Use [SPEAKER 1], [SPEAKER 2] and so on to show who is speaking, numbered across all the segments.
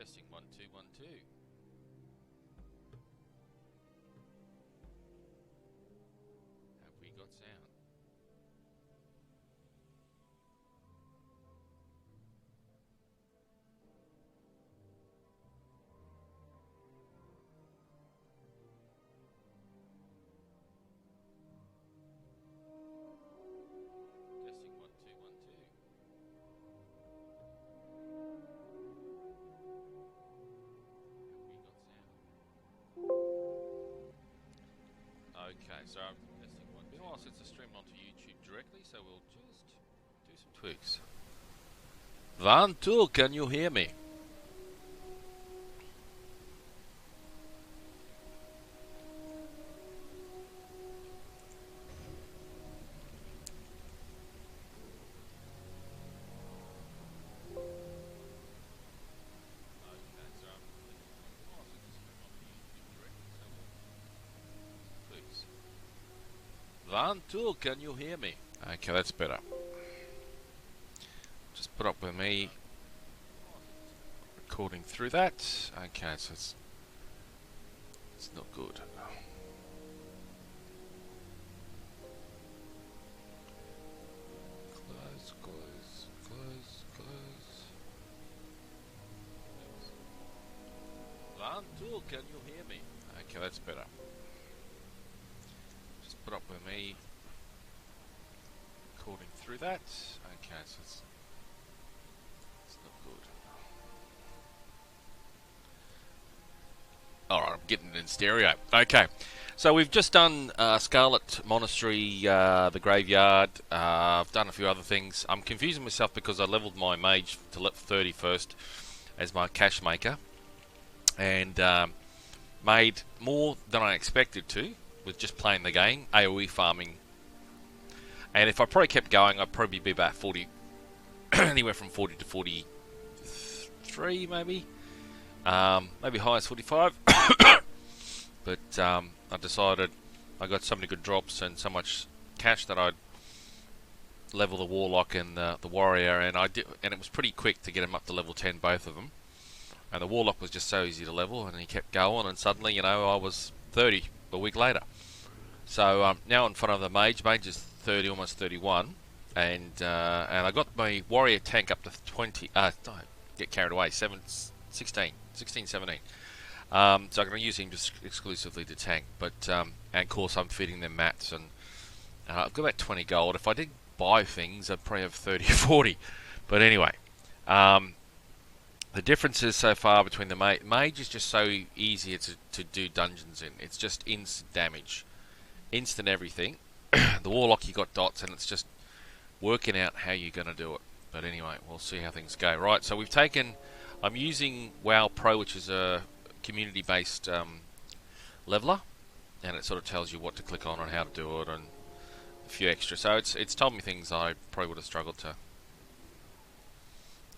[SPEAKER 1] Testing 1 2 1 2. Have we got sound? Testing 1 2 1 2. Okay, so I'm testing one. Been a while since I streamed onto YouTube directly, so we'll just do some tweaks. Van Tool, can you hear me? Van Tool, can you hear me? Okay, that's better. Just put up with me recording through that. Okay, so it's not good. Close, close, close, close. Van Tool, can you hear me? Okay, that's better. Just put up with me recording through that. Okay, so it's not good. Alright, I'm getting it in stereo. Okay, so we've just done Scarlet Monastery, the Graveyard. I've done a few other things. I'm confusing myself because I leveled my mage to 30 first as my cash maker. And made more than I expected to with just playing the game, AoE farming. And if I probably kept going, I'd probably be about 40, anywhere from 40 to 43 maybe. Maybe high as 45. But I decided I got so many good drops and so much cash that I'd level the Warlock and the Warrior, and I did, and it was pretty quick to get them up to level 10, both of them. And the Warlock was just so easy to level, and he kept going, and suddenly, you know, I was 30 a week later. So now in front of the Mage. Mage is 30, almost 31, and I got my Warrior tank up to 20. Don't get carried away. 16, 17. So I can use him just exclusively to tank. But and of course I'm feeding them mats, and I've got about 20 gold. If I did buy things, I'd probably have 30 or 40. But anyway. The differences so far between the Mage is just so easier to do dungeons in. It's just instant damage. Instant everything. The Warlock, you got dots, and it's just working out how you're going to do it. But anyway, we'll see how things go. Right, so I'm using WoW Pro, which is a community-based leveler. And it sort of tells you what to click on and how to do it, and a few extra. So it's told me things I probably would have struggled to.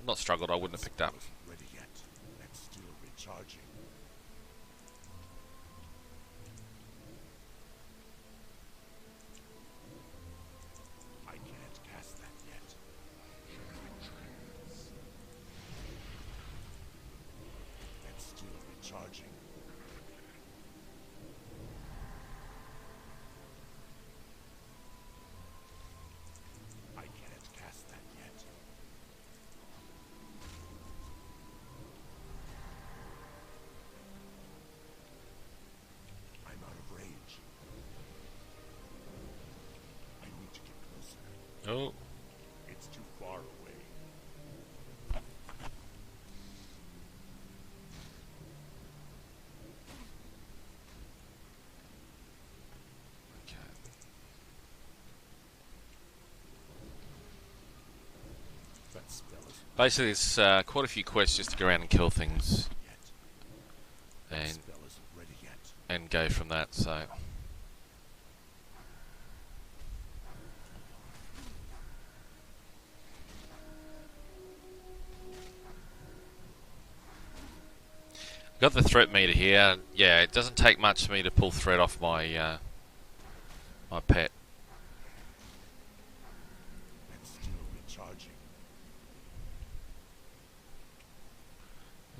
[SPEAKER 1] Not struggled, I wouldn't have picked up.
[SPEAKER 2] Recharging. I can't cast that yet. That's still recharging. I can't cast that yet. I'm out of range. I need to get closer.
[SPEAKER 1] Oh.
[SPEAKER 2] It's too far away.
[SPEAKER 1] Okay.
[SPEAKER 2] That spell is
[SPEAKER 1] Basically, it's quite a few quests just to go around and kill things
[SPEAKER 2] yet. That
[SPEAKER 1] and
[SPEAKER 2] spell isn't ready yet.
[SPEAKER 1] and go from that. So got the threat meter here. Yeah, it doesn't take much for me to pull threat off my my pet.
[SPEAKER 2] That's still recharging.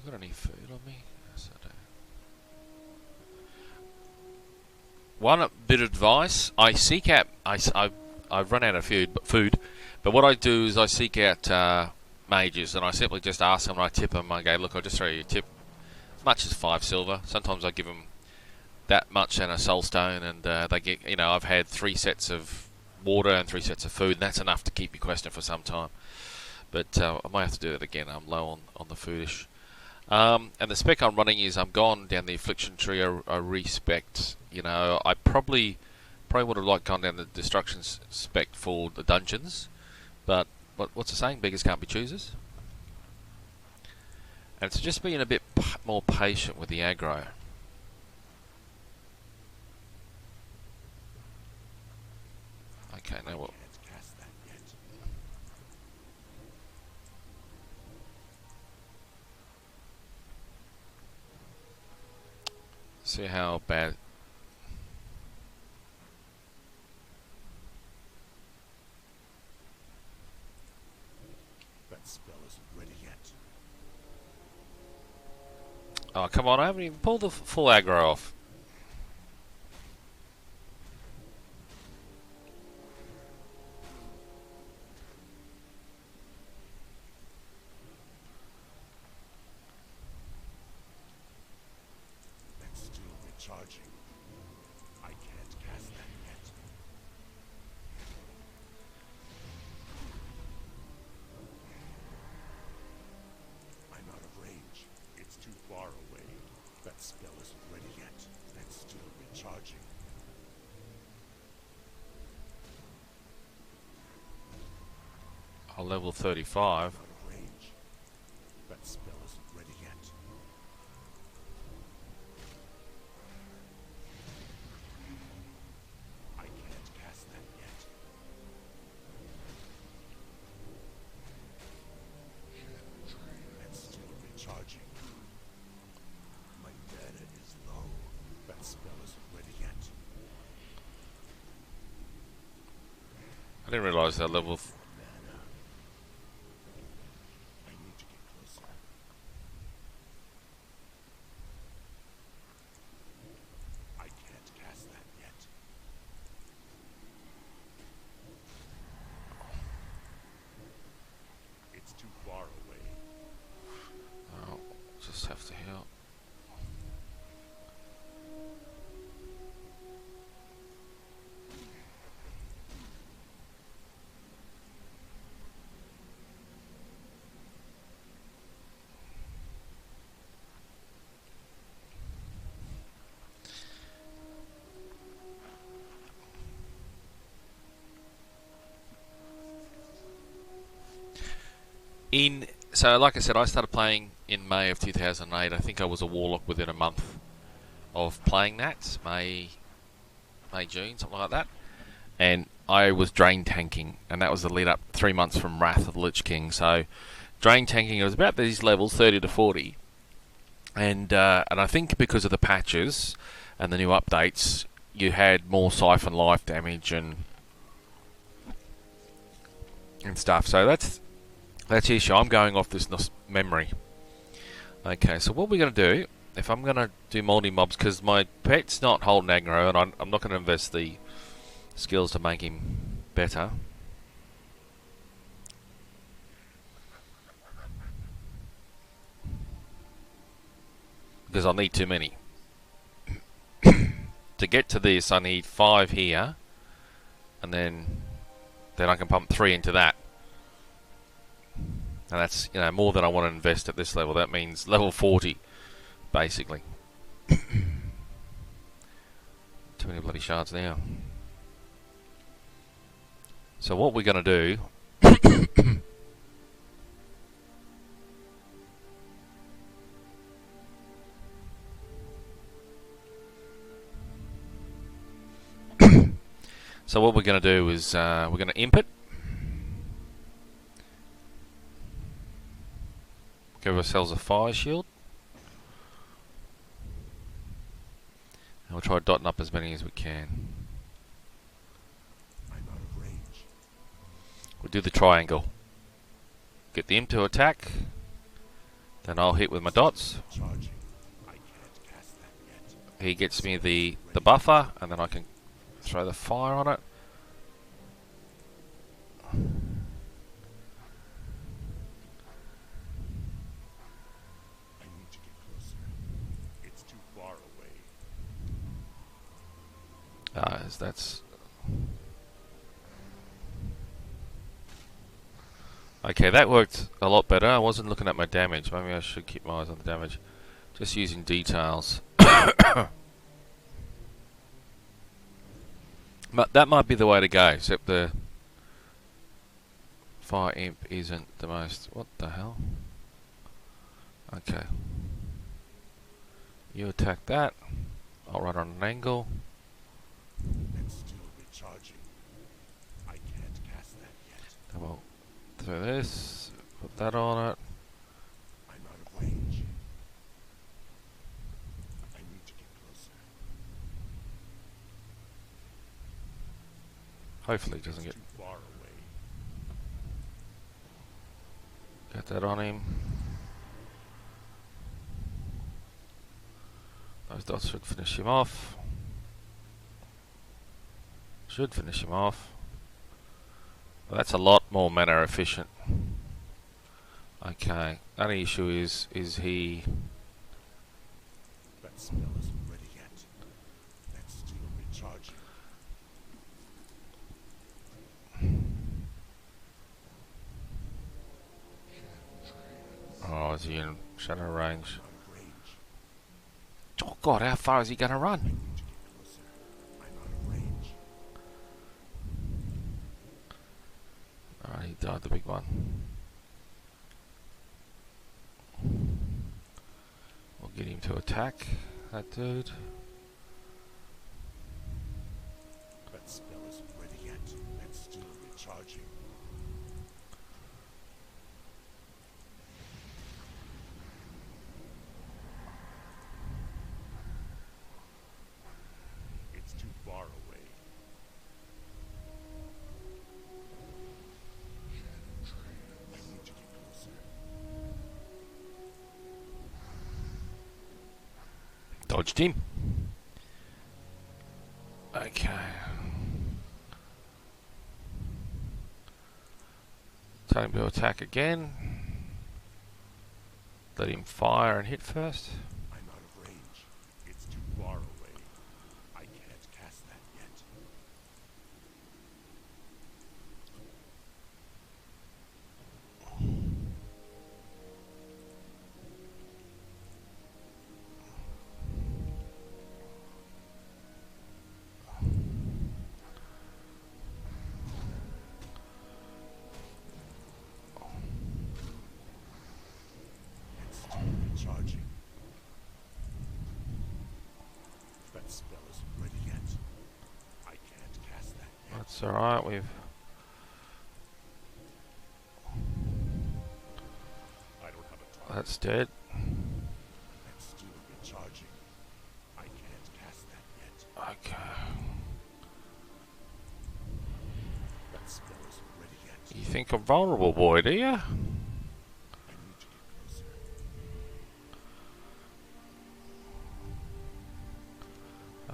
[SPEAKER 1] Have I got any food on me? Yes, I do. One bit of advice: I seek out. I've run out of food, but what I do is I seek out mages, and I simply just ask them. And I tip them. I go, look, I'll just throw you a tip, as much as 5 silver. Sometimes I give them that much and a soul stone, and they get. You know, I've had 3 sets of water and 3 sets of food, and that's enough to keep you questing for some time. But I might have to do it again. I'm low on the foodish. And the spec I'm running is I'm gone down the affliction tree. I respect. You know, I probably would have liked gone down the destruction spec for the dungeons, but what's the saying? Beggars can't be choosers. And it's just being a bit more patient with the aggro. Okay, now what? See how bad.
[SPEAKER 2] That spell isn't ready yet.
[SPEAKER 1] Oh, come on, I haven't even pulled the full aggro off.
[SPEAKER 2] That's still recharging. I can't cast that yet. I'm out of range. It's too far away. That spell isn't ready yet. That's still recharging.
[SPEAKER 1] I'll level 35.
[SPEAKER 2] Out of range. That spell isn't ready yet. I can't cast that yet. That's still recharging. My mana is low. That spell isn't ready yet.
[SPEAKER 1] I didn't realise that level.
[SPEAKER 2] Mana. I need to get closer. I can't cast that yet. It's too far away.
[SPEAKER 1] Oh, just have to heal. So like I said, I started playing in May of 2008. I think I was a Warlock within a month of playing that. May, June, something like that. And I was drain tanking, and that was the lead up 3 months from Wrath of the Lich King. So drain tanking, it was about these levels, 30 to 40. And I think because of the patches and the new updates, you had more siphon life damage and stuff. So that's the issue. I'm going off this memory. Okay, so what we're going to do, if I'm going to do multi-mobs, because my pet's not holding aggro, and I'm not going to invest the skills to make him better. Because I'll need too many. To get to this, I need 5 here, and then I can pump 3 into that. And that's, you know, more than I want to invest at this level. That means level 40, basically. Too many bloody shards now. So what we're going to do... So what we're going to do is we're going to imp it. Give ourselves a fire shield. And we'll try dotting up as many as we can.
[SPEAKER 2] I'm out of range.
[SPEAKER 1] We'll do the triangle. Get the imp to attack. Then I'll hit with my dots.
[SPEAKER 2] Charging. I can't cast that yet.
[SPEAKER 1] He gets me the buffer, and then I can throw the fire on it.
[SPEAKER 2] I need to get closer. It's too far away.
[SPEAKER 1] That's okay. That worked a lot better. I wasn't looking at my damage. Maybe I should keep my eyes on the damage. Just using details. But that might be the way to go, except the fire imp isn't the most... What the hell? Okay. You attack that. I'll run on an angle.
[SPEAKER 2] It's still recharging. I can't cast that yet.
[SPEAKER 1] Then we'll throw this. Put that on it.
[SPEAKER 2] I'm out of range. I need to get closer.
[SPEAKER 1] Hopefully it doesn't
[SPEAKER 2] It's
[SPEAKER 1] get...
[SPEAKER 2] too far away.
[SPEAKER 1] Get that on him. Those dots should finish him off. Should finish him off. Well, that's a lot more mana efficient. Okay. Only issue is he...
[SPEAKER 2] That spell isn't ready yet. That's still recharging.
[SPEAKER 1] Oh, is he in shadow range?
[SPEAKER 2] Out of range.
[SPEAKER 1] Oh god, how far is he gonna
[SPEAKER 2] I
[SPEAKER 1] run?
[SPEAKER 2] need to get closer. I'm out of range.
[SPEAKER 1] Alright, he died the big one. We'll get him to attack that dude.
[SPEAKER 2] That spell isn't ready yet. It's still recharging. It's too far away. I need to get closer.
[SPEAKER 1] Dodged him. Okay. Tell him to attack again. Let him fire and hit first.
[SPEAKER 2] I'm out of range. It's too far away. I can't cast that yet. It's still recharging. That spell isn't ready yet. I can't cast that yet.
[SPEAKER 1] That's alright,
[SPEAKER 2] I don't have a target.
[SPEAKER 1] that's dead.
[SPEAKER 2] That's still recharging. I can't cast that yet.
[SPEAKER 1] Okay.
[SPEAKER 2] That spell isn't ready yet.
[SPEAKER 1] You think I'm vulnerable, boy, do you?
[SPEAKER 2] I need to get closer.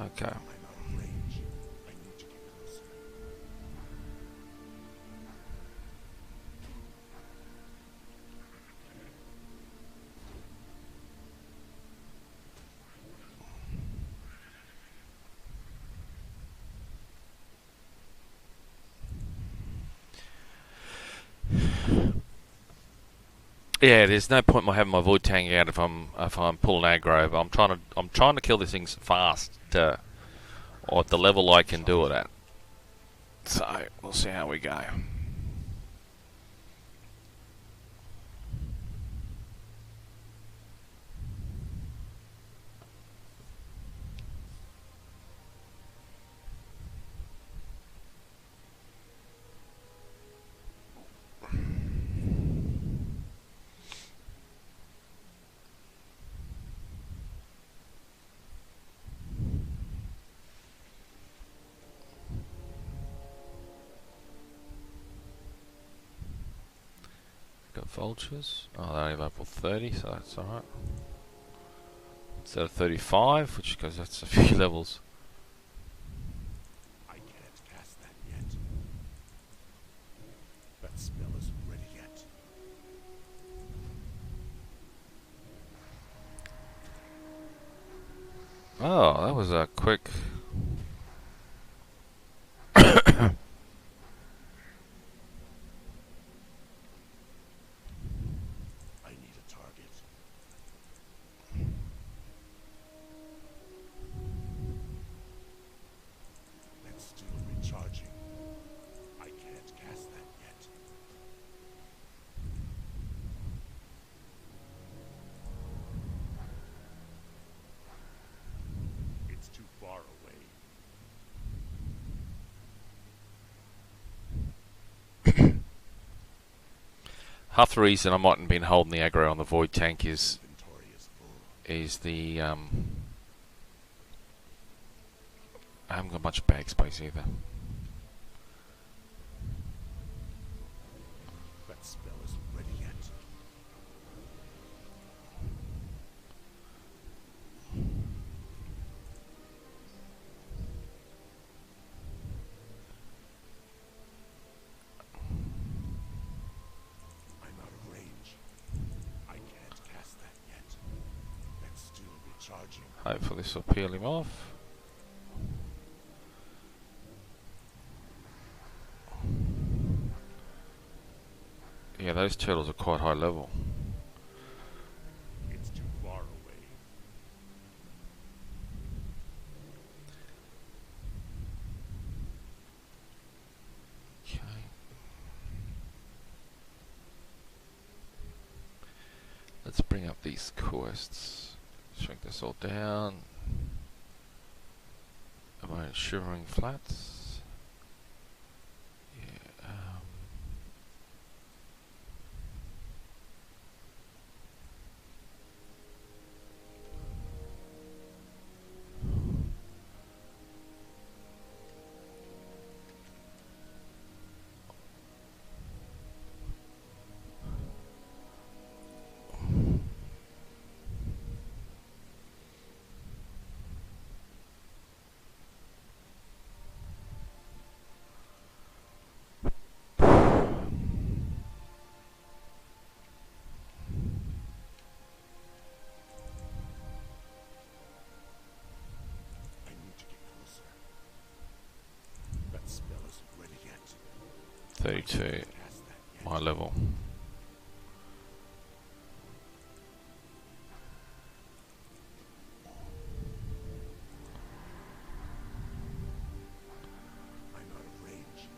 [SPEAKER 1] Okay.
[SPEAKER 2] I'm out of range. I need to get closer.
[SPEAKER 1] Yeah, there's no point in my having my void tank out if I'm pulling aggro. But I'm trying to kill these things fast, or at the level I can do it at. So we'll see how we go. vultures. Oh, they're only level 30, so that's alright. Instead of 35, which goes, that's a few levels.
[SPEAKER 2] I can't cast that yet. That spell isn't ready yet.
[SPEAKER 1] Oh, that was a quick.
[SPEAKER 2] I need a target. It's still recharging. I can't cast that yet. It's too far away.
[SPEAKER 1] Half the reason I mightn't been holding the aggro on the void tank is
[SPEAKER 2] Inventory is full.
[SPEAKER 1] the I haven't got much bag space either.
[SPEAKER 2] That spell isn't ready yet. I'm out of range. I can't cast that yet. It's still recharging.
[SPEAKER 1] Hopefully this will peel him off. Yeah, those turtles are quite high level.
[SPEAKER 2] It's too far away.
[SPEAKER 1] Okay. Let's bring up these quests. Shrink this all down. Am I in Shivering Flats? Yeah.
[SPEAKER 2] I need to get closer. That spell isn't ready yet.
[SPEAKER 1] 32,
[SPEAKER 2] Cast that yet.
[SPEAKER 1] my level.
[SPEAKER 2] I'm out of range.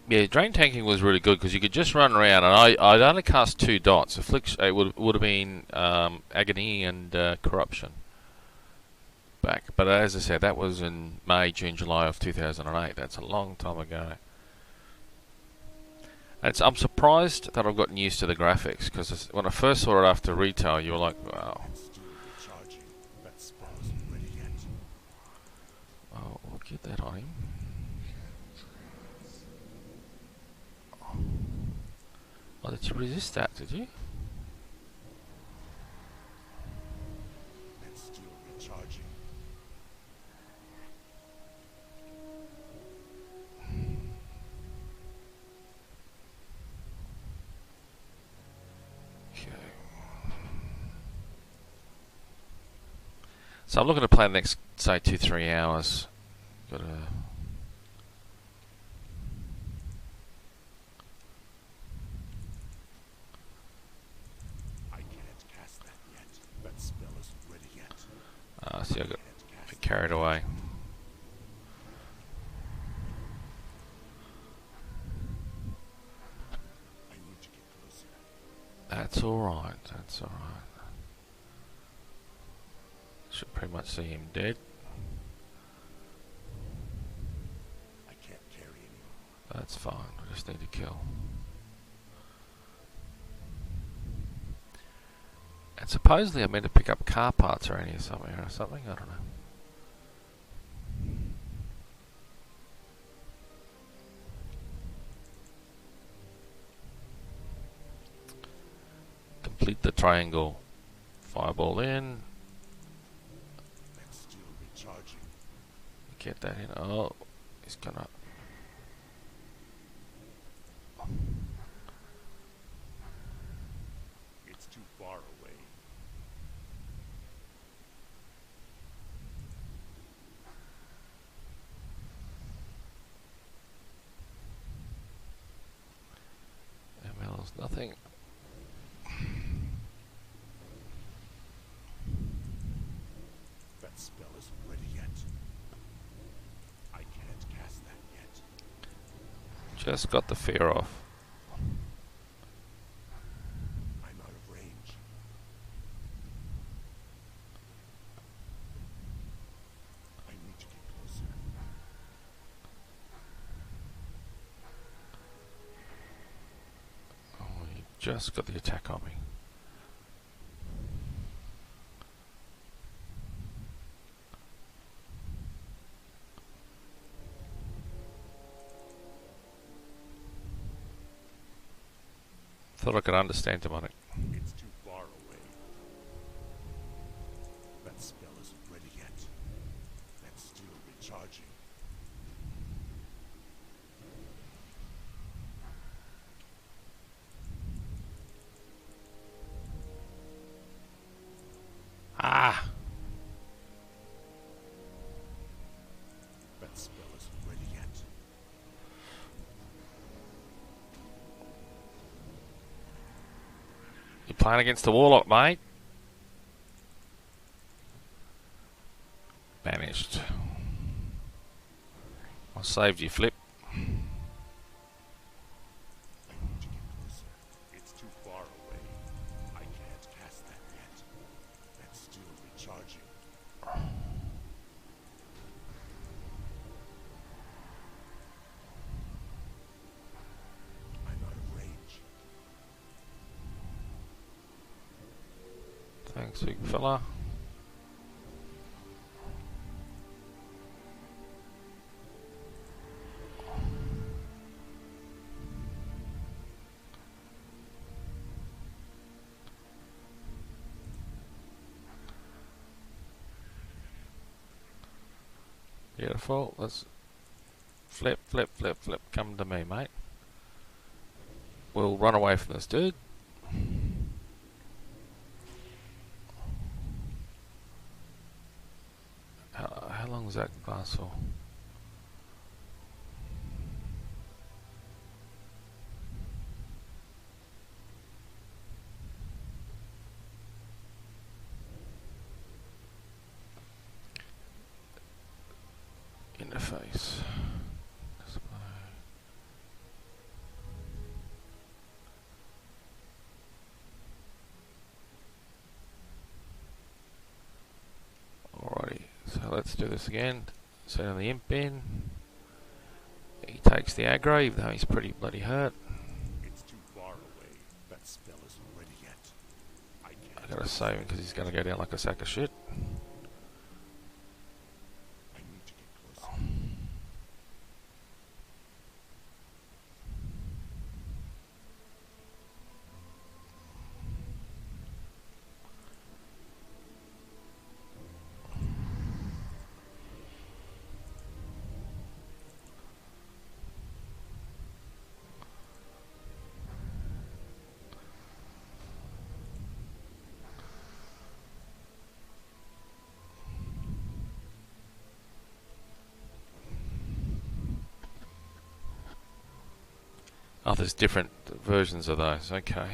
[SPEAKER 1] Yeah, drain tanking was really good because you could just run around, and I'd only cast 2 dots. Affliction, it would have been agony and corruption back. But as I said, that was in May, June, July of 2008. That's a long time ago. And I'm surprised that I've gotten used to the graphics because when I first saw it after retail, you were like, wow.
[SPEAKER 2] It's still recharging. That spell isn't ready yet.
[SPEAKER 1] Oh, we'll get that on him. Oh, did you resist that, did you?
[SPEAKER 2] It's still recharging.
[SPEAKER 1] Okay. So I'm looking to play the next, say, 2-3 hours. Gotta.
[SPEAKER 2] I can't cast that yet. That spell isn't ready yet.
[SPEAKER 1] See, I got
[SPEAKER 2] Can't cast
[SPEAKER 1] carried away.
[SPEAKER 2] I need to get closer.
[SPEAKER 1] That's alright, that's alright. Should pretty much see him dead.
[SPEAKER 2] I can't carry anymore.
[SPEAKER 1] That's fine, I just need to kill. And supposedly I'm meant to pick up car parts around here somewhere or something, I don't know. Complete the triangle. Fireball in.
[SPEAKER 2] That's still recharging.
[SPEAKER 1] Get that in. Oh, he's gonna.
[SPEAKER 2] It's too far away.
[SPEAKER 1] ML's nothing.
[SPEAKER 2] That spell isn't ready yet. I can't cast that yet.
[SPEAKER 1] Just got the fear off.
[SPEAKER 2] I'm out of range. I need to get closer.
[SPEAKER 1] Oh, he just got the attack on me. Thought I could understand demonic.
[SPEAKER 2] It's too far away. That spell isn't ready yet. That's still recharging.
[SPEAKER 1] Ah!
[SPEAKER 2] That spell isn't ready yet.
[SPEAKER 1] You're playing against the Warlock, mate. Banished. I saved you, Flip.
[SPEAKER 2] I need to get closer. It's too far away. I can't cast that yet. That's still recharging. I'm out of range.
[SPEAKER 1] Thanks, big fella. Beautiful. Let's flip, flip, flip, flip. Come to me, mate. We'll run away from this dude. How long was that last for? Interface. Display. Alrighty, so let's do this again. Send the imp in. He takes the aggro, even though he's pretty bloody hurt.
[SPEAKER 2] It's too far away. That spell isn't ready yet. I
[SPEAKER 1] I gotta save him because he's gonna go down like a sack of shit.
[SPEAKER 2] I need to get closer.
[SPEAKER 1] Oh, there's different versions of those. Okay.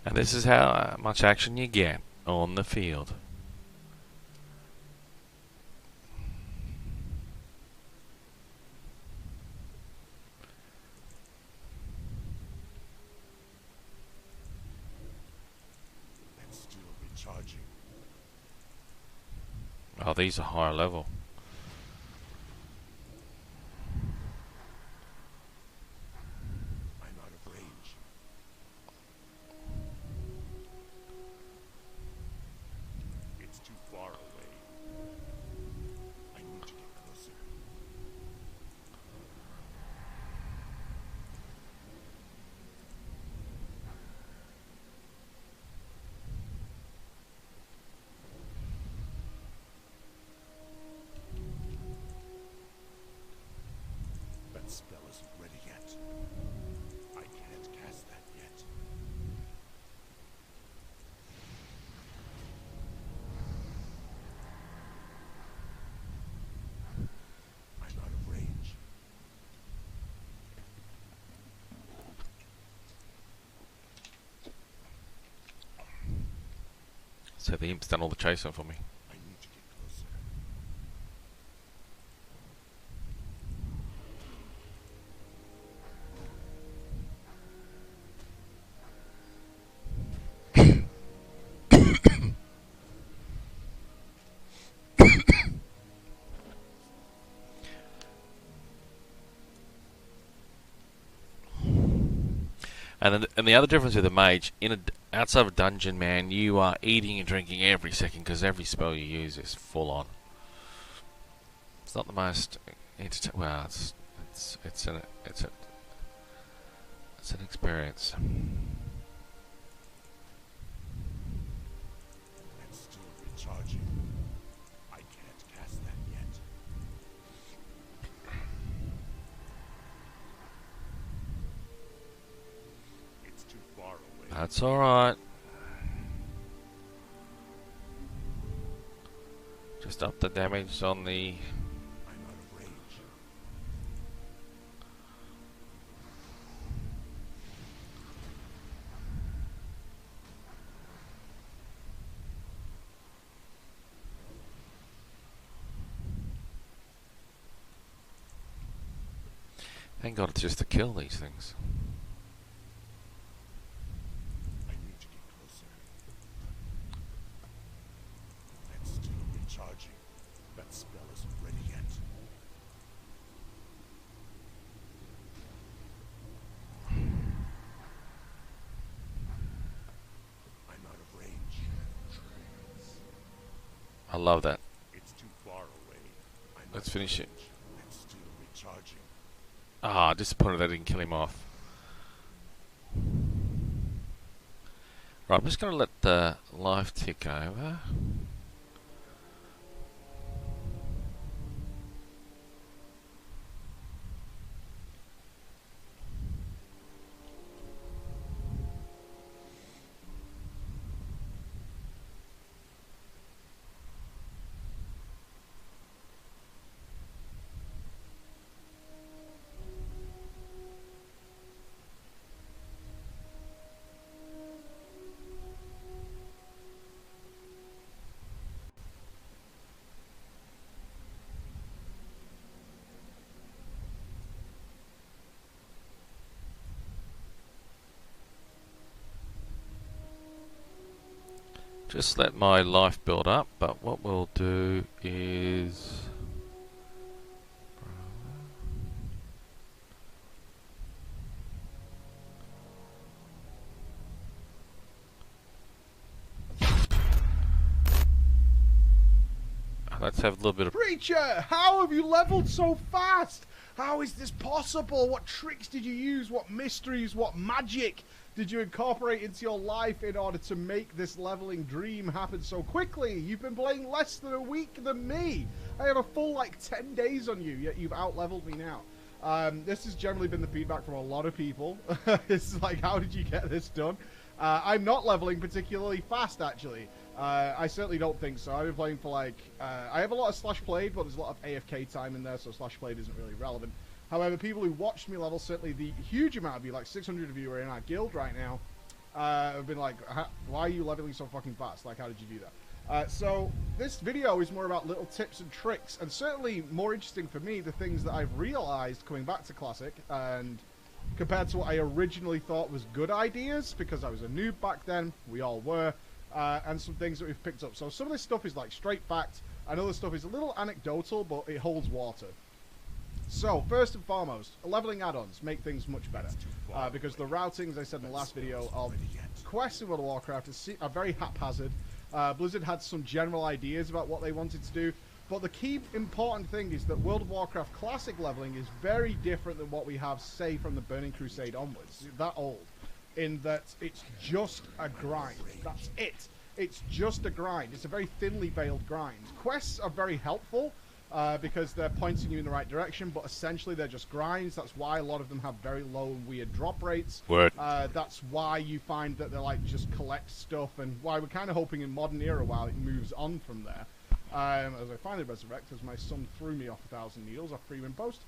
[SPEAKER 1] And this is how much action you get on the field.
[SPEAKER 2] That's still recharging.
[SPEAKER 1] Oh, these are higher level.
[SPEAKER 2] I'm out of range. It's too far away. I need to get closer.
[SPEAKER 1] So the imp's done all the chasing for me.
[SPEAKER 2] I need to get closer.
[SPEAKER 1] And the other difference with a mage, outside of a dungeon, man, you are eating and drinking every second because every spell you use is full on. It's not the most. Well, it's an experience.
[SPEAKER 2] I'm still recharging. I can't cast that yet. It's too far away.
[SPEAKER 1] That's all right. Just up the damage on the.
[SPEAKER 2] I'm out of range.
[SPEAKER 1] Thank God it's just to kill these things.
[SPEAKER 2] I need to get closer. I'm still recharging. That spell isn't ready yet. I'm out of range.
[SPEAKER 1] I love that.
[SPEAKER 2] It's too far away.
[SPEAKER 1] Let's finish it.
[SPEAKER 2] I'm still recharging.
[SPEAKER 1] Ah, disappointed I didn't kill him off. Right, I'm just going to let the life tick over. Just let my life build up, but what we'll do is... Let's have a little bit of...
[SPEAKER 3] Preacher, how have you leveled so fast? How is this possible? What tricks did you use? What mysteries, what magic did you incorporate into your life in order to make this leveling dream happen so quickly? You've been playing less than a week than me. I have a full, 10 days on you, yet you've out-leveled me now. This has generally been the feedback from a lot of people. It's like, how did you get this done? I'm not leveling particularly fast, actually. I certainly don't think so. I've been playing for I have a lot of slash played, but there's a lot of AFK time in there, so slash played isn't really relevant. However, people who watched me level, certainly the huge amount of you, 600 of you are in our guild right now, have been like, why are you leveling so fucking fast? How did you do that? So this video is more about little tips and tricks, and certainly more interesting for me, the things that I've realized coming back to Classic, and compared to what I originally thought was good ideas, because I was a noob back then, we all were, and some things that we've picked up. So some of this stuff is straight fact, and other stuff is a little anecdotal, but it holds water. So, first and foremost, leveling add-ons make things much better, because the routing, as I said in the last video, of quests in World of Warcraft are very haphazard. Blizzard had some general ideas about what they wanted to do, but the key important thing is that World of Warcraft Classic leveling is very different than what we have, say, from the Burning Crusade onwards. That old. In that it's just a grind. That's it. It's just a grind. It's a very thinly veiled grind. Quests are very helpful, because they're pointing you in the right direction, but essentially they're just grinds. That's why a lot of them have very low and weird drop rates.
[SPEAKER 1] Word.
[SPEAKER 3] That's why you find that they're just collect stuff, and why we're kind of hoping in modern era while it moves on from there. As I finally resurrect, as my son threw me off 1,000 needles off free win post.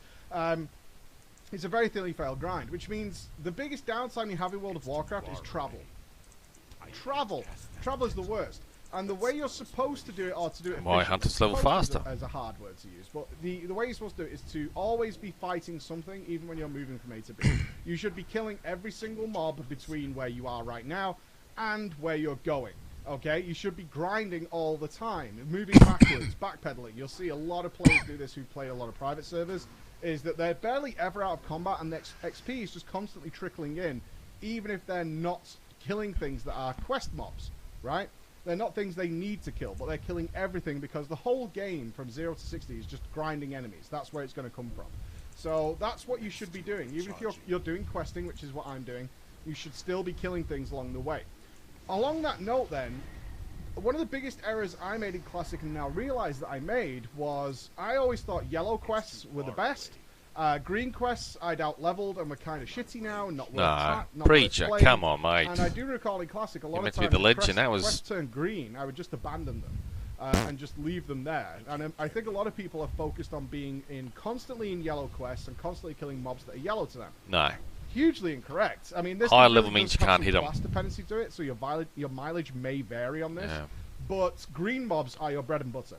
[SPEAKER 3] It's a very thinly veiled grind, which means the biggest downside you have in World of Warcraft is travel. Travel is the worst. And the way you're supposed to do it, or to do it
[SPEAKER 1] Why
[SPEAKER 3] efficiently,
[SPEAKER 1] hunters level
[SPEAKER 3] supposed
[SPEAKER 1] faster?
[SPEAKER 3] as a hard word to use, but the way you're supposed to do it is to always be fighting something, even when you're moving from A to B. You should be killing every single mob between where you are right now and where you're going. Okay, you should be grinding all the time, moving backwards, backpedaling. You'll see a lot of players do this who play a lot of private servers, is that they're barely ever out of combat and the XP is just constantly trickling in, even if they're not killing things that are quest mobs, right? They're not things they need to kill, but they're killing everything because the whole game from 0 to 60 is just grinding enemies. That's where it's going to come from. So that's what you should be doing. Even if you're doing questing, which is what I'm doing, you should still be killing things along the way. Along that note then, one of the biggest errors I made in Classic and now realize that I made was I always thought yellow quests were the best. Green quests I'd out-leveled and were kind of shitty now and not worth
[SPEAKER 1] No, Preacher, come on, mate.
[SPEAKER 3] And I do recall in Classic a lot
[SPEAKER 1] You're
[SPEAKER 3] of
[SPEAKER 1] meant
[SPEAKER 3] times
[SPEAKER 1] to be the legend. That
[SPEAKER 3] quests
[SPEAKER 1] was
[SPEAKER 3] turn green, I would just abandon them and just leave them there. And I think a lot of people are focused on being constantly in yellow quests and constantly killing mobs that are yellow to them.
[SPEAKER 1] no.
[SPEAKER 3] Hugely incorrect. I mean, this
[SPEAKER 1] Higher
[SPEAKER 3] really
[SPEAKER 1] level
[SPEAKER 3] does
[SPEAKER 1] means you
[SPEAKER 3] have
[SPEAKER 1] can't
[SPEAKER 3] some
[SPEAKER 1] hit 'em.
[SPEAKER 3] class dependency to it, so your mileage may vary on this.
[SPEAKER 1] Yeah.
[SPEAKER 3] But green mobs are your bread and butter.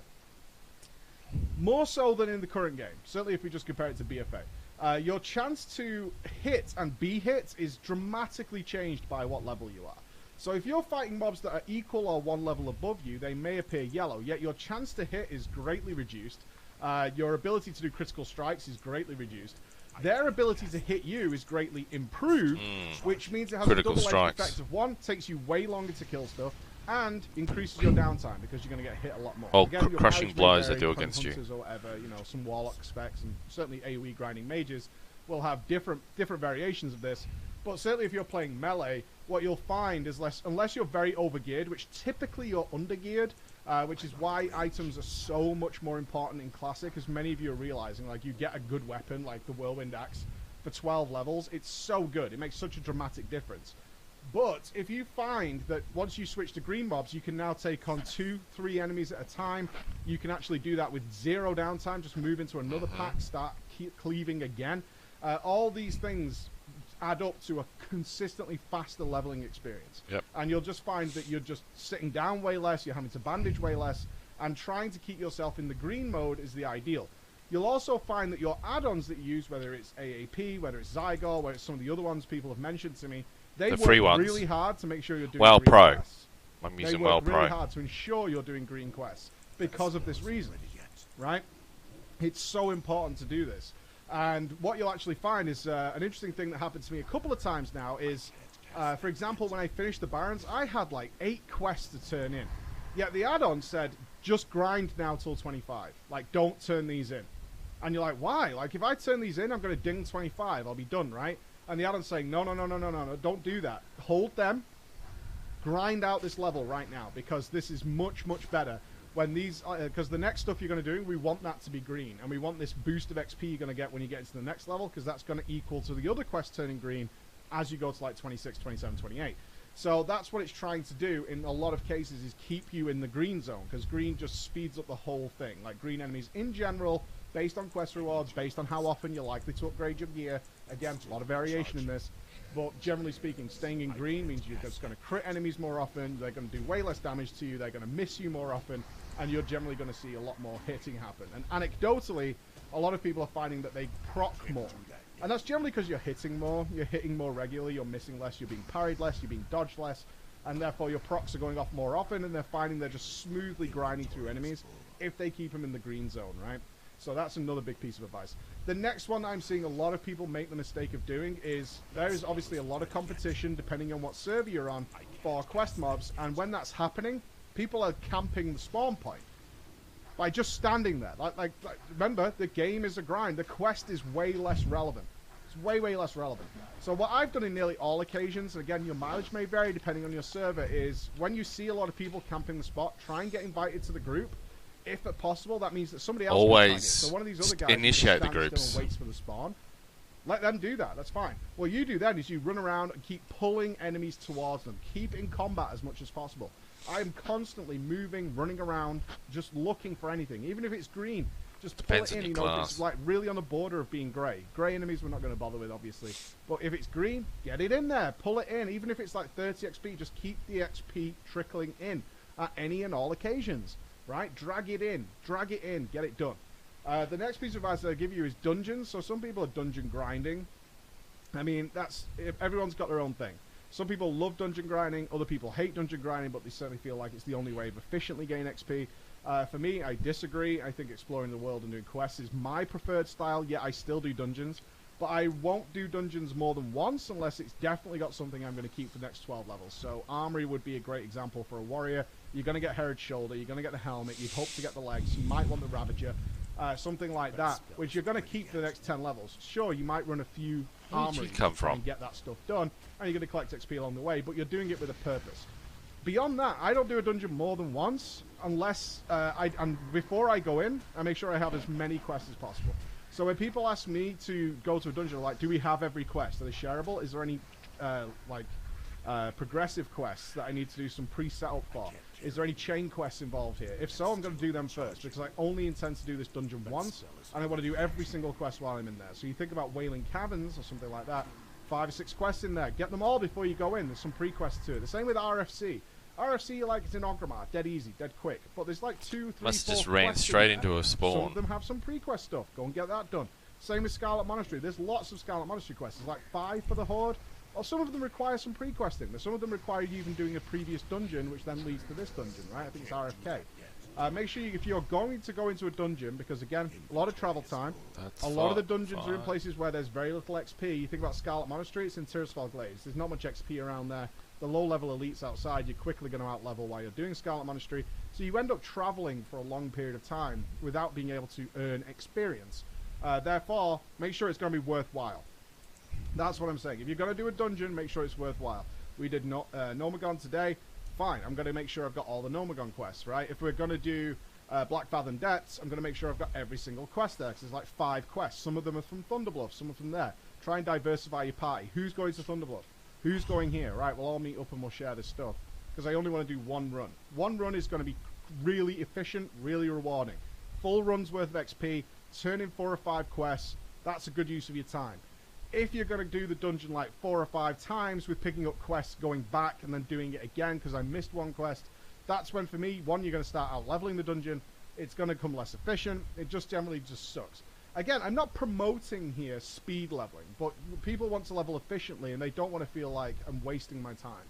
[SPEAKER 3] More so than in the current game. Certainly if we just compare it to BFA. Your chance to hit and be hit is dramatically changed by what level you are. So if you're fighting mobs that are equal or one level above you, they may appear yellow, yet your chance to hit is greatly reduced. Your ability to do critical strikes is greatly reduced. Their ability to hit you is greatly improved, which means it has
[SPEAKER 1] Critical
[SPEAKER 3] a double-edged
[SPEAKER 1] strikes.
[SPEAKER 3] effect of one, takes you way longer to kill stuff, and increases your downtime because you're going to get hit a lot more.
[SPEAKER 1] Oh,
[SPEAKER 3] Again, your
[SPEAKER 1] crushing
[SPEAKER 3] mileage may
[SPEAKER 1] blows they
[SPEAKER 3] vary,
[SPEAKER 1] do
[SPEAKER 3] depending
[SPEAKER 1] against
[SPEAKER 3] on
[SPEAKER 1] you.
[SPEAKER 3] hunters or whatever, you know, some warlock specs and certainly AoE grinding mages will have different variations of this. But certainly if you're playing melee, what you'll find is unless you're very overgeared, which typically you're undergeared, which is why items are so much more important in Classic, as many of you are realizing. Like, you get a good weapon like the Whirlwind Axe for 12 levels, it's so good. It makes such a dramatic difference. But if you find that once you switch to green mobs, you can now take on 2-3 enemies at a time. You can actually do that with 0 downtime, just move into another pack, start cleaving again. All these things add up to a consistently faster leveling experience.
[SPEAKER 1] Yep.
[SPEAKER 3] And you'll just find that you're just sitting down way less, you're having to bandage way less, and trying to keep yourself in the green mode is the ideal. You'll also find that your add-ons that you use, whether it's AAP, whether it's Zygor, whether it's some of the other ones people have mentioned to me, they
[SPEAKER 1] The
[SPEAKER 3] work
[SPEAKER 1] free ones.
[SPEAKER 3] really hard to make sure you're doing
[SPEAKER 1] WoW
[SPEAKER 3] green
[SPEAKER 1] Pro.
[SPEAKER 3] quests.
[SPEAKER 1] I'm
[SPEAKER 3] They
[SPEAKER 1] using
[SPEAKER 3] work
[SPEAKER 1] WoW
[SPEAKER 3] really
[SPEAKER 1] Pro.
[SPEAKER 3] hard to ensure you're doing green quests because of this reason, right? It's so important to do this. And what you'll actually find is an interesting thing that happened to me a couple of times now is, for example, when I finished the Barons, I had like 8 quests to turn in. Yet the add-on said, just grind now till 25. Like, don't turn these in. And you're like, why? Like, if I turn these in, I'm going to ding 25. I'll be done, right? And the add-on's saying, no, don't do that. Hold them. Grind out this level right now, because this is much, much better. When these, because the next stuff you're going to do, we want that to be green. And we want this boost of XP you're going to get when you get into the next level, because that's going to equal to the other quests turning green as you go to like 26, 27, 28. So that's what it's trying to do in a lot of cases, is keep you in the green zone, because green just speeds up the whole thing. Like, green enemies in general, based on quest rewards, based on how often you're likely to upgrade your gear. Again, a lot of variation in this. But generally speaking, staying in green means you're just going to crit enemies more often, they're going to do way less damage to you, they're going to miss you more often, and you're generally going to see a lot more hitting happen. And anecdotally, a lot of people are finding that they proc more. And that's generally because you're hitting more regularly, you're missing less, you're being parried less, you're being dodged less, and therefore your procs are going off more often, and they're finding they're just smoothly grinding through enemies if they keep them in the green zone, right? So that's another big piece of advice. The next one I'm seeing a lot of people make the mistake of doing is, there is obviously a lot of competition depending on what server you're on for quest mobs, and when that's happening, people are camping the spawn point by just standing there. Like remember, the game is a grind. The quest is way less relevant. It's way, way less relevant. So what I've done in nearly all occasions, and again, your mileage may vary depending on your server, is when you see a lot of people camping the spot, try and get invited to the group. If possible, that means that somebody else
[SPEAKER 1] Always
[SPEAKER 3] can tag it. So one of these other guys
[SPEAKER 1] initiate the
[SPEAKER 3] stands
[SPEAKER 1] groups.
[SPEAKER 3] still and waits for the spawn. Let them do that. That's fine. What you do then is you run around and keep pulling enemies towards them. Keep in combat as much as possible. I am constantly moving, running around, just looking for anything. Even if it's green, just
[SPEAKER 1] Depends
[SPEAKER 3] pull
[SPEAKER 1] on
[SPEAKER 3] it in.
[SPEAKER 1] your
[SPEAKER 3] You know,
[SPEAKER 1] class.
[SPEAKER 3] it's like really on the border of being grey. Grey enemies we're not going to bother with, obviously. But if it's green, get it in there. Pull it in. Even if it's like 30 XP, just keep the XP trickling in. at any and all occasions, right? Drag it in, get it done. The next piece of advice that I give you is dungeons. So some people are dungeon grinding. I mean, everyone's got their own thing. Some people love dungeon grinding, other people hate dungeon grinding, but they certainly feel like it's the only way of efficiently gaining XP. For me, I disagree. I think exploring the world and doing quests is my preferred style, yet I still do dungeons. But I won't do dungeons more than once unless it's definitely got something I'm going to keep for the next 12 levels. So Armory would be a great example for a warrior. You're going to get Herod's Shoulder, you're going to get the helmet, you hope to get the legs, you might want the Ravager, something like that, which you're going to keep for the next 10 levels. Sure, you might run a few Armory and get that stuff done, and you're going to collect XP along the way, but you're doing it with a purpose. Beyond that, I don't do a dungeon more than once, unless, and before I go in, I make sure I have as many quests as possible. So when people ask me to go to a dungeon, like, do we have every quest? Are they shareable? Is there any, progressive quests that I need to do some pre-setup for? Is there any chain quests involved here? If so, I'm going to do them first, because I only intend to do this dungeon once, and I want to do every single quest while I'm in there. So you think about Wailing Caverns or something like that, 5 or 6 quests in there. Get them all before you go in. There's some pre-quests to it. The same with RFC. RFC, like, it's in Orgrimmar, dead easy, dead quick. But there's like 2, 3, 4
[SPEAKER 1] Must just ran straight into a spawn.
[SPEAKER 3] Some of them have some pre-quest stuff. Go and get that done. Same with Scarlet Monastery. There's lots of Scarlet Monastery quests. There's like 5 for the Horde. Or some of them require some pre-questing. Some of them require you even doing a previous dungeon, which then leads to this dungeon, right? I think it's RFK. Make sure if you're going to go into a dungeon, because again, a lot of travel time, a lot of the dungeons are in places where there's very little XP. You think about Scarlet Monastery, it's in Tirisfal Glades. There's not much XP around there. The low-level elites outside, you're quickly going to out-level while you're doing Scarlet Monastery. So you end up traveling for a long period of time without being able to earn experience. Therefore, make sure it's going to be worthwhile. That's what I'm saying. If you're going to do a dungeon, make sure it's worthwhile. We did Nomagon today. Fine, I'm going to make sure I've got all the Nomagon quests, right? If we're going to do Black Fathom Debts, I'm going to make sure I've got every single quest there, because there's like 5 quests. Some of them are from Thunderbluff, some are from there. Try and diversify your party. Who's going to Thunderbluff? Who's going here? Right, we'll all meet up and we'll share this stuff. Because I only want to do one run. One run is going to be really efficient, really rewarding. Full run's worth of XP, turn in 4 or 5 quests. That's a good use of your time. If you're going to do the dungeon like 4 or 5 times with picking up quests, going back and then doing it again because I missed one quest, that's when for me, one, you're going to start out leveling the dungeon. It's going to become less efficient. It just generally just sucks. Again, I'm not promoting here speed leveling, but people want to level efficiently and they don't want to feel like I'm wasting my time.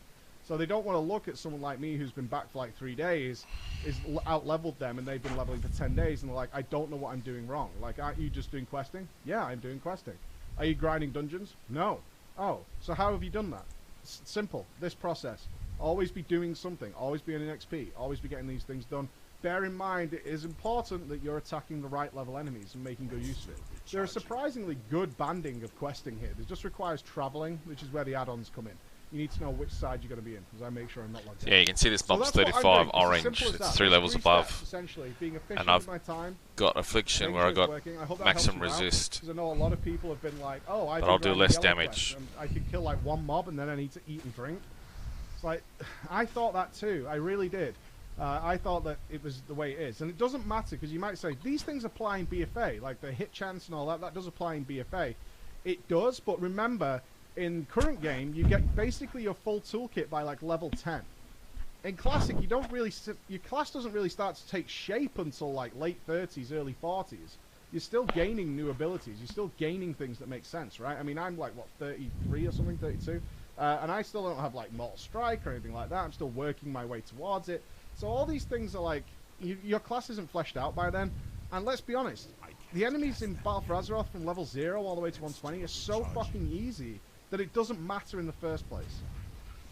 [SPEAKER 3] So they don't want to look at someone like me who's been back for like 3 days, is out-leveled them and they've been leveling for 10 days and they're like, I don't know what I'm doing wrong. Like, aren't you just doing questing? Yeah, I'm doing questing. Are you grinding dungeons? No. Oh, so how have you done that? Simple. This process. Always be doing something. Always be earning XP. Always be getting these things done. Bear in mind, it is important that you're attacking the right level enemies and making good use of it. There is surprisingly good banding of questing here. It just requires traveling, which is where the add-ons come in. You need to know which side you're going to be in, because I make sure I'm not logged in.
[SPEAKER 1] Yeah, you can see this mob's 35 orange. It's 3 levels above.
[SPEAKER 3] Essentially, being efficient
[SPEAKER 1] And I've
[SPEAKER 3] with my time,
[SPEAKER 1] got Affliction where I got maximum resist.
[SPEAKER 3] Because I know a lot of people have been like, oh,
[SPEAKER 1] But I'll do less damage.
[SPEAKER 3] I can kill like one mob and then I need to eat and drink. It's like, I thought that too. I really did. I thought that it was the way it is. And it doesn't matter, because you might say, these things apply in BFA. Like the hit chance and all that, that does apply in BFA. It does, but remember, in current game, you get basically your full toolkit by like level 10. In Classic, you don't really, your class doesn't really start to take shape until like late 30s, early 40s. You're still gaining new abilities. You're still gaining things that make sense, right? I mean, I'm like, what, 33 or something, 32? And I still don't have like Mortal Strike or anything like that. I'm still working my way towards it. So all these things are like, your class isn't fleshed out by then. And let's be honest, the enemies in Battle for Azeroth from level 0 all the way to 120 are so fucking easy that it doesn't matter in the first place.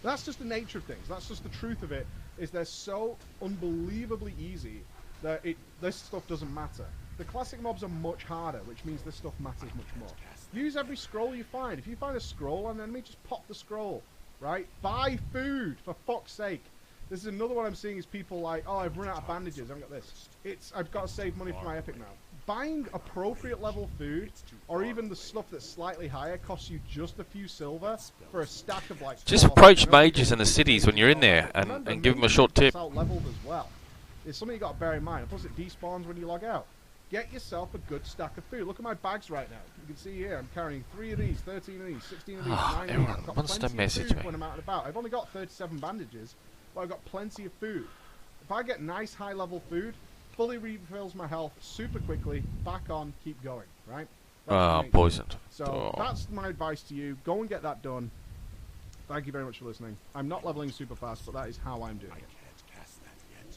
[SPEAKER 3] That's just the nature of things. That's just the truth of it, is they're so unbelievably easy that this stuff doesn't matter. The classic mobs are much harder, which means this stuff matters much more. Use every scroll you find. If you find a scroll on an enemy, just pop the scroll, right? Buy food, for fuck's sake. This is another one I'm seeing is people like, oh, I've run out of bandages, I haven't got this. I've got to save money for my epic now. Buying appropriate level food, or even the stuff that's slightly higher, costs you just a few silver for a stack of like...
[SPEAKER 1] Just approach mages in the cities when you're in there and give them a short tip.
[SPEAKER 3] Out-leveled as well. It's something you got to bear in mind. Plus it despawns when you log out. Get yourself a good stack of food. Look at my bags right now. You can see here, I'm carrying 3 of these, 13 of these, 16 of these, 9 of these. I've got plenty of food when I'm out and about. I've only got 37 bandages, but I've got plenty of food. If I get nice high-level food, fully refills my health super quickly, back on, keep going, right?
[SPEAKER 1] Poisoned.
[SPEAKER 3] So that's my advice to you. Go and get that done. Thank you very much for listening. I'm not leveling super fast, but that is how I'm doing
[SPEAKER 2] I
[SPEAKER 3] it.
[SPEAKER 2] can't cast that yet.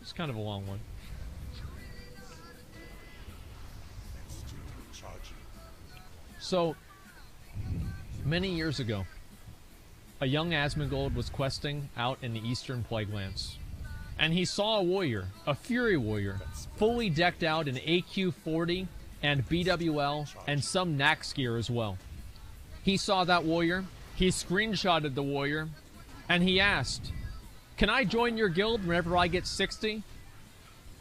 [SPEAKER 4] It's kind of a long one.
[SPEAKER 2] That's still recharging.
[SPEAKER 4] So, many years ago, a young Asmongold was questing out in the Eastern Plaguelands. And he saw a warrior, a Fury warrior, fully decked out in AQ-40 and BWL and some Nax gear as well. He saw that warrior, he screenshotted the warrior, and he asked, "Can I join your guild whenever I get 60?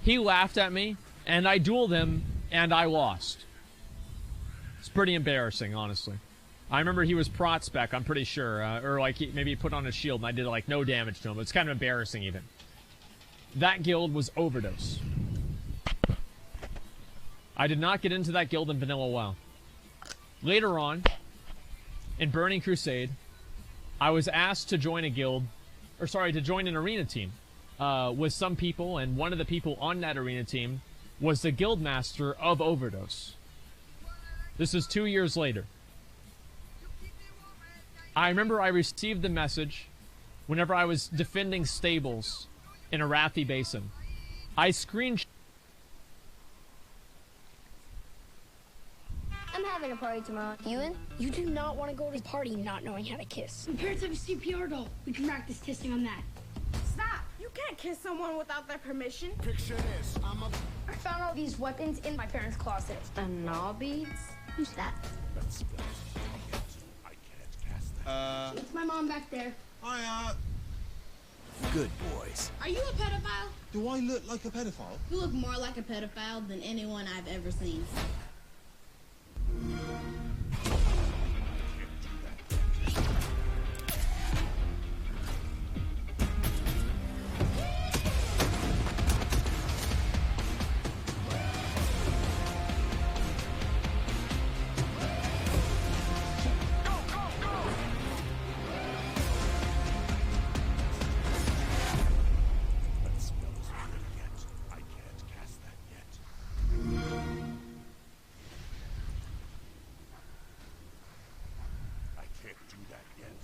[SPEAKER 4] He laughed at me, and I dueled him, and I lost. It's pretty embarrassing, honestly. I remember he was prot spec, I'm pretty sure, or like maybe he put on a shield and I did like no damage to him. It's kind of embarrassing even. That guild was Overdose. I did not get into that guild in Vanilla WoW. Later on, in Burning Crusade, I was asked to join a guild, or sorry, to join an arena team with some people, and one of the people on that arena team was the guild master of Overdose. This is 2 years later. I remember I received the message whenever I was defending stables in Arathi Basin. I screenshot.
[SPEAKER 5] I'm having a party tomorrow. You in? You do not want to go to the party not knowing how to kiss.
[SPEAKER 6] My parents have a CPR doll. We can practice kissing on that.
[SPEAKER 7] Stop! You can't kiss someone without their permission.
[SPEAKER 2] Picture this.
[SPEAKER 5] I found all these weapons in my parents' closet.
[SPEAKER 7] And gnaw beads?
[SPEAKER 5] Who's that?
[SPEAKER 2] That spell is brilliant. I can't cast that.
[SPEAKER 6] It's my mom back there.
[SPEAKER 8] Good boys.
[SPEAKER 9] Are you a pedophile?
[SPEAKER 8] Do I look like a pedophile?
[SPEAKER 9] You look more like a pedophile than anyone I've ever seen.
[SPEAKER 2] That spell is brilliant. I can't cast that yet. I can't do that yet.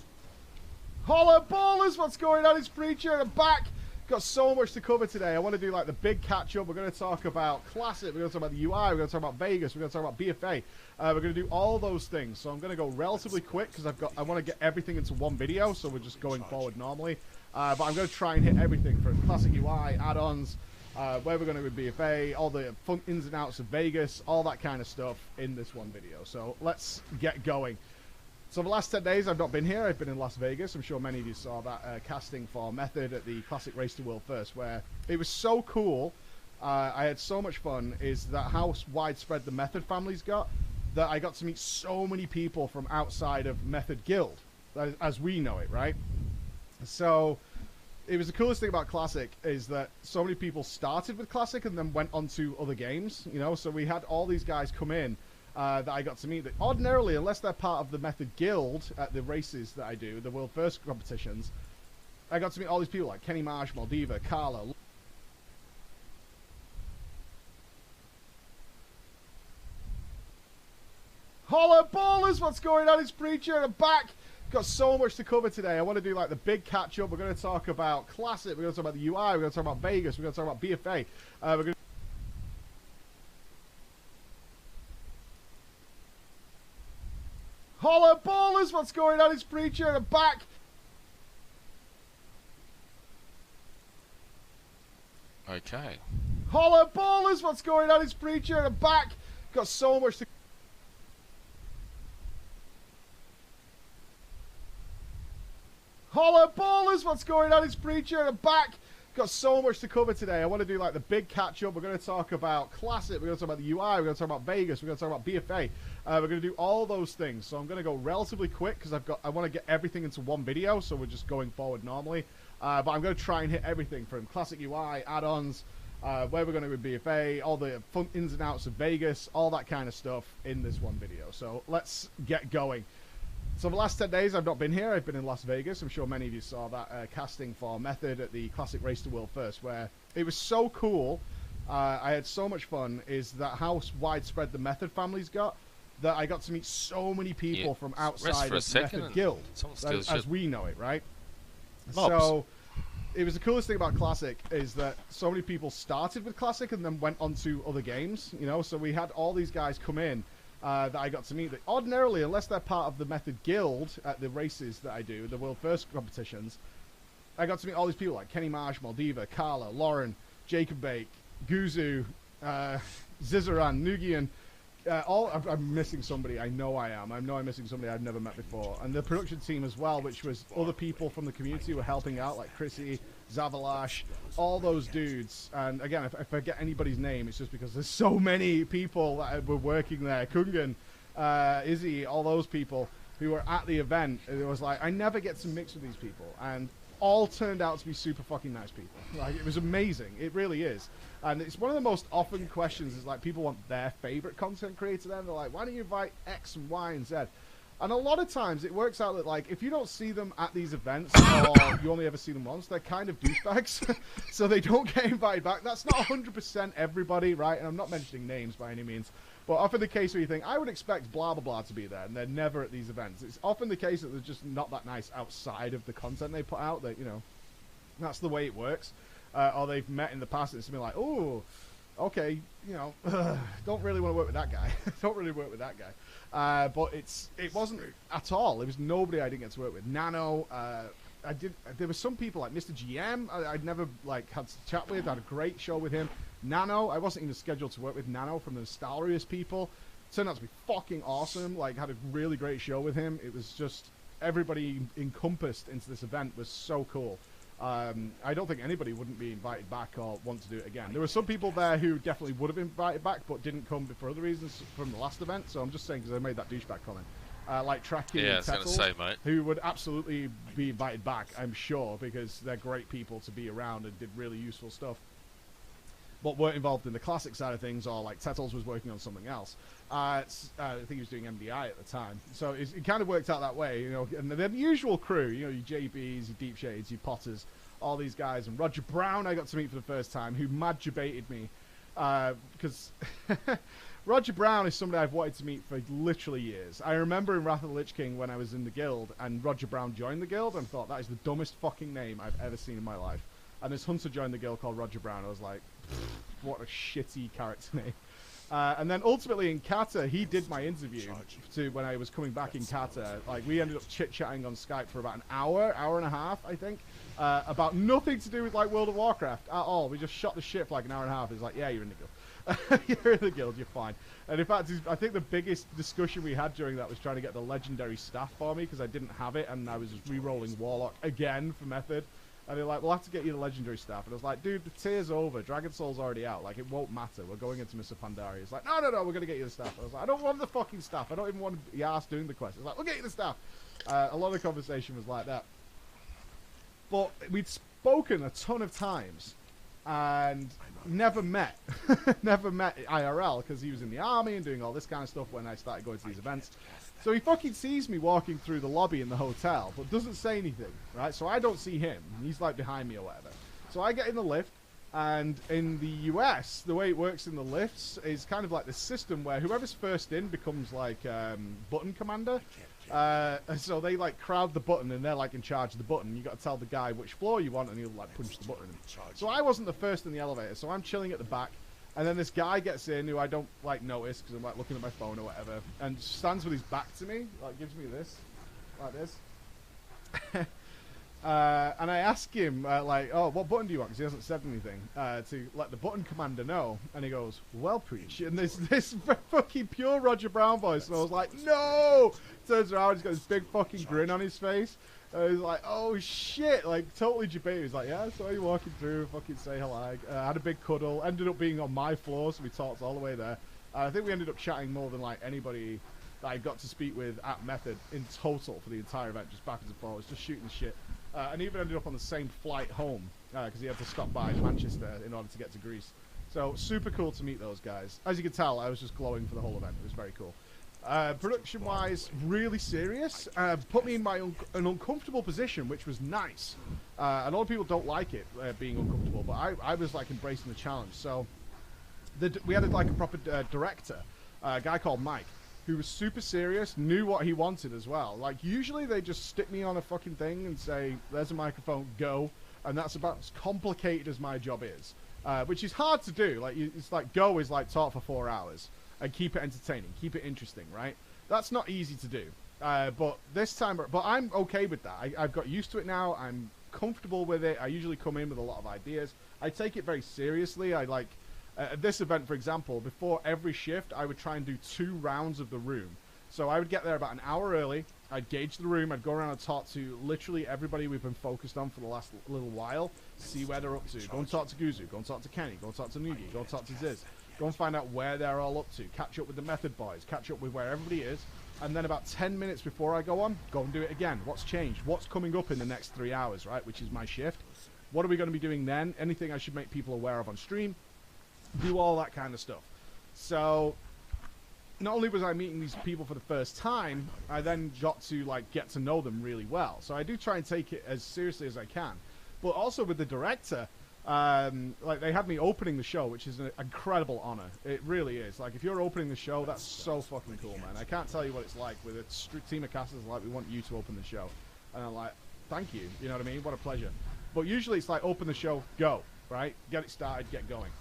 [SPEAKER 3] Holla ballers, what's going on? It's Preacher, and I'm back. Got so much to cover today. I want to do like the big catch up. We're going to talk about Classic, we're going to talk about the UI, we're going to talk about Vegas, we're going to talk about BFA. We're going to do all those things. So I'm going to go relatively quick because I want to get everything into one video. So we're just going forward normally. But I'm going to try and hit everything from Classic UI, add-ons, where we're going to do BFA, all the fun ins and outs of Vegas, all that kind of stuff in this one video. So let's get going. So the last 10 days I've not been here. I've been in Las Vegas. I'm sure many of you saw that casting for Method at the Classic Race to World First, where it was so cool. I had so much fun. Is that how widespread the Method family's got, that I got to meet so many people from outside of Method Guild, as we know it, right? So it was the coolest thing about Classic is that so many people started with Classic and then went on to other games, you know? So we had all these guys come in that I got to meet that ordinarily, unless they're part of the Method Guild at the races that I do, the World First competitions, I got to meet all these people like Kenny Marsh, Maldiva, Carla. Holla ballers, what's going on? It's Preacher, and I'm back. Got so much to cover today. I want to do like the big catch up. We're going to talk about Classic, we're going to talk about the UI, we're going to talk about Vegas, we're going to talk about BFA. We're going to Holla ballers, what's going on? It's Preacher, and I'm back.
[SPEAKER 1] Okay.
[SPEAKER 3] Holla ballers, what's going on? It's Preacher, and I'm back. Got so much to Holla ballers, what's going on? It's Preacher, and I'm back. Got so much to cover today. I want to do like the big catch up. We're going to talk about Classic, we're going to talk about the UI, we're going to talk about Vegas, we're going to talk about BFA. We're going to do all those things. So I'm going to go relatively quick because I want to get everything into one video. So we're just going forward normally. But I'm going to try and hit everything from Classic UI, add-ons, where we're going to go with BFA, all the fun ins and outs of Vegas, all that kind of stuff in this one video. So let's get going. So the last 10 days I've not been here. I've been in Las Vegas. I'm sure many of you saw that casting for Method at the Classic Race to World First, where it was so cool. I had so much fun. Is that how widespread the Method family's got? That I got to meet so many people from outside of the Method Guild, as we know it, right? So it was the coolest thing about Classic is that so many people started with Classic and then went on to other games, you know? So we had all these guys come in that I got to meet that ordinarily, unless they're part of the Method Guild at the races that I do, the World First competitions, I got to meet all these people like Kenny Marsh, Maldiva, Carla, Lauren, Jacob Bake, Guzu, Zizaran, Nugian. I'm missing somebody. I know I am. I know I'm missing somebody I've never met before. And the production team as well, which was other people from the community who were helping out, like Chrissy, Zavalash, all those dudes. And again, if I forget anybody's name, it's just because there's so many people that were working there. Kungan, Izzy, all those people who were at the event. It was like, I never get to mix with these people. And all turned out to be super fucking nice people. Like, it was amazing. It really is. And it's one of the most often questions is like people want their favorite content creator. Then they're like, why don't you invite X and Y and Z? And a lot of times it works out that like if you don't see them at these events or you only ever see them once, they're kind of douchebags. So they don't get invited back. That's not 100% everybody, right? And I'm not mentioning names by any means. But often the case where you think, I would expect blah, blah, blah to be there, and they're never at these events. It's often the case that they're just not that nice outside of the content they put out. That, you know, that's the way it works. Or they've met in the past and it's been like, oh, okay, you know, don't really want to work with that guy. Don't really work with that guy. But it wasn't at all. There was nobody I didn't get to work with. Nano, there were some people like Mr. GM I'd never like had to chat with. I had a great show with him. Nano, I wasn't even scheduled to work with Nano from the Nostalrius people. Turned out to be fucking awesome. Like, had a really great show with him. It was just, everybody encompassed into this event was so cool. I don't think anybody wouldn't be invited back or want to do it again. There were some people there who definitely would have been invited back, but didn't come for other reasons from the last event. So I'm just saying because I made that douchebag comment. Like Tracking and Tettle, who would absolutely be invited back, I'm sure, because they're great people to be around and did really useful stuff. But weren't involved in the Classic side of things, or like Tettles was working on something else. I think he was doing MDI at the time. So it kind of worked out that way, you know. And the usual crew, you know, your JBs, your Deep Shades, your Potters, all these guys. And Roger Brown I got to meet for the first time, who mad debated me. Because Roger Brown is somebody I've wanted to meet for literally years. I remember in Wrath of the Lich King when I was in the guild, and Roger Brown joined the guild, and thought, that is the dumbest fucking name I've ever seen in my life. And this hunter joined the guild called Roger Brown. I was like, what a shitty character name. And then ultimately in Kata, he did my interview when I was coming back in Kata. Like, we ended up chit-chatting on Skype for about an hour and a half, I think, about nothing to do with, like, World of Warcraft at all. We just shot the shit for, like, an hour and a half. He's like, yeah, you're in the guild. You're in the guild, you're fine. And in fact, I think the biggest discussion we had during that was trying to get the legendary staff for me, because I didn't have it, and I was just re-rolling Warlock again for Method. And they're like, we'll have to get you the legendary staff. And I was like, dude, the tier's over. Dragon Soul's already out. Like, it won't matter. We're going into Mr. Pandaria. He's like, no, we're going to get you the staff. I was like, I don't want the fucking staff. I don't even want to be asked doing the quest. It's like, we'll get you the staff. A lot of the conversation was like that. But we'd spoken a ton of times and never met. Never met IRL, because he was in the army and doing all this kind of stuff when I started going to these events. So he fucking sees me walking through the lobby in the hotel, but doesn't say anything, right? So I don't see him. He's like behind me or whatever. So I get in the lift, and in the US, the way it works in the lifts is kind of like the system where whoever's first in becomes like button commander. So they like crowd the button, and they're like in charge of the button. You got to tell the guy which floor you want, and he'll like punch the button. So I wasn't the first in the elevator, so I'm chilling at the back. And then this guy gets in who I don't like notice because I'm like looking at my phone or whatever, and stands with his back to me, like gives me this, like this. And I ask him like, oh, what button do you want? Because he hasn't said anything to let the button commander know. And he goes, well, preach. And this fucking pure Roger Brown voice. And I was like, no. Turns around, he's got this big fucking grin on his face. He's like, oh shit, like totally debated. He's like, yeah, I saw you walking through, fucking say hello. Had a big cuddle, ended up being on my floor, so we talked all the way there. I think we ended up chatting more than like anybody that I got to speak with at Method in total for the entire event, just backwards and forwards, just shooting the shit. and even ended up on the same flight home because he had to stop by Manchester in order to get to Greece. So super cool to meet those guys. As you can tell, I was just glowing for the whole event. It was very cool. Production-wise, really serious. Put me in an uncomfortable position, which was nice. A lot of people don't like it, being uncomfortable, but I was like embracing the challenge. So we had like a proper director, a guy called Mike, who was super serious, knew what he wanted as well. Like, usually they just stick me on a fucking thing and say, there's a microphone, go. And that's about as complicated as my job is, which is hard to do. Like, it's like, go is like talk for 4 hours. And keep it entertaining, keep it interesting, right? That's not easy to do. But this time, but I'm okay with that. I've got used to it now. I'm comfortable with it. I usually come in with a lot of ideas. I take it very seriously. I like, at this event, for example, before every shift, I would try and do 2 rounds of the room. So I would get there about an hour early. I'd gauge the room. I'd go around and talk to literally everybody we've been focused on for the last little while. See where they're up to. Go and talk to Guzu. Go and talk to Kenny. Go and talk to Nugi. Go and talk to Ziz. Go and find out where they're all up to. Catch up with the Method Boys. Catch up with where everybody is. And then about 10 minutes before I go on, go and do it again. What's changed? What's coming up in the next 3 hours, right? Which is my shift. What are we going to be doing then? Anything I should make people aware of on stream? Do all that kind of stuff. So, not only was I meeting these people for the first time, I then got to, like, get to know them really well. So I do try and take it as seriously as I can. But also with the director, like, they had me opening the show, which is an incredible honor. It really is. Like, if you're opening the show, that's so fucking cool, man. I can't tell you what it's like with a team of casters. Like, we want you to open the show, and I'm like, thank you. You know what I mean? What a pleasure. But usually it's like, open the show, go, right? Get it started, get going.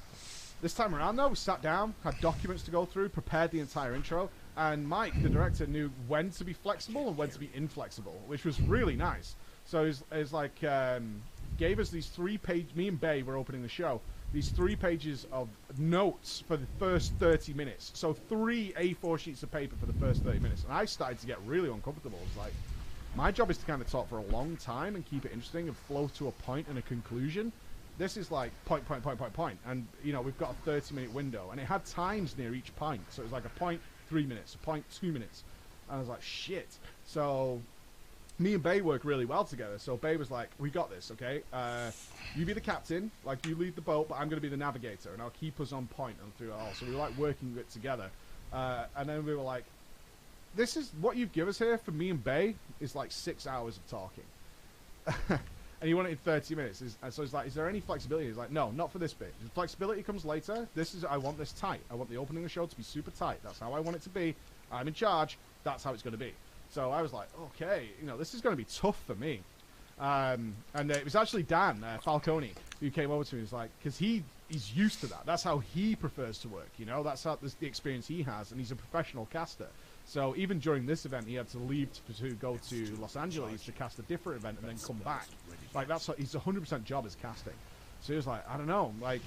[SPEAKER 3] This time around, though, we sat down, had documents to go through, prepared the entire intro, and Mike, the director, knew when to be flexible and when to be inflexible, which was really nice. So it's like, gave us these 3-page, me and Bay were opening the show, these 3 pages of notes for the first 30 minutes. So 3 A4 sheets of paper for the first 30 minutes. And I started to get really uncomfortable. It's like, my job is to kind of talk for a long time and keep it interesting and flow to a point and a conclusion. This is like point. And, you know, we've got a 30-minute window. And it had times near each point. So it was like a point, 3 minutes, a point, 2 minutes. And I was like, shit. So me and Bay work really well together. So Bay was like, we got this, okay? You be the captain, like, you lead the boat, but I'm going to be the navigator, and I'll keep us on point and through it all. So we were, like, working it together. And then we were like, this is, what you give us here for me and Bay is, like, 6 hours of talking. And you want it in 30 minutes. So he's like, is there any flexibility? He's like, no, not for this bit. The flexibility comes later. I want this tight. I want the opening of the show to be super tight. That's how I want it to be. I'm in charge. That's how it's going to be. So I was like, okay, you know, this is going to be tough for me. And it was actually Dan Falcone who came over to me. He was like, because he's used to that. That's how he prefers to work, you know. That's the experience he has, and he's a professional caster. So even during this event, he had to leave to go to Los Angeles to cast a different event and then come back. Like, that's what, he's 100% job is casting. So he was like, I don't know, like,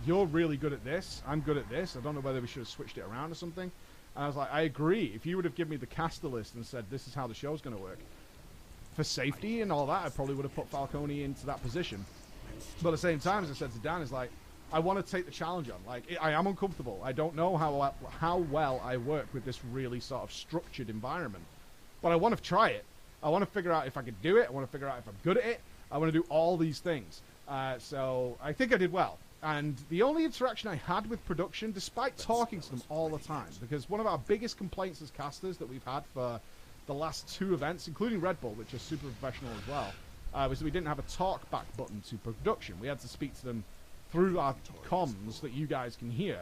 [SPEAKER 3] you're really good at this. I'm good at this. I don't know whether we should have switched it around or something. And I was like, I agree. If you would have given me the caster list and said, this is how the show's going to work, for safety and all that, I probably would have put Falcone into that position. But at the same time, as I said to Dan, is like, I want to take the challenge on. Like, I am uncomfortable. I don't know how well I work with this really sort of structured environment. But I want to try it. I want to figure out if I can do it. I want to figure out if I'm good at it. I want to do all these things. So I think I did well. And the only interaction I had with production, despite talking to them all the time, because one of our biggest complaints as casters that we've had for the last 2 events, including Red Bull, which is super professional as well, was that we didn't have a talk back button to production. We had to speak to them through our comms that you guys can hear.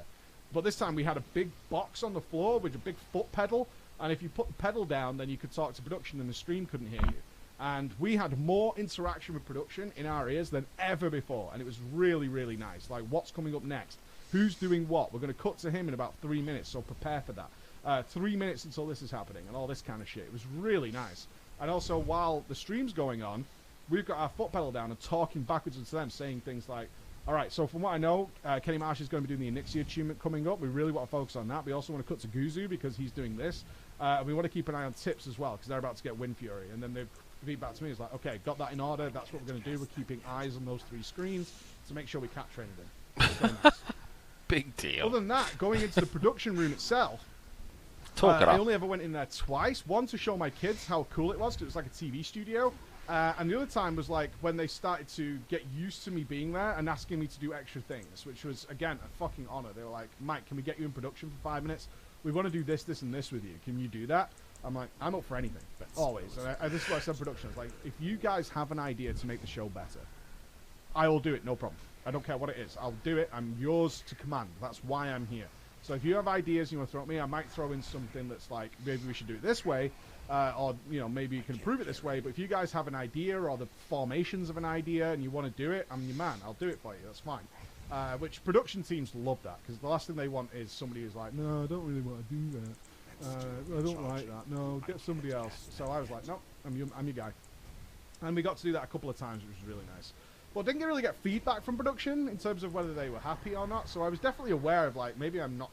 [SPEAKER 3] But this time we had a big box on the floor with a big foot pedal, and if you put the pedal down, then you could talk to production and the stream couldn't hear you. And we had more interaction with production in our ears than ever before, and it was really, really nice. Like, what's coming up next? Who's doing what? We're going to cut to him in about 3 minutes, so prepare for that. 3 minutes until this is happening, and all this kind of shit. It was really nice. And also, while the stream's going on, we've got our foot pedal down and talking backwards into them, saying things like, all right, so from what I know, Kenny Marsh is going to be doing the Onyxia attunement coming up. We really want to focus on that. We also want to cut to Guzu because he's doing this. And we want to keep an eye on Tips as well because they're about to get Wind Fury. And then they've feedback to me is like, okay, got that in order. That's what we're going to do. We're keeping eyes on those 3 screens to make sure we capture anything. Very nice.
[SPEAKER 1] Big deal.
[SPEAKER 3] Other than that, going into the production room itself,
[SPEAKER 1] Talk it
[SPEAKER 3] I
[SPEAKER 1] up.
[SPEAKER 3] only ever went in there twice. One to show my kids how cool it was because it was like a TV studio. And the other time was like when they started to get used to me being there and asking me to do extra things, which was, again, a fucking honor. They were like, Mike, can we get you in production for 5 minutes? We want to do this, this, and this with you. Can you do that? I'm like, I'm up for anything. Always. And this is what I said production. It's like, if you guys have an idea to make the show better, I will do it, no problem. I don't care what it is. I'll do it. I'm yours to command. That's why I'm here. So if you have ideas you want to throw at me, I might throw in something that's like, maybe we should do it this way. Or, you know, maybe you can improve it this way. But if you guys have an idea or the formations of an idea and you want to do it, I'm your man. I'll do it for you. That's fine. Which production teams love that. Because the last thing they want is somebody who's like, no, I don't really want to do that. I don't like that. No, get somebody else. So I was like, no, I'm your guy. And we got to do that a couple of times, which was really nice. But didn't really get feedback from production in terms of whether they were happy or not. So I was definitely aware of, like, maybe I'm not...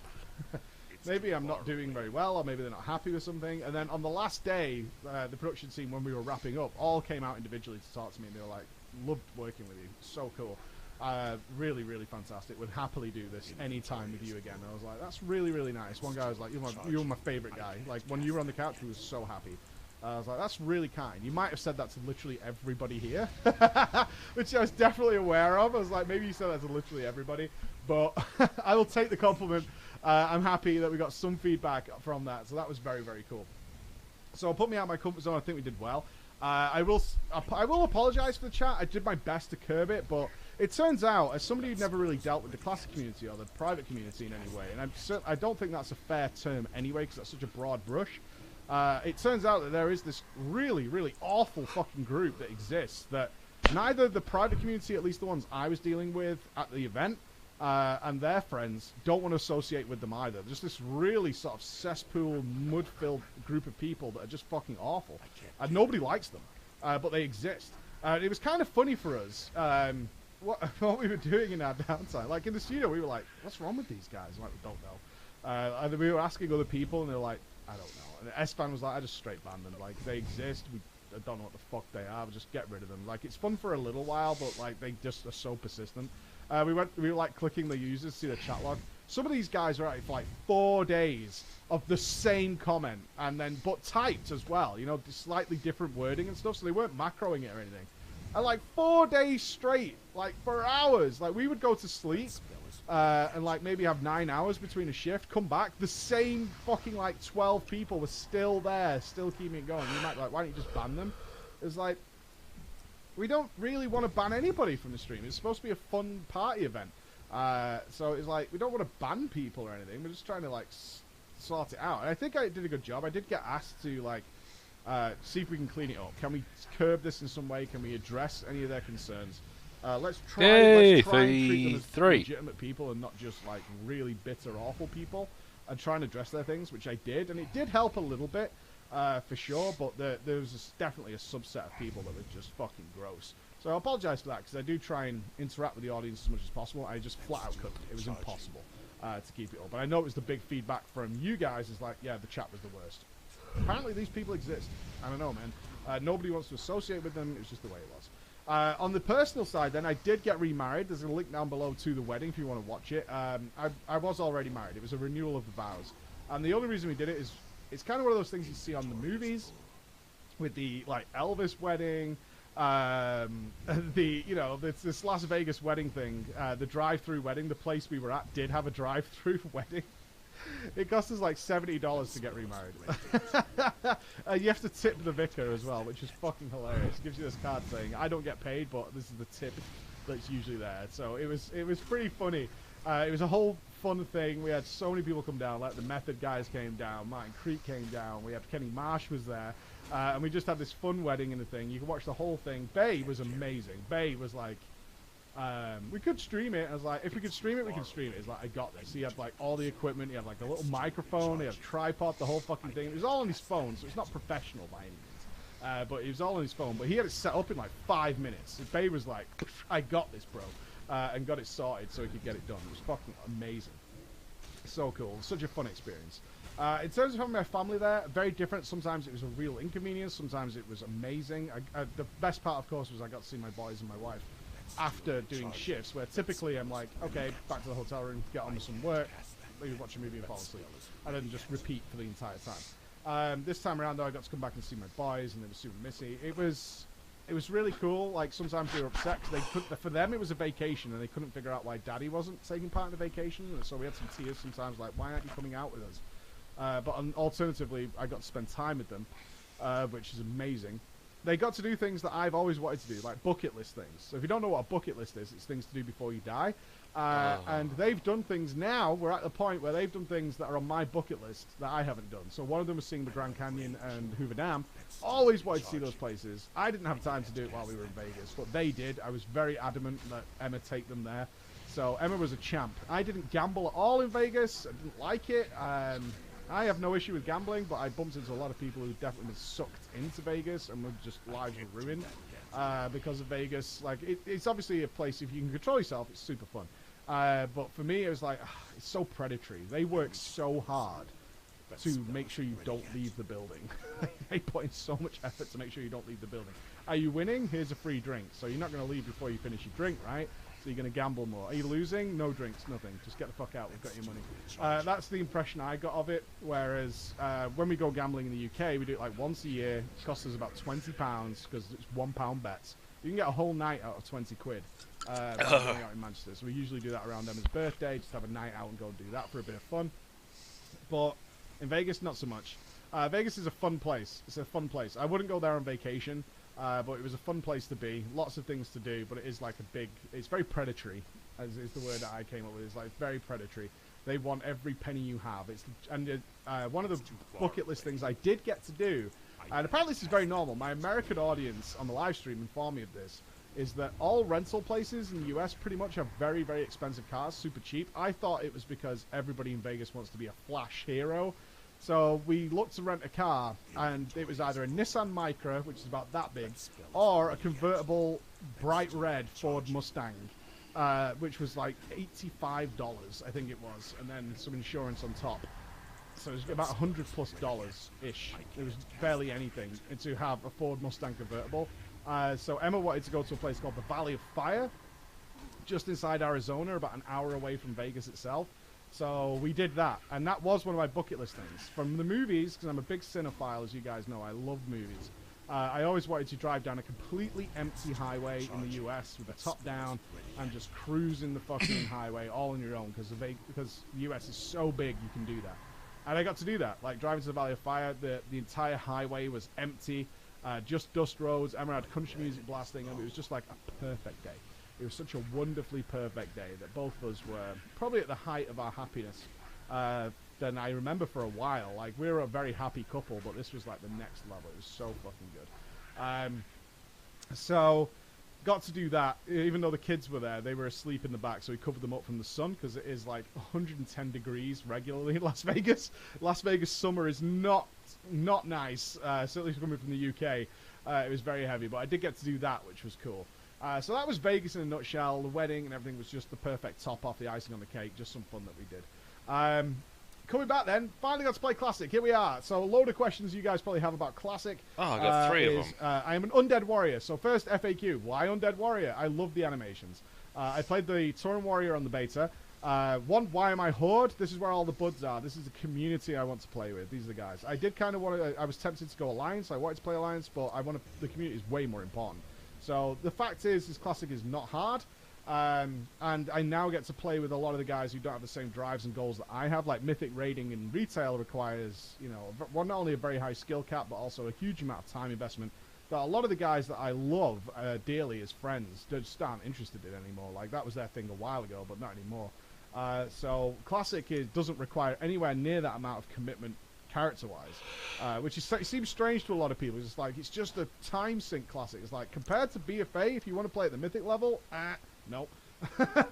[SPEAKER 3] maybe I'm not doing very well, or maybe they're not happy with something. And then on the last day, the production team, when we were wrapping up, all came out individually to talk to me, and they were like, loved working with you. So cool. Really, really fantastic. Would happily do this anytime with you again. And I was like, that's really, really nice. One guy was like, you're my favorite guy. Like, when you were on the couch, we were so happy. I was like, that's really kind. You might have said that to literally everybody here, which I was definitely aware of. I was like, maybe you said that to literally everybody, but I will take the compliment. I'm happy that we got some feedback from that, so that was very, very cool. So put me out of my comfort zone. I think we did well. I will apologize for the chat. I did my best to curb it, but it turns out, as somebody who'd never really dealt with the classic community or the private community in any way, and I don't think that's a fair term anyway, because that's such a broad brush. It turns out that there is this really, really awful fucking group that exists that neither the private community, at least the ones I was dealing with at the event, and their friends don't want to associate with them either. Just this really sort of cesspool, mud-filled group of people that are just fucking awful. And nobody likes them, but they exist. It was kind of funny for us, what we were doing in our downtime. Like, in the studio, we were like, what's wrong with these guys? Like, we don't know. And we were asking other people, and they were like, I don't know. And S-Fan was like, I just straight banned them. Like, they exist. I don't know what the fuck they are. Just get rid of them. Like, it's fun for a little while, but, like, they just are so persistent. We were, like, clicking the users to see the chat log. Some of these guys are at it for, like, 4 days of the same comment, and then, but typed as well. You know, slightly different wording and stuff, so they weren't macroing it or anything. And, like, 4 days straight, like, for hours. Like, we would go to sleep, and, like, maybe have 9 hours between a shift, come back, the same fucking, like, 12 people were still there, still keeping it going. You might be like, why don't you just ban them? It's like, we don't really want to ban anybody from the stream. It's supposed to be a fun party event. So it's like, we don't want to ban people or anything. We're just trying to, like, sort it out. And I think I did a good job. I did get asked to, like, see if we can clean it up. Can we curb this in some way? Can we address any of their concerns? Let's try and treat them as legitimate people and not just, like, really bitter, awful people. And try and address their things, which I did. And it did help a little bit. For sure, but there was definitely a subset of people that were just fucking gross. So I apologize for that, because I do try and interact with the audience as much as possible. I just flat out couldn't. It was impossible to keep it up. But I know it was the big feedback from you guys is like, yeah, the chat was the worst. Apparently these people exist. I don't know, man. Nobody wants to associate with them. It was just the way it was. On the personal side, then, I did get remarried. There's a link down below to the wedding if you want to watch it. I was already married. It was a renewal of the vows. And the only reason we did it is it's kind of one of those things you see on the movies with the, like, Elvis wedding, you know, this Las Vegas wedding thing, the drive-through wedding. The place we were at did have a drive-through wedding. It cost us like $70 to get remarried. You have to tip the vicar as well, which is fucking hilarious. It gives you this card saying, I don't get paid, but this is the tip that's usually there. So it was pretty funny. It was a whole fun thing. We had so many people come down. Like, the Method guys came down. Martin Creek came down. We had Kenny Marsh was there. And we just had this fun wedding and the thing. You can watch the whole thing. Bay was amazing. Bay was like, we could stream it. I was like, if we could stream it, we can stream it. It's like, I got this. He had, like, all the equipment. He had, like, a little microphone. He had a tripod, the whole fucking thing. It was all on his phone, so it's not professional by any means. But it was all on his phone. But he had it set up in, like, 5 minutes. Bay was like, I got this, bro. And got it sorted so he could get it done. It was fucking amazing. So cool. Such a fun experience. In terms of having my family there, very different. Sometimes it was a real inconvenience. Sometimes it was amazing. The best part, of course, was I got to see my boys and my wife after doing shifts, where typically I'm like, okay, back to the hotel room, get on with some work, maybe watch a movie and fall asleep. And then just repeat for the entire time. This time around, though, I got to come back and see my boys, and they were super missy. It was it was really cool. Like, sometimes they were upset because they couldn't, for them it was a vacation and they couldn't figure out why Daddy wasn't taking part in the vacation. And so we had some tears sometimes, like, why aren't you coming out with us? But alternatively, I got to spend time with them, which is amazing. They got to do things that I've always wanted to do, like bucket list things. So if you don't know what a bucket list is, it's things to do before you die. And they've done things now. We're at the point where they've done things that are on my bucket list that I haven't done. So one of them was seeing the Grand Canyon and Hoover Dam. Always wanted to see those places. I didn't have time to do it while we were in Vegas, but they did. I was very adamant that Emma take them there. So Emma was a champ. I didn't gamble at all in Vegas. I didn't like it. I have no issue with gambling, but I bumped into a lot of people who definitely been sucked into Vegas and were just lives were ruined because of Vegas. Like, it's obviously a place, if you can control yourself, it's super fun. But for me, it was like, it's so predatory. They work so hard to make sure you don't leave the building. They put in so much effort to make sure you don't leave the building. Are you winning? Here's a free drink. So you're not going to leave before you finish your drink, right? So you're going to gamble more. Are you losing? No drinks, nothing. Just get the fuck out. We've got your money. That's the impression I got of it. Whereas when we go gambling in the UK, we do it like once a year. It costs us about £20 because it's £1 bets. You can get a whole night out of 20 quid. Going out in Manchester. So we usually do that around Emma's birthday. Just have a night out and go and do that for a bit of fun. But in Vegas, not so much. Vegas is a fun place. It's a fun place. I wouldn't go there on vacation. But it was a fun place to be. Lots of things to do, but it is like a big... It's very predatory, as is the word that I came up with. It's like very predatory. They want every penny you have. One of the bucket list things I did get to do, and apparently this is very normal. My American audience on the live stream informed me of this, is that all rental places in the US pretty much have very, very expensive cars, super cheap. I thought it was because everybody in Vegas wants to be a flash hero. So we looked to rent a car, and it was either a Nissan Micra, which is about that big, or a convertible bright red Ford Mustang, which was like $85, I think it was, and then some insurance on top. So it was about $100+ish. It was barely anything to have a Ford Mustang convertible. So Emma wanted to go to a place called the Valley of Fire, just inside Arizona, about an hour away from Vegas itself. So we did that, and that was one of my bucket list things. From the movies, because I'm a big cinephile, as you guys know, I love movies. I always wanted to drive down a completely empty highway in the US with the top down and just cruising the fucking highway all on your own, because the US is so big you can do that. And I got to do that, like driving to the Valley of Fire. The entire highway was empty, just dust roads. Emma had country music blasting, and it was just like a perfect day. It was such a wonderfully perfect day that both of us were probably at the height of our happiness than I remember for a while. Like, we were a very happy couple, but this was like the next level. It was so fucking good. So, got to do that. Even though the kids were there, they were asleep in the back, so we covered them up from the sun, because it is like 110 degrees regularly in Las Vegas. Las Vegas summer is not nice, certainly coming from the UK. It was very heavy, but I did get to do that, which was cool. So that was Vegas in a nutshell. The wedding and everything was just the perfect top off, the icing on the cake, just some fun that we did. Coming back then, finally got to play Classic. Here we are. So a load of questions you guys probably have about Classic.
[SPEAKER 1] Oh, I got 3 of them.
[SPEAKER 3] I am an Undead Warrior. So first FAQ, why Undead Warrior? I love the animations. I played the Tauren Warrior on the beta. Why am I Horde? This is where all the buds are. This is the community I want to play with. These are the guys. I did kind of want to... I was tempted to go Alliance. I wanted to play Alliance, but the community is way more important. So the fact is, this Classic is not hard, and I now get to play with a lot of the guys who don't have the same drives and goals that I have. Like Mythic raiding in retail requires, not only a very high skill cap, but also a huge amount of time investment that a lot of the guys that I love dearly as friends just aren't interested in anymore. Like, that was their thing a while ago, but not anymore. So Classic doesn't require anywhere near that amount of commitment character-wise, which seems strange to a lot of people. It's just a time sink Classic. It's like, compared to BFA, if you want to play at the Mythic level, no.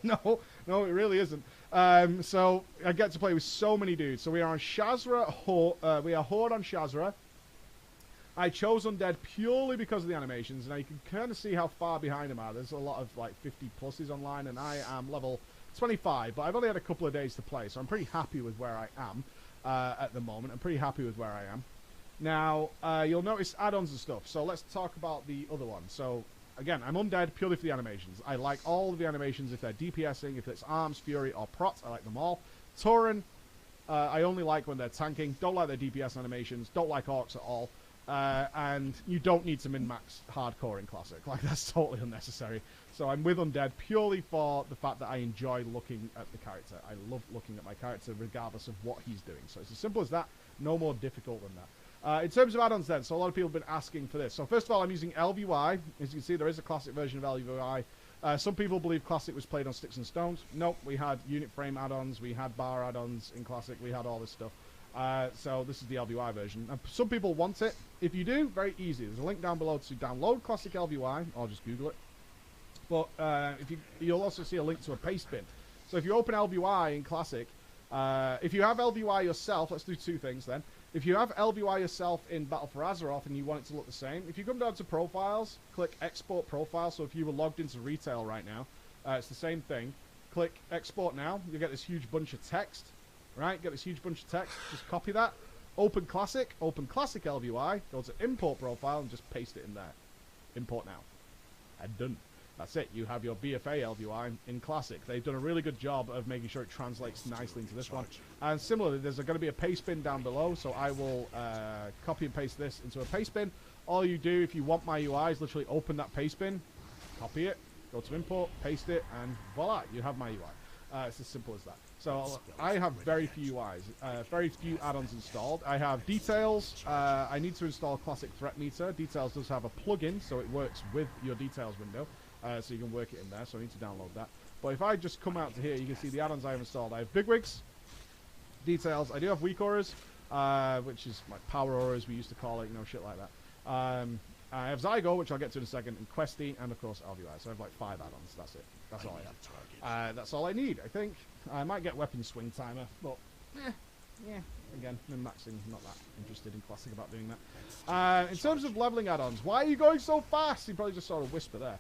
[SPEAKER 3] no, it really isn't. So I get to play with so many dudes. So we are on Shazra, we are Horde on Shazra. I chose Undead purely because of the animations, and you can kind of see how far behind them are. There's a lot of like 50 pluses online, and I am level 25, but I've only had a couple of days to play, so I'm pretty happy with where I am. At the moment, I'm pretty happy with where I am. Now, you'll notice add-ons and stuff. So let's talk about the other one. So again, I'm Undead purely for the animations. I like all of the animations if they're DPSing, if it's arms, fury, or prot. I like them all. Tauren, I only like when they're tanking. Don't like their DPS animations. Don't like orcs at all. and you don't need to min-max hardcore in Classic. Like, that's totally unnecessary. So I'm with Undead purely for the fact that I enjoy looking at the character. I love looking at my character regardless of what he's doing. So it's as simple as that, no more difficult than that. In terms of add-ons then, so a lot of people have been asking for this. So first of all, I'm using LVY. As you can see, there is a Classic version of LVY. Some people believe Classic was played on sticks and stones. Nope, we had unit frame add-ons, we had bar add-ons in Classic, we had all this stuff. So this is the LVY version. And some people want it. If you do, very easy. There's a link down below to download Classic LVY, or just Google it. But you'll also see a link to a paste bin. So if you open LVY in Classic, if you have LVY yourself, let's do two things then. If you have LVY yourself in Battle for Azeroth and you want it to look the same, if you come down to Profiles, click Export Profile. So if you were logged into Retail right now, it's the same thing. Click Export Now. You get this huge bunch of text. Right? Get this huge bunch of text. Just copy that. Open Classic LVY. Go to Import Profile and just paste it in there. Import now. And done. That's it. You have your BFA LVY in Classic. They've done a really good job of making sure it translates nicely into this one. And similarly, there's going to be a paste bin down below, so I will copy and paste this into a paste bin. All you do, if you want my UI, is literally open that paste bin, copy it, go to import, paste it, and voila, you have my UI. It's as simple as that. So I have very few UIs, very few add-ons installed. I have Details. I need to install Classic Threat Meter. Details does have a plugin, so it works with your Details window. So you can work it in there, so I need to download that. But if I just come out to here, you can see the add-ons I have installed. I have Bigwigs, Details. I do have Weak Auras, which is like Power Auras, we used to call it, you know, shit like that. I have Zygo, which I'll get to in a second, and Questy, and of course LVI. So I have like 5 add-ons. That's it. That's all I have. That's all I need, I think. I might get Weapon Swing Timer, but yeah. Again, min-maxing, not that interested in Classic about doing that. In terms of leveling add-ons, why are you going so fast? You probably just saw a whisper there.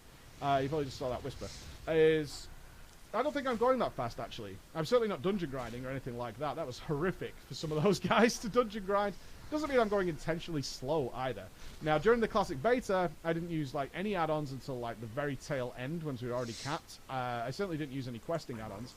[SPEAKER 3] You probably just saw that whisper. I don't think I'm going that fast, actually. I'm certainly not dungeon grinding or anything like that. That was horrific for some of those guys to dungeon grind. Doesn't mean I'm going intentionally slow either. Now, during the Classic Beta, I didn't use like any add-ons until like the very tail end, once we were already capped. I certainly didn't use any questing add-ons.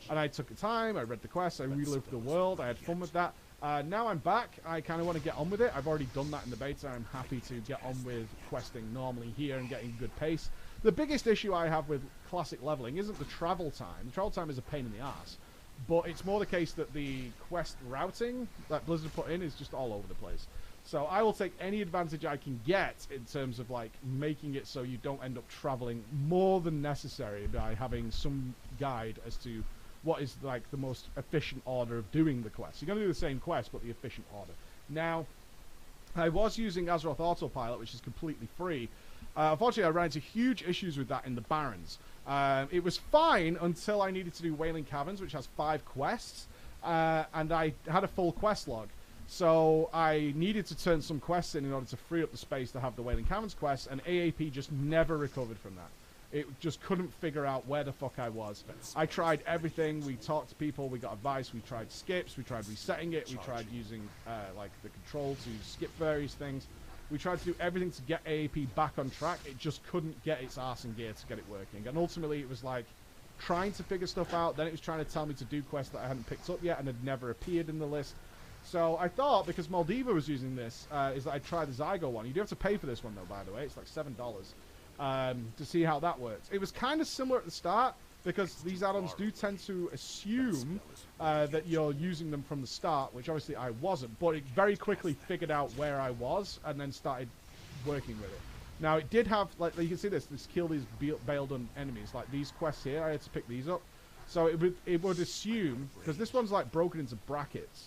[SPEAKER 3] And I took the time, I read the quests, I relived the world, I had fun with that. Now I'm back, I kind of want to get on with it. I've already done that in the beta. I'm happy to get on with questing normally here and getting good pace. The biggest issue I have with Classic leveling isn't the travel time. The travel time is a pain in the ass. But it's more the case that the quest routing that Blizzard put in is just all over the place. So I will take any advantage I can get in terms of like making it so you don't end up traveling more than necessary by having some guide as to what is like the most efficient order of doing the quest. You're going to do the same quest, but the efficient order. Now, I was using Azeroth Autopilot, which is completely free. Unfortunately, I ran into huge issues with that in the Barrens. It was fine until I needed to do Wailing Caverns, which has 5 quests, and I had a full quest log. So I needed to turn some quests in order to free up the space to have the Wailing Caverns quests, and AAP just never recovered from that. It just couldn't figure out where the fuck I was. I tried everything. We talked to people. We got advice. We tried skips. We tried resetting it. We tried using like the control to skip various things. We tried to do everything to get AAP back on track. It just couldn't get its arse in gear to get it working. And ultimately, it was like trying to figure stuff out. Then it was trying to tell me to do quests that I hadn't picked up yet and had never appeared in the list. So I thought, because Moldiva was using this, is that I'd try the Zygo one. You do have to pay for this one, though, by the way. It's like $7 to see how that works. It was kind of similar at the start, because these add-ons do tend to assume that you're using them from the start, which obviously I wasn't, but it very quickly figured out where I was and then started working with it. Now, it did have, like, you can see this kill these bailed on enemies. Like, these quests here, I had to pick these up. So it would assume, because this one's, like, broken into brackets.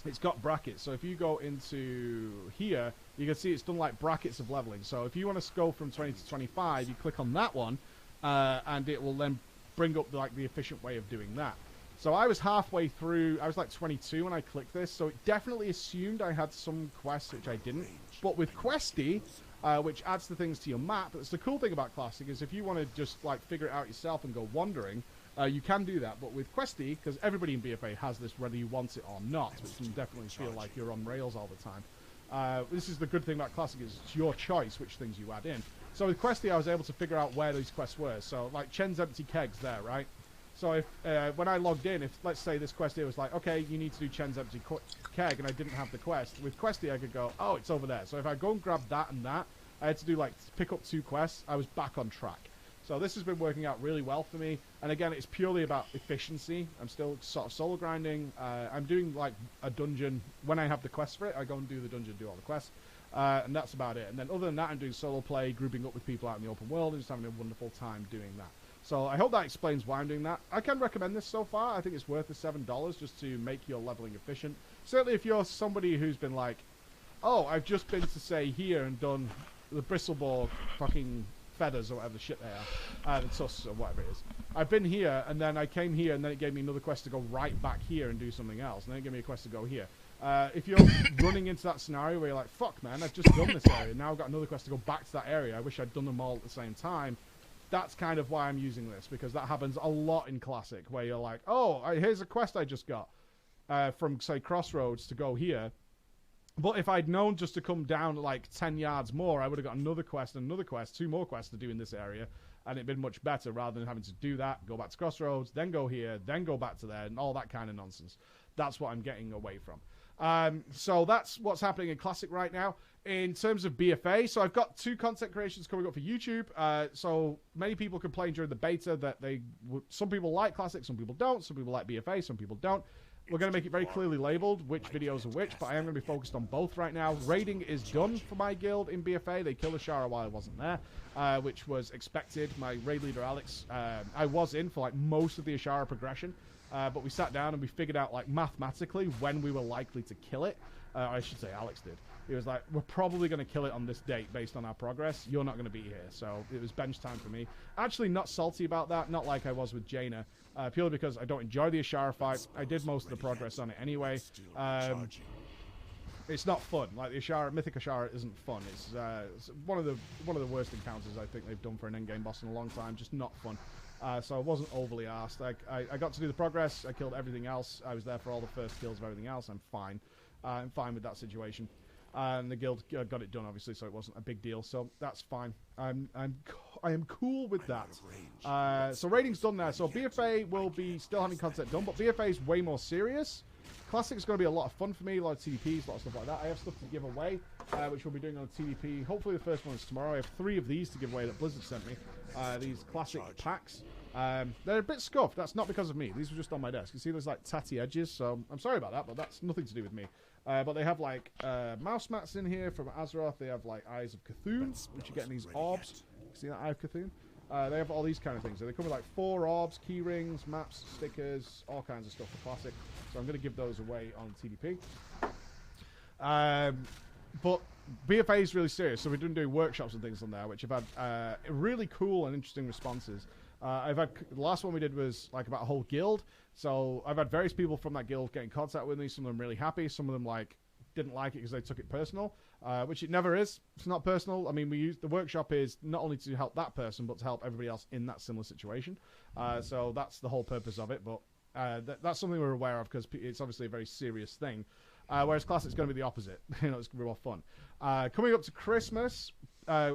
[SPEAKER 3] It's got brackets. So if you go into here, you can see it's done, like, brackets of leveling. So if you want to go from 20 to 25, you click on that one, and it will then bring up like the efficient way of doing that. So I was halfway through. I was like 22 when I clicked this, so it definitely assumed I had some quests which I didn't. But with Questy, which adds the things to your map, that's the cool thing about Classic, is if you want to just like figure it out yourself and go wandering, you can do that. But with Questy, because everybody in BFA has this whether you want it or not, which can definitely feel like you're on rails all the time. This is the good thing about Classic, is it's your choice which things you add in. So with Questy, I was able to figure out where these quests were. So, like, Chen's Empty Kegs there, right? So if when I logged in, if let's say this quest here was like, okay, you need to do Chen's empty keg, and I didn't have the quest, with Questy I could go, oh, it's over there. So if I go and grab that and that, I had to do like pick up 2 quests. I was back on track. So this has been working out really well for me. And again, it's purely about efficiency. I'm still sort of solo grinding. I'm doing like a dungeon when I have the quest for it. I go and do the dungeon, do all the quests. And that's about it. And then other than that, I'm doing solo play, grouping up with people out in the open world, and just having a wonderful time doing that. So I hope that explains why I'm doing that. I can recommend this so far. I think it's worth the $7 just to make your leveling efficient. Certainly if you're somebody who's been like, oh, I've just been to, say, here and done the Bristleboar fucking feathers or whatever the shit they are, the tusks or whatever it is. I've been here, and then I came here, and then it gave me another quest to go right back here and do something else, and then it gave me a quest to go here. If you're running into that scenario where you're like, fuck, man, I've just done this area, now I've got another quest to go back to that area, I wish I'd done them all at the same time, that's kind of why I'm using this, because that happens a lot in Classic, where you're like, oh, here's a quest I just got from, say, Crossroads to go here. But if I'd known just to come down like 10 yards more, I would have got another quest and another quest, 2 more quests to do in this area, and it'd been much better rather than having to do that, go back to Crossroads, then go here, then go back to there, and all that kind of nonsense. That's what I'm getting away from. So that's what's happening in Classic right now. In terms of BFA, so I've got 2 content creations coming up for YouTube. So many people complained during the beta that some people like Classic, some people don't, some people like BFA, some people don't. We're going to make it very clearly labeled which videos are which, but I am going to be focused on both right now. Raiding is done for my guild in BFA. They killed Ashara while I wasn't there, which was expected. My raid leader, Alex, I was in for like most of the Ashara progression, but we sat down and we figured out like mathematically when we were likely to kill it. I should say Alex did. He was like, we're probably going to kill it on this date based on our progress. You're not going to be here. So it was bench time for me. Actually not salty about that, not like I was with Jaina, purely because I don't enjoy the Ashara fight. I did most of the progress on it anyway. It's not fun. Like the Ashara, Mythic Ashara isn't fun. It's one of the worst encounters I think they've done for an endgame boss in a long time. Just not fun. So I wasn't overly arsed. I got to do the progress. I killed everything else. I was there for all the first kills of everything else. I'm fine. I'm fine with that situation. And the guild got it done, obviously, so it wasn't a big deal. So that's fine. I am cool with that. So raiding's done there. So BFA will be still having content done, but BFA is way more serious. Classic's going to be a lot of fun for me, a lot of TDPs, a lot of stuff like that. I have stuff to give away, which we'll be doing on TDP. Hopefully the first one is tomorrow. I have 3 of these to give away that Blizzard sent me. These classic packs. They're a bit scuffed. That's not because of me. These were just on my desk. You see there's like tatty edges, so I'm sorry about that, but that's nothing to do with me. But they have like mouse mats in here from Azeroth. They have like Eyes of Cthulhu, which you get in these orbs. See that Eye of Cthulhu? They have all these kind of things. So they come with like 4 orbs, key rings, maps, stickers, all kinds of stuff for Classic. So I'm going to give those away on TDP. But BFA is really serious, so we're doing workshops and things on there, which have had really cool and interesting responses. The last one we did was like about a whole guild, so I've had various people from that guild get in contact with me. Some of them really happy, some of them like didn't like it because they took it personal, which it never is. It's not personal. I mean, the workshop is not only to help that person, but to help everybody else in that similar situation. So that's the whole purpose of it. But that's something we're aware of because it's obviously a very serious thing. Whereas Classic's going to be the opposite. It's going to be more fun. Coming up to Christmas,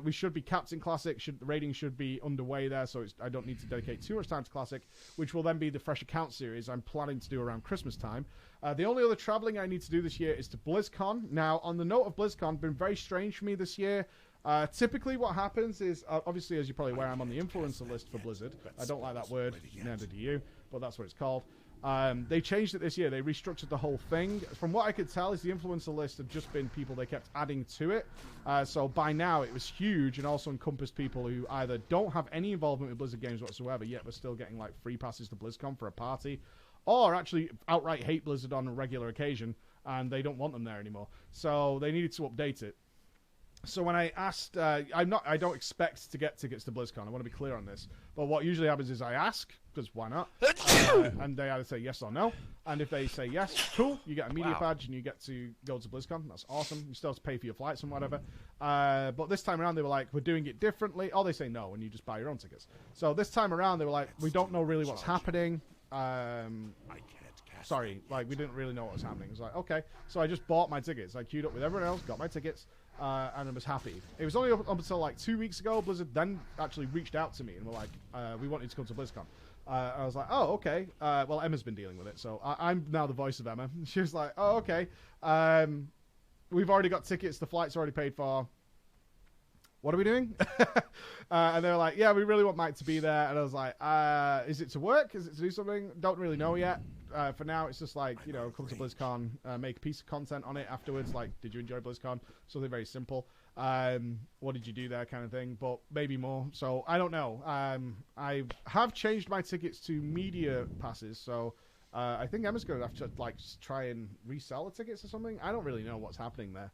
[SPEAKER 3] we should be Captain Classic. The rating should be underway there, so I don't need to dedicate too much time to Classic, which will then be the Fresh Account series I'm planning to do around Christmas time. The only other traveling I need to do this year is to BlizzCon. Now, on the note of BlizzCon, been very strange for me this year. Typically what happens is, obviously, as you're probably aware, I'm on the influencer list for Blizzard. I don't like that word, neither do you, but that's what it's called. They changed it this year. They restructured the whole thing. From what I could tell, is the influencer list had just been people they kept adding to it. So by now, it was huge and also encompassed people who either don't have any involvement with Blizzard games whatsoever, yet we're still getting like free passes to BlizzCon for a party, or actually outright hate Blizzard on a regular occasion, and they don't want them there anymore. So they needed to update it. So when I asked, I don't expect to get tickets to BlizzCon. I want to be clear on this. But what usually happens is I ask, because why not? And they either say yes or no. And if they say yes, cool, you get a media badge and you get to go to BlizzCon. That's awesome. You still have to pay for your flights and whatever. But this time around, they were like, we're doing it differently. Or they say no, and you just buy your own tickets. So this time around, they were like, we don't know really what's happening. Sorry, like, we didn't really know what was happening. It was like, okay. So I just bought my tickets. I queued up with everyone else, got my tickets. And I was happy. It was only up until like 2 weeks ago. Blizzard then actually reached out to me and were like, we want you to come to BlizzCon. I was like, oh, okay. Well, Emma's been dealing with it, so I'm now the voice of Emma. She was like, oh, okay. We've already got tickets. The flight's already paid for. What are we doing? And they were like, yeah, we really want Mike to be there. And I was like, is it to work? Is it to do something? Don't really know yet. For now, it's just like, you know, come to BlizzCon, make a piece of content on it afterwards. Like, did you enjoy BlizzCon? Something very simple. What did you do there kind of thing? But maybe more. So, I don't know. I have changed my tickets to media passes. So, I think Emma's going to have to, like, try and resell the tickets or something. I don't really know what's happening there.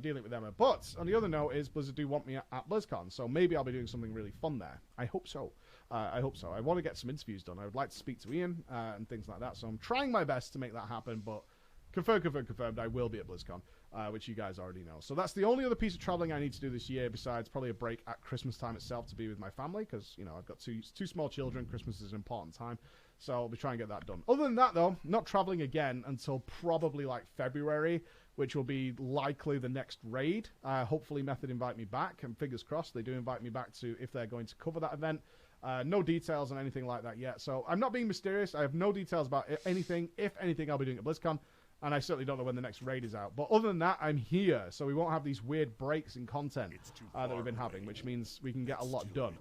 [SPEAKER 3] Dealing with Emma. But, on the other note is Blizzard do want me at BlizzCon. So, maybe I'll be doing something really fun there. I hope so. I hope so. I want to get some interviews done. I would like to speak to Ian and things like that. So, I'm trying my best to make that happen. But, confirmed, I will be at BlizzCon, which you guys already know. So, that's the only other piece of traveling I need to do this year, besides probably a break at Christmas time itself to be with my family. Because, you know, I've got two small children. Christmas is an important time. So I'll be trying to get that done. Other than that, though, not traveling again until probably like February, which will be likely the next raid. Hopefully Method invite me back, and fingers crossed they do invite me back to if they're going to cover that event. No details on anything like that yet. So I'm not being mysterious. I have no details about anything. If anything, I'll be doing at BlizzCon. And I certainly don't know when the next raid is out. But other than that, I'm here. So we won't have these weird breaks in content that we've been having, which means we can get a lot done.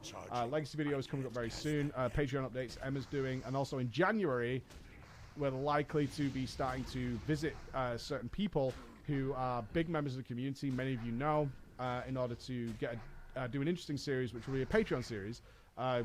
[SPEAKER 3] Legacy videos coming up very soon. Patreon updates Emma's doing. And also in January, we're likely to be starting to visit certain people who are big members of the community. Many of you know, in order to get do an interesting series, which will be a Patreon series,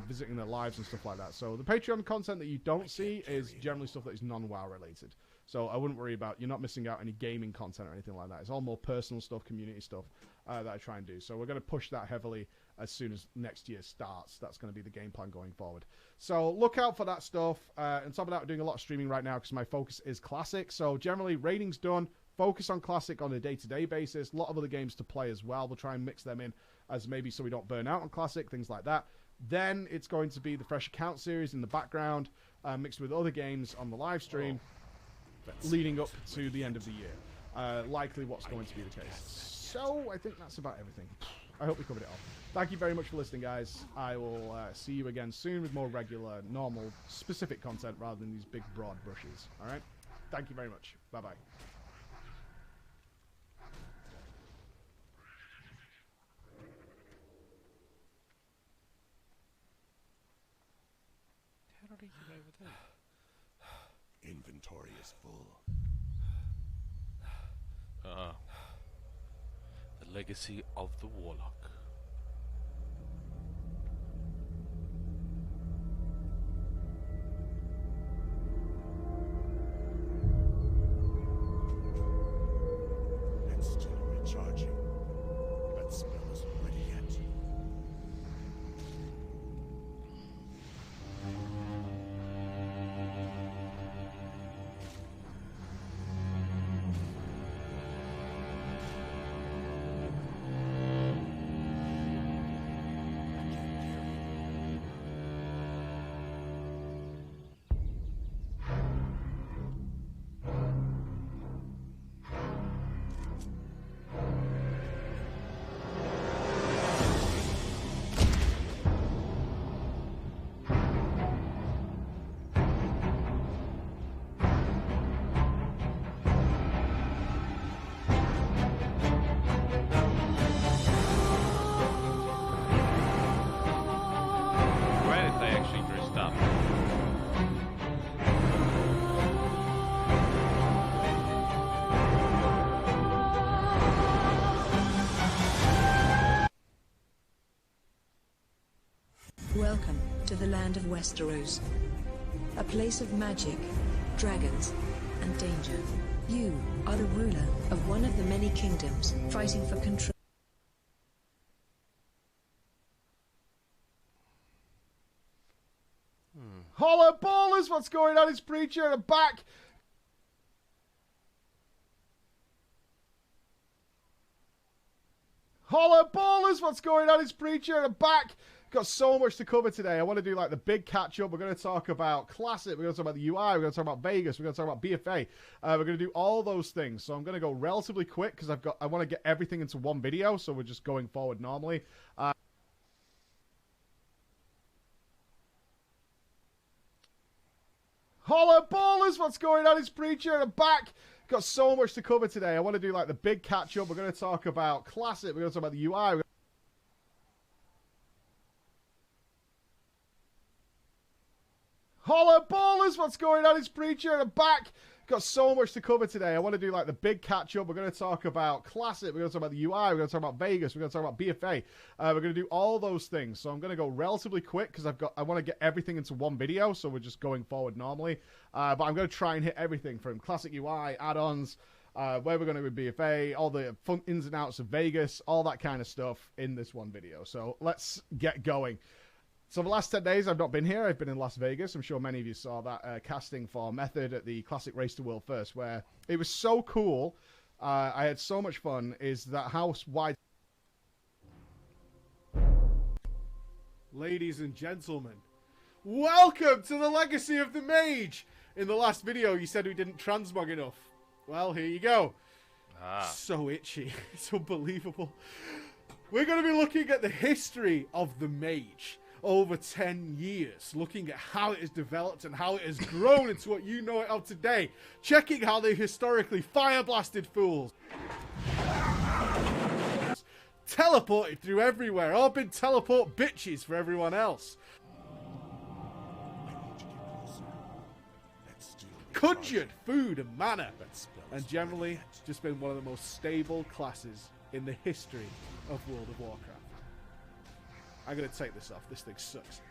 [SPEAKER 3] visiting their lives and stuff like that. So the Patreon content that you don't see is generally stuff that is non-WoW related. So I wouldn't worry about, you're not missing out any gaming content or anything like that. It's all more personal stuff, community stuff that I try and do. So we're going to push that heavily as soon as next year starts. That's going to be the game plan going forward. So look out for that stuff. On top of that, we're doing a lot of streaming right now because my focus is Classic. So generally, rating's done. Focus on Classic on a day-to-day basis. A lot of other games to play as well. We'll try and mix them in as maybe so we don't burn out on Classic, things like that. Then it's going to be the Fresh Account series in the background, mixed with other games on the live stream, leading up to the end of the year. Likely what's going to be the case. So I think that's about everything. I hope we covered it all. Thank you very much for listening, guys. I will see you again soon with more regular, normal, specific content rather than these big, broad brushes. All right? Thank you very much. Bye-bye.
[SPEAKER 1] How did he get over there?
[SPEAKER 2] Inventory is full.
[SPEAKER 1] The legacy of the Warlock.
[SPEAKER 2] And still recharging. That spell isn't ready yet.
[SPEAKER 10] Welcome to the land of Westeros. A place of magic, dragons, and danger. You are the ruler of one of the many kingdoms, fighting for control.
[SPEAKER 3] Holla ballers, what's going on? It's Preacher, I'm back. Holla ballers, what's going on? It's Preacher, I'm back. Got so much to cover today. I want to do like the big catch up. We're going to talk about Classic. We're going to talk about the UI. We're going to talk about Vegas. We're going to talk about BFA. We're going to do all those things. So I'm going to go relatively quick because I want to get everything into one video. So we're just going forward normally. Holla ballers, what's going on? It's Preacher, I'm back. Got so much to cover today. I want to do like the big catch up. We're going to talk about Classic. We're going to talk about the UI. Holla ballers, what's going on? It's Preacher, I'm back. Got so much to cover today. I want to do like the big catch up. We're going to talk about Classic. We're going to talk about the UI. We're going to talk about Vegas. We're going to talk about BFA. We're going to do all those things. So I'm going to go relatively quick because I want to get everything into one video. So we're just going forward normally. But I'm going to try and hit everything from Classic UI, add-ons, where we're going to be BFA, all the fun ins and outs of Vegas, all that kind of stuff in this one video. So let's get going. So the last 10 days I've not been here. I've been in Las Vegas. I'm sure many of you saw that casting for Method at the Classic Race to World First, where it was so cool. I had so much fun. Is that house wide? Ladies and gentlemen, welcome to the Legacy of the Mage. In the last video, you said we didn't transmog enough. Well, here you go. So itchy. It's unbelievable. We're going to be looking at the history of the Mage over 10 years, looking at how it has developed and how it has grown into what you know it of today, checking how they historically fire blasted fools, teleported through everywhere, or been teleport bitches for everyone else, conjured food and mana, and generally just been one of the most stable classes in the history of World of Warcraft. I'm going to take this off. This thing sucks.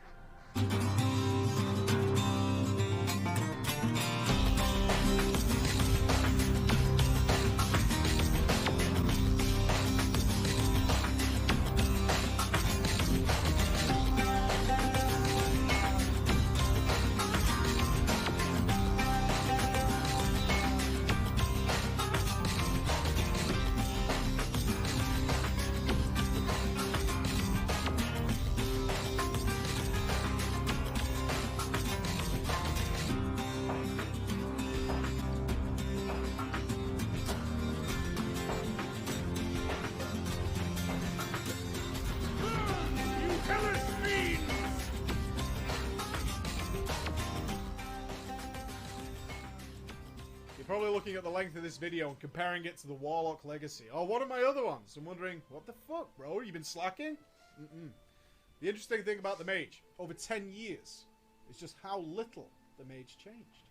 [SPEAKER 3] Probably looking at the length of this video and comparing it to the Warlock Legacy, or one of my other ones, and wondering, what the fuck, bro? You been slacking? The interesting thing about the Mage, over 10 years, is just how little the Mage changed.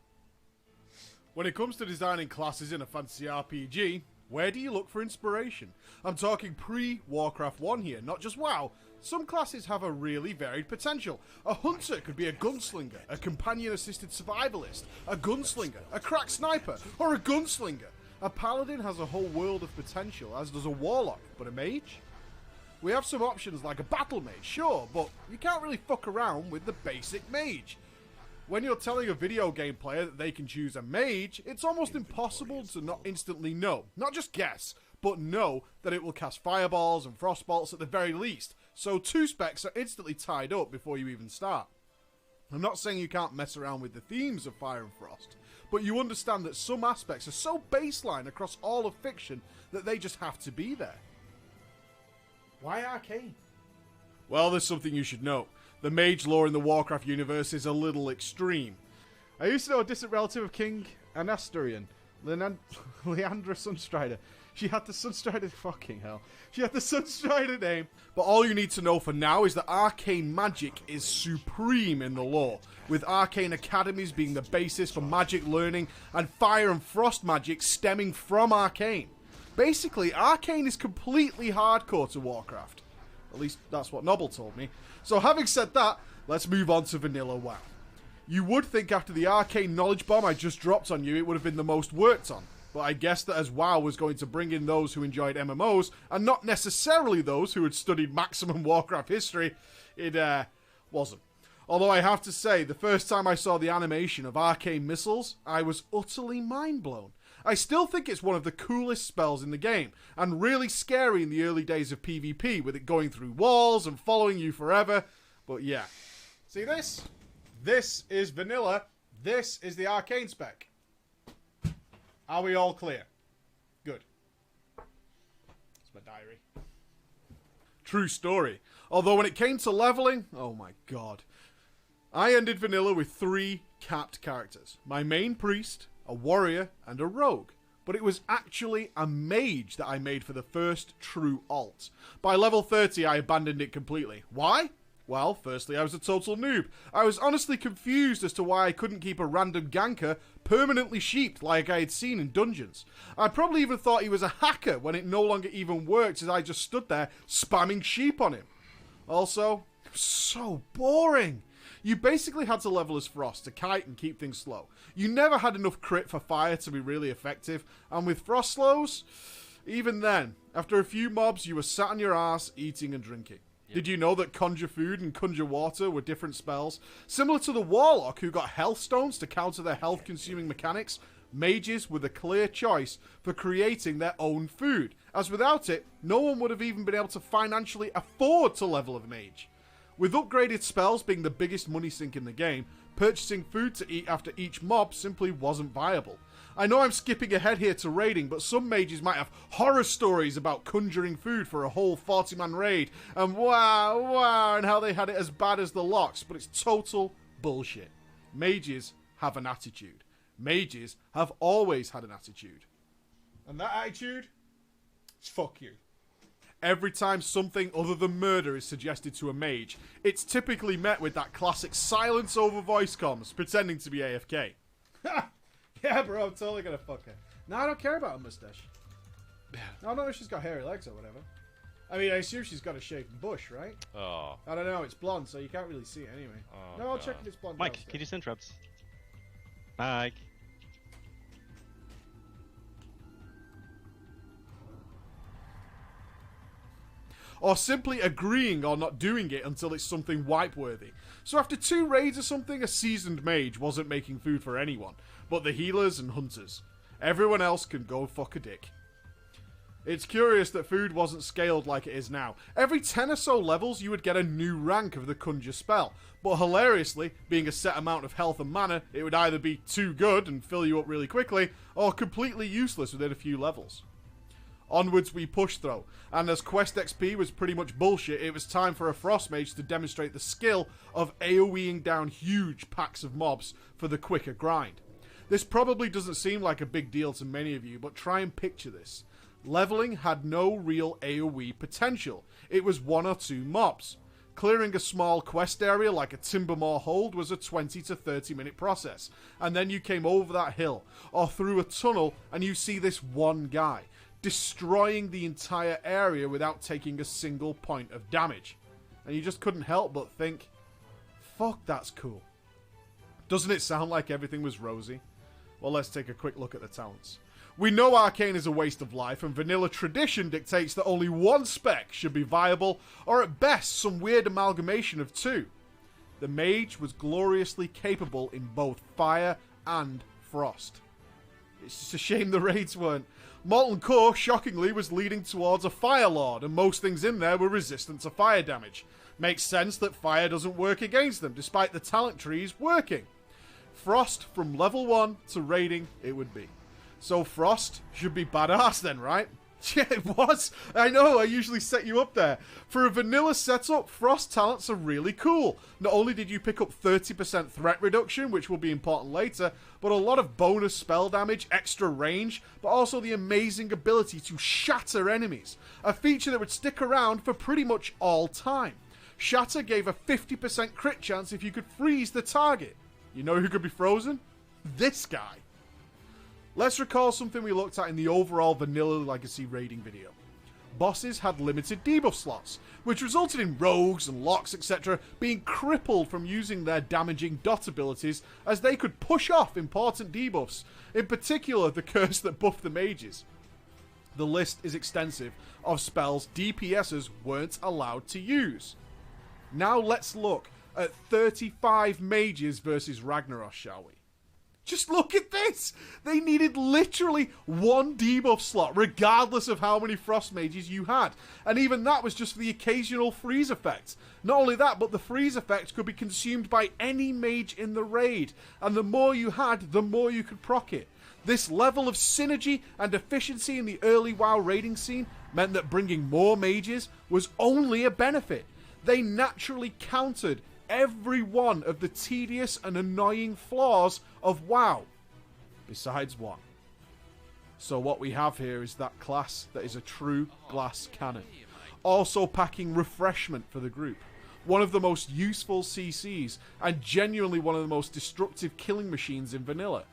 [SPEAKER 3] When it comes to designing classes in a fantasy RPG, where do you look for inspiration? I'm talking pre-Warcraft 1 here, not just WoW. Some classes have a really varied potential. A hunter could be a gunslinger, a companion-assisted survivalist, a gunslinger, a crack sniper, or a gunslinger. A paladin has a whole world of potential, as does a warlock, but a mage? We have some options like a battle mage, sure, but you can't really fuck around with the basic mage. When you're telling a video game player that they can choose a mage, it's almost impossible to not instantly know, not just guess, but know that it will cast fireballs and frostbolts at the very least, so two specs are instantly tied up before you even start. I'm not saying you can't mess around with the themes of fire and frost, but you understand that some aspects are so baseline across all of fiction that they just have to be there. Why arcane? Well, there's something you should know. The mage lore in the Warcraft universe is a little extreme. I used to know a distant relative of King Anasturian, Leandra Sunstrider. She had the Sunstrider, fucking hell. She had the Sunstrider name. But all you need to know for now is that arcane magic is supreme in the lore, with arcane academies being the basis for magic learning and fire and frost magic stemming from arcane. Basically, arcane is completely hardcore to Warcraft. At least that's what Nobble told me. So having said that, let's move on to vanilla WoW. You would think after the arcane knowledge bomb I just dropped on you it would have been the most worked on. But I guessed that as WoW was going to bring in those who enjoyed MMOs, and not necessarily those who had studied maximum Warcraft history, it wasn't. Although I have to say, the first time I saw the animation of arcane missiles, I was utterly mind blown. I still think it's one of the coolest spells in the game, and really scary in the early days of PvP, with it going through walls and following you forever. But yeah. See this? This is vanilla. This is the arcane spec. Are we all clear? Good. It's my diary. True story. Although when it came to leveling, oh my god. I ended vanilla with 3 capped characters. My main priest, a warrior, and a rogue. But it was actually a mage that I made for the first true alt. By level 30, I abandoned it completely. Why? Well, firstly, I was a total noob. I was honestly confused as to why I couldn't keep a random ganker permanently sheeped like I had seen in dungeons. I probably even thought he was a hacker when it no longer even worked as I just stood there spamming sheep on him. Also, so boring. You basically had to level as Frost to kite and keep things slow. You never had enough crit for fire to be really effective, and with Frost slows, even then, after a few mobs you were sat on your ass eating and drinking. Yep. Did you know that Conjure Food and Conjure Water were different spells? Similar to the Warlock who got health stones to counter their health consuming mechanics, mages were the clear choice for creating their own food, as without it, no one would have even been able to financially afford to level a mage. With upgraded spells being the biggest money sink in the game, purchasing food to eat after each mob simply wasn't viable. I know I'm skipping ahead here to raiding, but some mages might have horror stories about conjuring food for a whole 40-man raid, and wow, and how they had it as bad as the locks, but it's total bullshit. Mages have an attitude. Mages have always had an attitude. And that attitude is fuck you. Every time something other than murder is suggested to a mage, it's typically met with that classic silence over voice comms, pretending to be AFK. Yeah, bro, I'm totally gonna fuck her. No, I don't care about a mustache. I don't know if she's got hairy legs or whatever. I mean, I assume she's got a shaved bush, right?
[SPEAKER 1] Oh.
[SPEAKER 3] I don't know, it's blonde, so you can't really see it anyway.
[SPEAKER 1] Oh,
[SPEAKER 3] no, I'll check if it's blonde.
[SPEAKER 11] Mike,
[SPEAKER 3] downstairs.
[SPEAKER 11] can you send traps? Mike.
[SPEAKER 3] Or simply agreeing or not doing it until it's something wipe-worthy. So after 2 raids or something, a seasoned mage wasn't making food for anyone, but the healers and hunters. Everyone else can go fuck a dick. It's curious that food wasn't scaled like it is now. Every 10 or so levels you would get a new rank of the conjure spell, but hilariously, being a set amount of health and mana, it would either be too good and fill you up really quickly, or completely useless within a few levels. Onwards we pushed though, and as quest XP was pretty much bullshit, it was time for a Frost Mage to demonstrate the skill of AoEing down huge packs of mobs for the quicker grind. This probably doesn't seem like a big deal to many of you, but try and picture this. Leveling had no real AoE potential, it was 1 or 2 mobs. Clearing a small quest area like a Timbermore hold was a 20 to 30 minute process, and then you came over that hill, or through a tunnel and you see this one guy, destroying the entire area without taking a single point of damage. And you just couldn't help but think, fuck, that's cool. Doesn't it sound like everything was rosy? Well, let's take a quick look at the talents. We know Arcane is a waste of life, and vanilla tradition dictates that only 1 spec should be viable, or at best some weird amalgamation of 2. The mage was gloriously capable in both fire and frost. It's just a shame the raids weren't. Molten Core, shockingly, was leading towards a Fire Lord, and most things in there were resistant to fire damage. Makes sense that fire doesn't work against them, despite the talent trees working. Frost, from level 1 to raiding, it would be. So Frost should be badass then, right? Yeah, it was. I know, I usually set you up there. For a vanilla setup, Frost talents are really cool. Not only did you pick up 30% threat reduction, which will be important later, but a lot of bonus spell damage, extra range, but also the amazing ability to shatter enemies. A feature that would stick around for pretty much all time. Shatter gave a 50% crit chance if you could freeze the target. You know who could be frozen? This guy. Let's recall something we looked at in the overall Vanilla Legacy raiding video. Bosses had limited debuff slots, which resulted in rogues and locks etc. being crippled from using their damaging dot abilities as they could push off important debuffs, in particular the curse that buffed the mages. The list is extensive of spells DPSers weren't allowed to use. Now let's look at 35 mages versus Ragnaros, shall we? Just look at this! They needed literally 1 debuff slot, regardless of how many Frost Mages you had. And even that was just for the occasional freeze effect. Not only that, but the freeze effect could be consumed by any mage in the raid. And the more you had, the more you could proc it. This level of synergy and efficiency in the early WoW raiding scene meant that bringing more mages was only a benefit. They naturally countered every one of the tedious and annoying flaws of WoW, besides one. So what we have here is that class that is a true glass cannon, also packing refreshment for the group. One of the most useful CCs, and genuinely one of the most destructive killing machines in vanilla.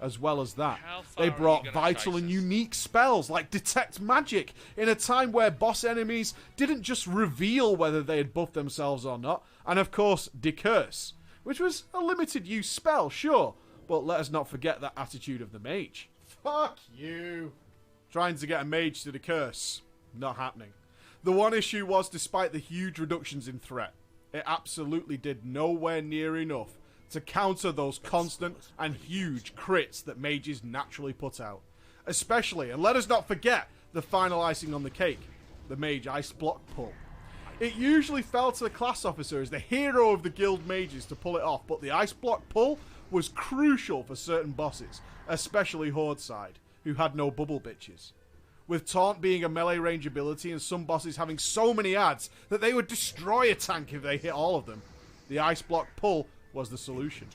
[SPEAKER 3] As well as that, they brought vital and unique spells like Detect Magic in a time where boss enemies didn't just reveal whether they had buffed themselves or not, and of course, Decurse, which was a limited use spell, sure, but let us not forget that attitude of the mage. Fuck you. Trying to get a mage to Decurse, not happening. The one issue was, despite the huge reductions in threat, it absolutely did nowhere near enough to counter those constant and huge crits that mages naturally put out. Especially, and let us not forget, the final icing on the cake, the mage ice block pull. It usually fell to the class officer as the hero of the guild mages to pull it off, but the ice block pull was crucial for certain bosses, especially Horde side, who had no bubble bitches. With Taunt being a melee range ability and some bosses having so many adds that they would destroy a tank if they hit all of them, the ice block pull was the solution.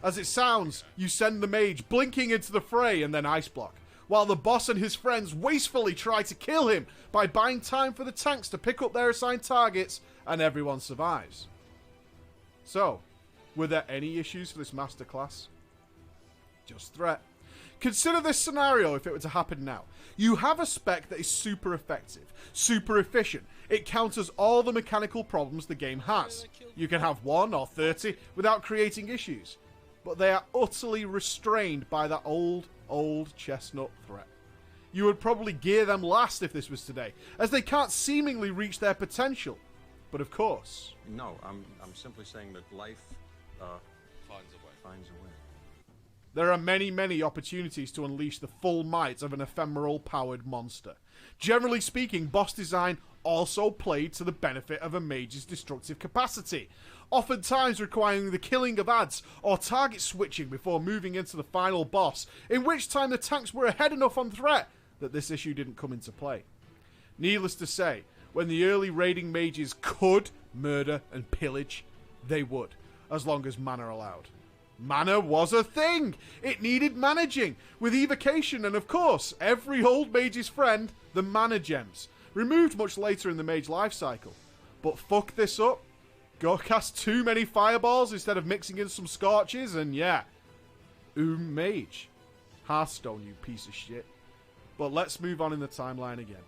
[SPEAKER 3] As it sounds, you send the mage blinking into the fray and then ice block, while the boss and his friends wastefully try to kill him by buying time for the tanks to pick up their assigned targets, and everyone survives. So, were there any issues for this masterclass? Just threat. Consider this scenario if it were to happen now. You have a spec that is super effective, super efficient. It counters all the mechanical problems the game has. You can have 1 or 30 without creating issues. But they are utterly restrained by that old chestnut threat. You would probably gear them last if this was today, as they can't seemingly reach their potential. But of course...
[SPEAKER 12] No, I'm simply saying that life finds a way.
[SPEAKER 3] There are many opportunities to unleash the full might of an ephemeral-powered monster. Generally speaking, boss design also played to the benefit of a mage's destructive capacity, oftentimes requiring the killing of adds or target switching before moving into the final boss, in which time the tanks were ahead enough on threat that this issue didn't come into play. Needless to say, when the early raiding mages could murder and pillage, they would, as long as mana allowed. Mana was a thing! It needed managing, with evocation and, of course, every old mage's friend, the mana gems, removed much later in the mage life cycle. But fuck this up, go cast too many fireballs instead of mixing in some scorches, and yeah, mage. Hearthstone, you piece of shit. But let's move on in the timeline again.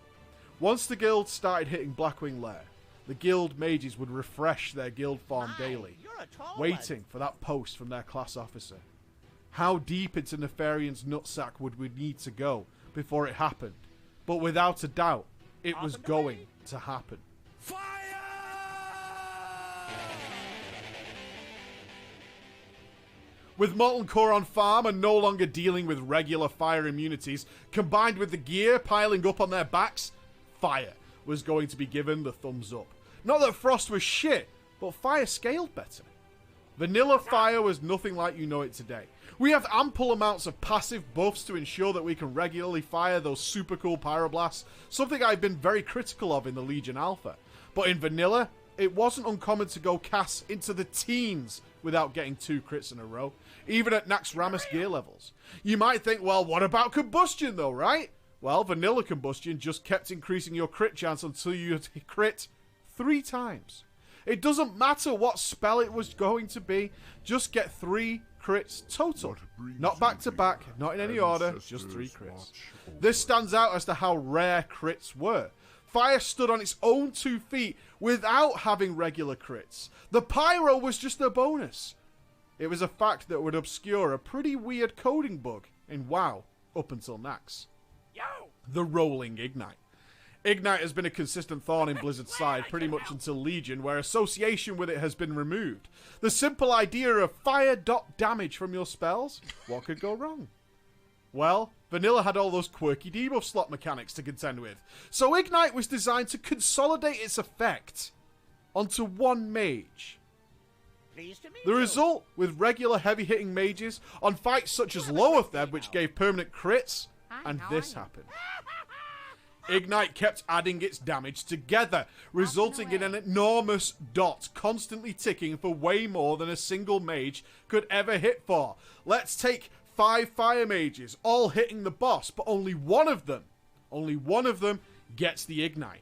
[SPEAKER 3] Once the guild started hitting Blackwing Lair, the guild mages would refresh their guild farm daily, waiting for that post from their class officer. How deep into Nefarian's nutsack would we need to go before it happened? But without a doubt, it was going to happen. With Molten Core on farm and no longer dealing with regular fire immunities, combined with the gear piling up on their backs, fire was going to be given the thumbs up. Not that Frost was shit, but fire scaled better. Vanilla fire was nothing like you know it today. We have ample amounts of passive buffs to ensure that we can regularly fire those super cool pyroblasts, something I've been very critical of in the Legion Alpha. But in vanilla, it wasn't uncommon to go cast into the teens without getting 2 crits in a row, even at Nax Ramus gear levels. You might think, well, what about combustion though, right? Well, vanilla combustion just kept increasing your crit chance until you crit 3 times. It doesn't matter what spell it was going to be, just get 3 crits total. Not back to back, not in any order, just 3 crits. This stands out as to how rare crits were. Fire stood on its own 2 feet without having regular crits. The pyro was just a bonus. It was a fact that would obscure a pretty weird coding bug in WoW up until Nax. The rolling ignite. Ignite has been a consistent thorn in Blizzard's side pretty much until Legion, where association with it has been removed. The simple idea of fire dot damage from your spells? What could go wrong? Well, Vanilla had all those quirky debuff slot mechanics to contend with, so Ignite was designed to consolidate its effect onto one mage. The result, with regular heavy-hitting mages on fights such as Lowertheb, which gave permanent crits, and this happened. Ignite kept adding its damage together, resulting in an enormous dot constantly ticking for way more than a single mage could ever hit for. Let's take 5 fire mages, all hitting the boss, but only one of them gets the ignite.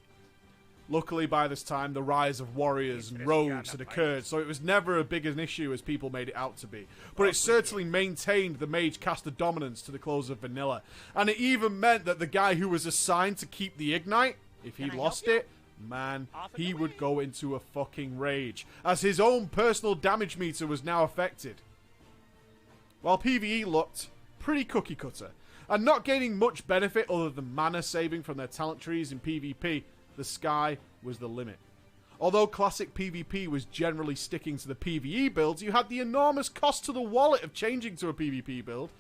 [SPEAKER 3] Luckily, by this time, the rise of warriors and rogues had occurred, so it was never as big an issue as people made it out to be. But it certainly maintained the mage caster dominance to the close of vanilla. And it even meant that the guy who was assigned to keep the ignite, if he lost it, man, he would go into a fucking rage, as his own personal damage meter was now affected. While PvE looked pretty cookie cutter, and not gaining much benefit other than mana saving from their talent trees in PvP, the sky was the limit. Although classic PvP was generally sticking to the PvE builds, you had the enormous cost to the wallet of changing to a PvP build.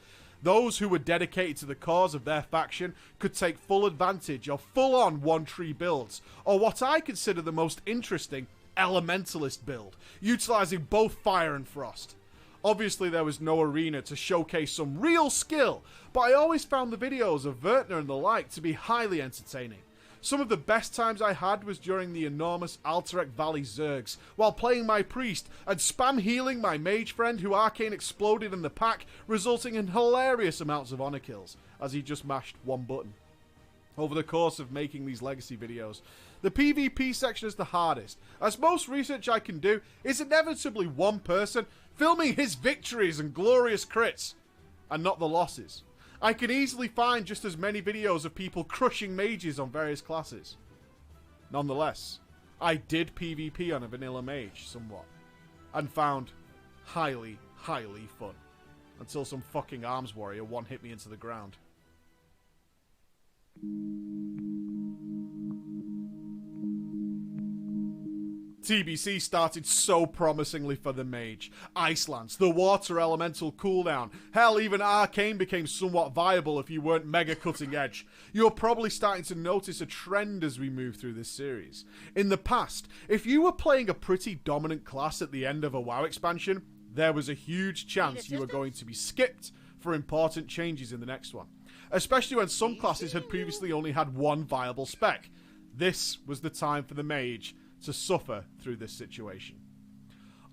[SPEAKER 3] Those who were dedicated to the cause of their faction could take full advantage of full-on one-tree builds, or what I consider the most interesting, Elementalist build, utilizing both fire and frost. Obviously there was no arena to showcase some real skill, but I always found the videos of Vertner and the like to be highly entertaining. Some of the best times I had was during the enormous Alterac Valley Zergs, while playing my priest and spam healing my mage friend who arcane exploded in the pack, resulting in hilarious amounts of honor kills, as he just mashed one button. Over the course of making these legacy videos, the PvP section is the hardest, as most research I can do is inevitably one person filming his victories and glorious crits, and not the losses. I can easily find just as many videos of people crushing mages on various classes. Nonetheless, I did PvP on a vanilla mage somewhat, and found highly, highly fun, until some fucking arms warrior one-hit me into the ground. TBC started so promisingly for the mage. Ice Lance, the water elemental cooldown. Hell, even Arcane became somewhat viable if you weren't mega cutting edge. You're probably starting to notice a trend as we move through this series. In the past, if you were playing a pretty dominant class at the end of a WoW expansion, there was a huge chance you were going to be skipped for important changes in the next one. Especially when some classes had previously only had one viable spec. This was the time for the mage to suffer through this situation.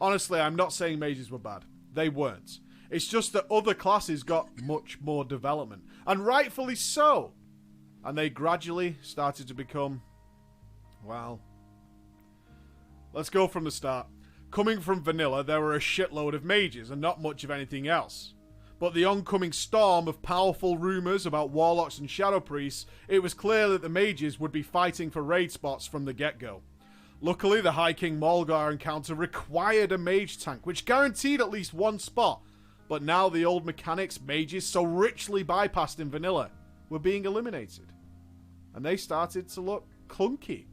[SPEAKER 3] Honestly, I'm not saying mages were bad. They weren't. It's just that other classes got much more development, and rightfully so. And they gradually started to become, well, let's go from the start. Coming from vanilla, there were a shitload of mages and not much of anything else. But the oncoming storm of powerful rumours about warlocks and shadow priests, it was clear that the mages would be fighting for raid spots from the get-go. Luckily, the High King Mulgar encounter required a mage tank, which guaranteed at least one spot. But now the old mechanics mages so richly bypassed in vanilla were being eliminated. And they started to look clunky.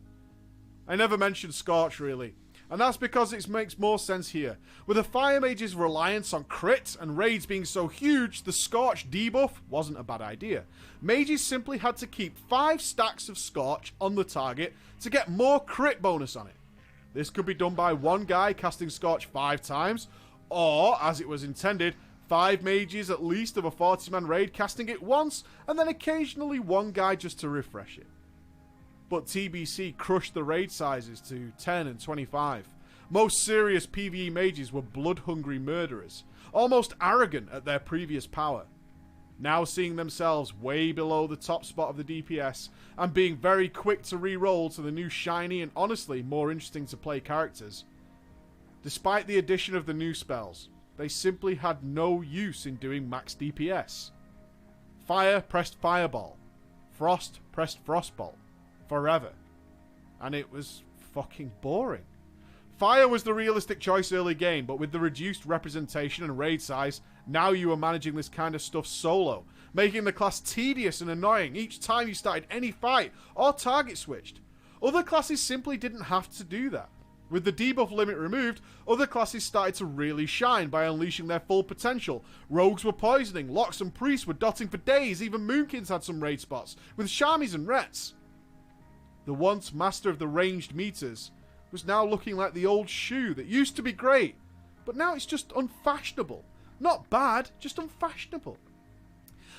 [SPEAKER 3] I never mentioned Scorch, really. And that's because it makes more sense here. With a Fire Mage's reliance on crit and raids being so huge, the Scorch debuff wasn't a bad idea. Mages simply had to keep 5 stacks of Scorch on the target to get more crit bonus on it. This could be done by one guy casting Scorch 5 times, or, as it was intended, 5 mages at least of a 40-man raid casting it once, and then occasionally one guy just to refresh it. But TBC crushed the raid sizes to 10 and 25. Most serious PvE mages were blood-hungry murderers, almost arrogant at their previous power. Now seeing themselves way below the top spot of the DPS, and being very quick to re-roll to the new shiny and honestly more interesting to play characters. Despite the addition of the new spells, they simply had no use in doing max DPS. Fire pressed Fireball. Frost pressed Frostbolt. Forever. And it was fucking boring. Fire was the realistic choice early game, but with the reduced representation and raid size, now you were managing this kind of stuff solo, making the class tedious and annoying each time you started any fight or target switched. Other classes simply didn't have to do that. With the debuff limit removed, other classes started to really shine by unleashing their full potential. Rogues were poisoning, Locks and Priests were dotting for days, even Moonkins had some raid spots, with Shamis and Rets. The once master of the ranged meters was now looking like the old shoe that used to be great, but now it's just unfashionable. Not bad, just unfashionable.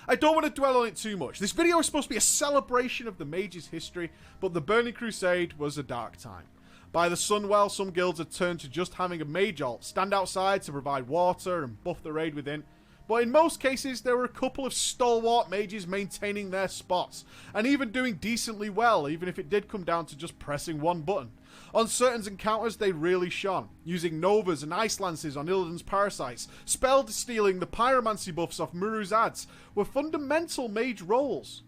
[SPEAKER 3] I don't want to dwell on it too much. This video is supposed to be a celebration of the mage's history, but the Burning Crusade was a dark time. By the Sunwell, some guilds had turned to just having a mage alt stand outside to provide water and buff the raid within. But in most cases, there were a couple of stalwart mages maintaining their spots, and even doing decently well, even if it did come down to just pressing one button. On certain encounters, they really shone, using Novas and Ice Lances on Illidan's parasites, spell stealing the pyromancy buffs off Muru's ads, were fundamental mage roles.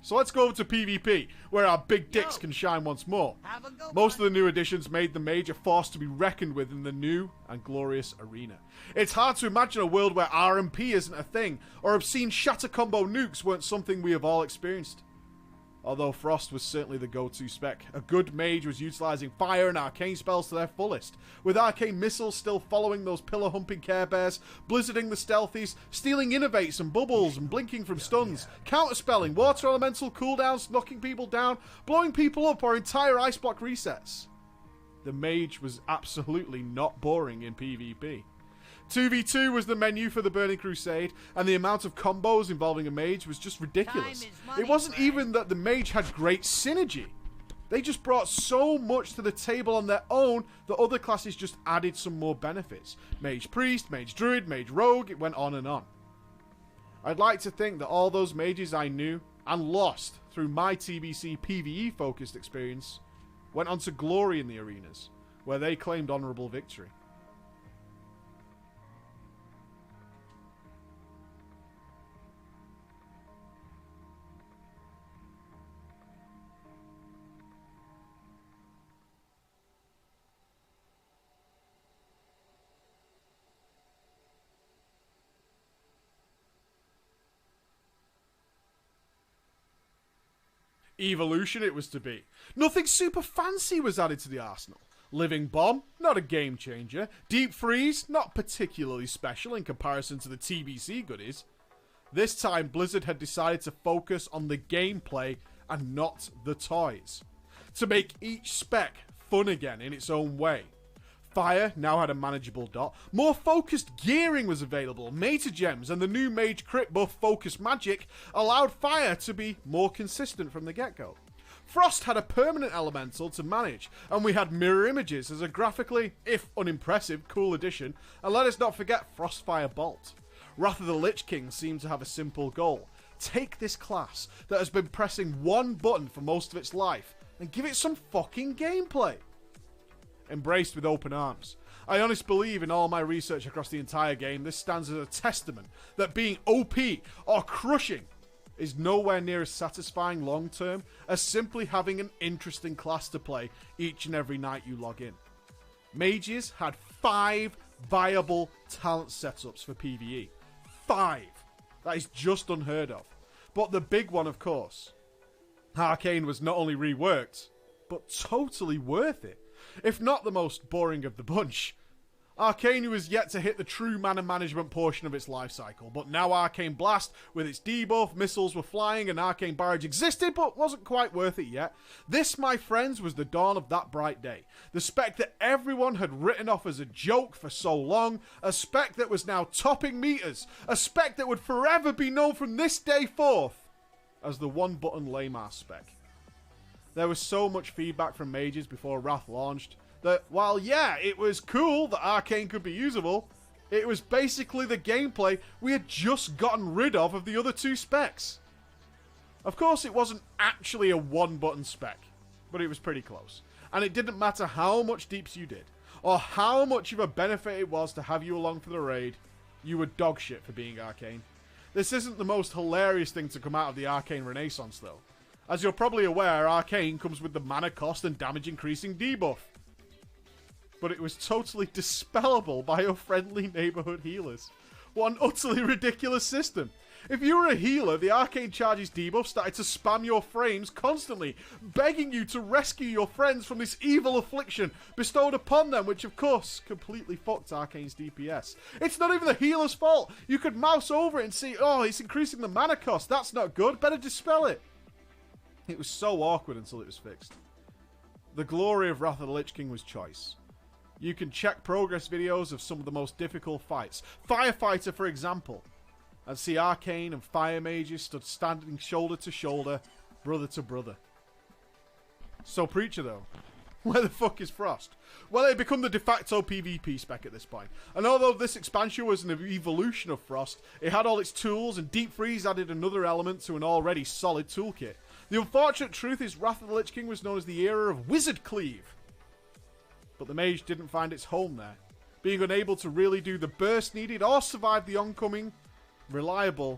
[SPEAKER 3] So let's go over to PvP, where our big dicks can shine once more. Most of the new additions made the mage a force to be reckoned with in the new and glorious arena. It's hard to imagine a world where RMP isn't a thing, or obscene shatter combo nukes weren't something we have all experienced. Although Frost was certainly the go-to spec, a good mage was utilising fire and arcane spells to their fullest, with arcane missiles still following those pillar-humping Care Bears, blizzarding the stealthies, stealing innovates and bubbles and blinking from stuns, counterspelling, water elemental cooldowns, knocking people down, blowing people up, or entire ice block resets. The mage was absolutely not boring in PvP. 2v2 was the menu for the Burning Crusade, and the amount of combos involving a mage was just ridiculous. It wasn't even that the mage had great synergy. They just brought so much to the table on their own that other classes just added some more benefits. Mage Priest, Mage Druid, Mage Rogue, it went on and on. I'd like to think that all those mages I knew and lost through my TBC PvE focused experience went on to glory in the arenas, where they claimed honourable victory. Evolution it was to be. Nothing super fancy was added to the arsenal. Living Bomb, not a game changer. Deep Freeze, not particularly special in comparison to the TBC goodies. This time Blizzard had decided to focus on the gameplay and not the toys, to make each spec fun again in its own way. Fire now had a manageable dot. More focused gearing was available. Meta Gems and the new Mage Crit buff Focus Magic allowed Fire to be more consistent from the get-go. Frost had a permanent elemental to manage, and we had mirror images as a graphically, if unimpressive, cool addition, and let us not forget Frostfire Bolt. Wrath of the Lich King seemed to have a simple goal. Take this class that has been pressing one button for most of its life and give it some fucking gameplay. Embraced with open arms. I honestly believe in all my research across the entire game, this stands as a testament that being OP or crushing is nowhere near as satisfying long term as simply having an interesting class to play each and every night you log in. Mages had 5 viable talent setups for PvE. 5! That is just unheard of. But the big one, of course. Arcane was not only reworked, but totally worth it. If not the most boring of the bunch. Arcane was yet to hit the true mana management portion of its life cycle, but now Arcane Blast, with its debuff, missiles were flying, and Arcane Barrage existed, but wasn't quite worth it yet. This, my friends, was the dawn of that bright day. The spec that everyone had written off as a joke for so long, a spec that was now topping meters, a spec that would forever be known from this day forth as the one-button lame-ass spec. There was so much feedback from mages before Wrath launched that while, yeah, it was cool that Arcane could be usable, it was basically the gameplay we had just gotten rid of the other 2 specs. Of course, it wasn't actually a one-button spec, but it was pretty close. And it didn't matter how much deeps you did, or how much of a benefit it was to have you along for the raid, you were dog shit for being Arcane. This isn't the most hilarious thing to come out of the Arcane Renaissance, though. As you're probably aware, Arcane comes with the mana cost and damage increasing debuff. But it was totally dispellable by your friendly neighborhood healers. What an utterly ridiculous system. If you were a healer, the Arcane Charge's debuff started to spam your frames constantly, begging you to rescue your friends from this evil affliction bestowed upon them, which of course completely fucked Arcane's DPS. It's not even the healer's fault. You could mouse over it and see, oh, it's increasing the mana cost. That's not good. Better dispel it. It was so awkward until it was fixed. The glory of Wrath of the Lich King was choice. You can check progress videos of some of the most difficult fights. Firefighter, for example. and see Arcane and Fire Mages stood standing shoulder to shoulder, brother to brother. So Preacher though, where the fuck is Frost? Well, it had become the de facto PvP spec at this point. And although this expansion was an evolution of Frost, it had all its tools, and Deep Freeze added another element to an already solid toolkit. The unfortunate truth is Wrath of the Lich King was known as the era of Wizard Cleave. But the mage didn't find its home there, being unable to really do the burst needed or survive the oncoming, reliable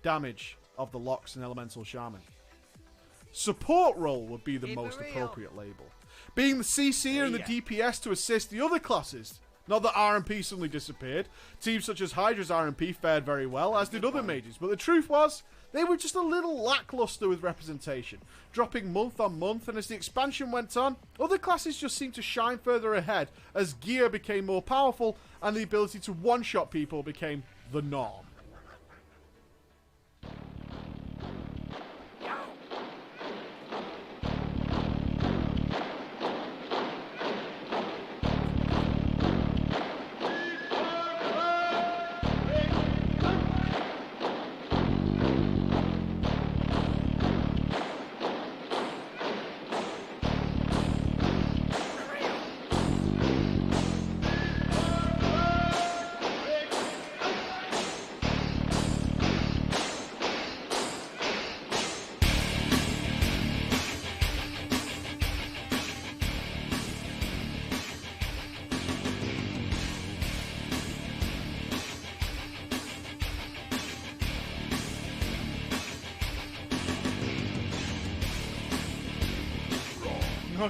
[SPEAKER 3] damage of the Locks and Elemental Shaman. Support role would be the most appropriate label, being the CC and the DPS to assist the other classes. Not that RMP suddenly disappeared. Teams such as Hydra's RMP fared very well, as did other mages, but the truth was, they were just a little lackluster with representation, dropping month on month, and as the expansion went on, other classes just seemed to shine further ahead as gear became more powerful and the ability to one-shot people became the norm.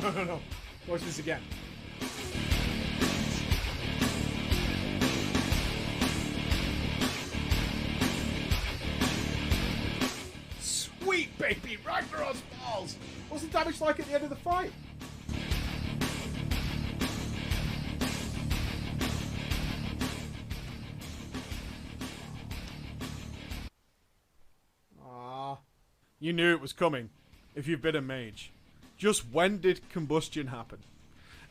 [SPEAKER 3] No. Watch this again. Sweet baby, Ragnarok's balls! What's the damage like at the end of the fight? Ah, you knew it was coming if you've been a mage. Just when did combustion happen?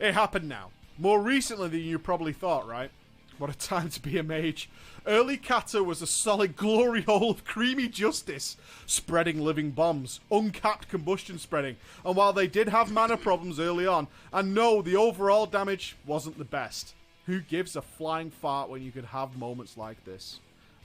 [SPEAKER 3] It happened now. More recently than you probably thought, right? What a time to be a mage. Early Kata was a solid glory hole of creamy justice, spreading living bombs, uncapped combustion spreading, and while they did have mana problems early on, and no, the overall damage wasn't the best. Who gives a flying fart when you could have moments like this?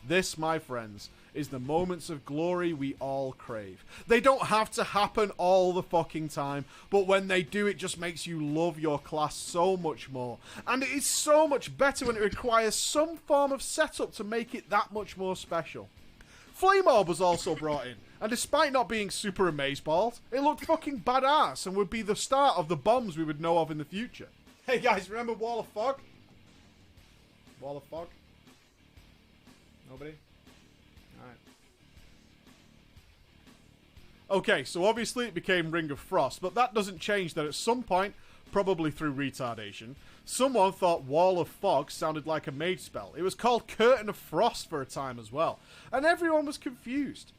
[SPEAKER 3] This, my friends, is the moments of glory we all crave. They don't have to happen all the fucking time, but when they do, it just makes you love your class so much more. And it is so much better when it requires some form of setup to make it that much more special. Flame Orb was also brought in, and despite not being super amazeballs, it looked fucking badass and would be the start of the bombs we would know of in the future. Hey guys, remember Wall of Fog? Wall of Fog? Nobody? Alright. Okay, so obviously it became Ring of Frost, but that doesn't change that at some point, probably through retardation, someone thought Wall of Fog sounded like a mage spell. It was called Curtain of Frost for a time as well, and everyone was confused.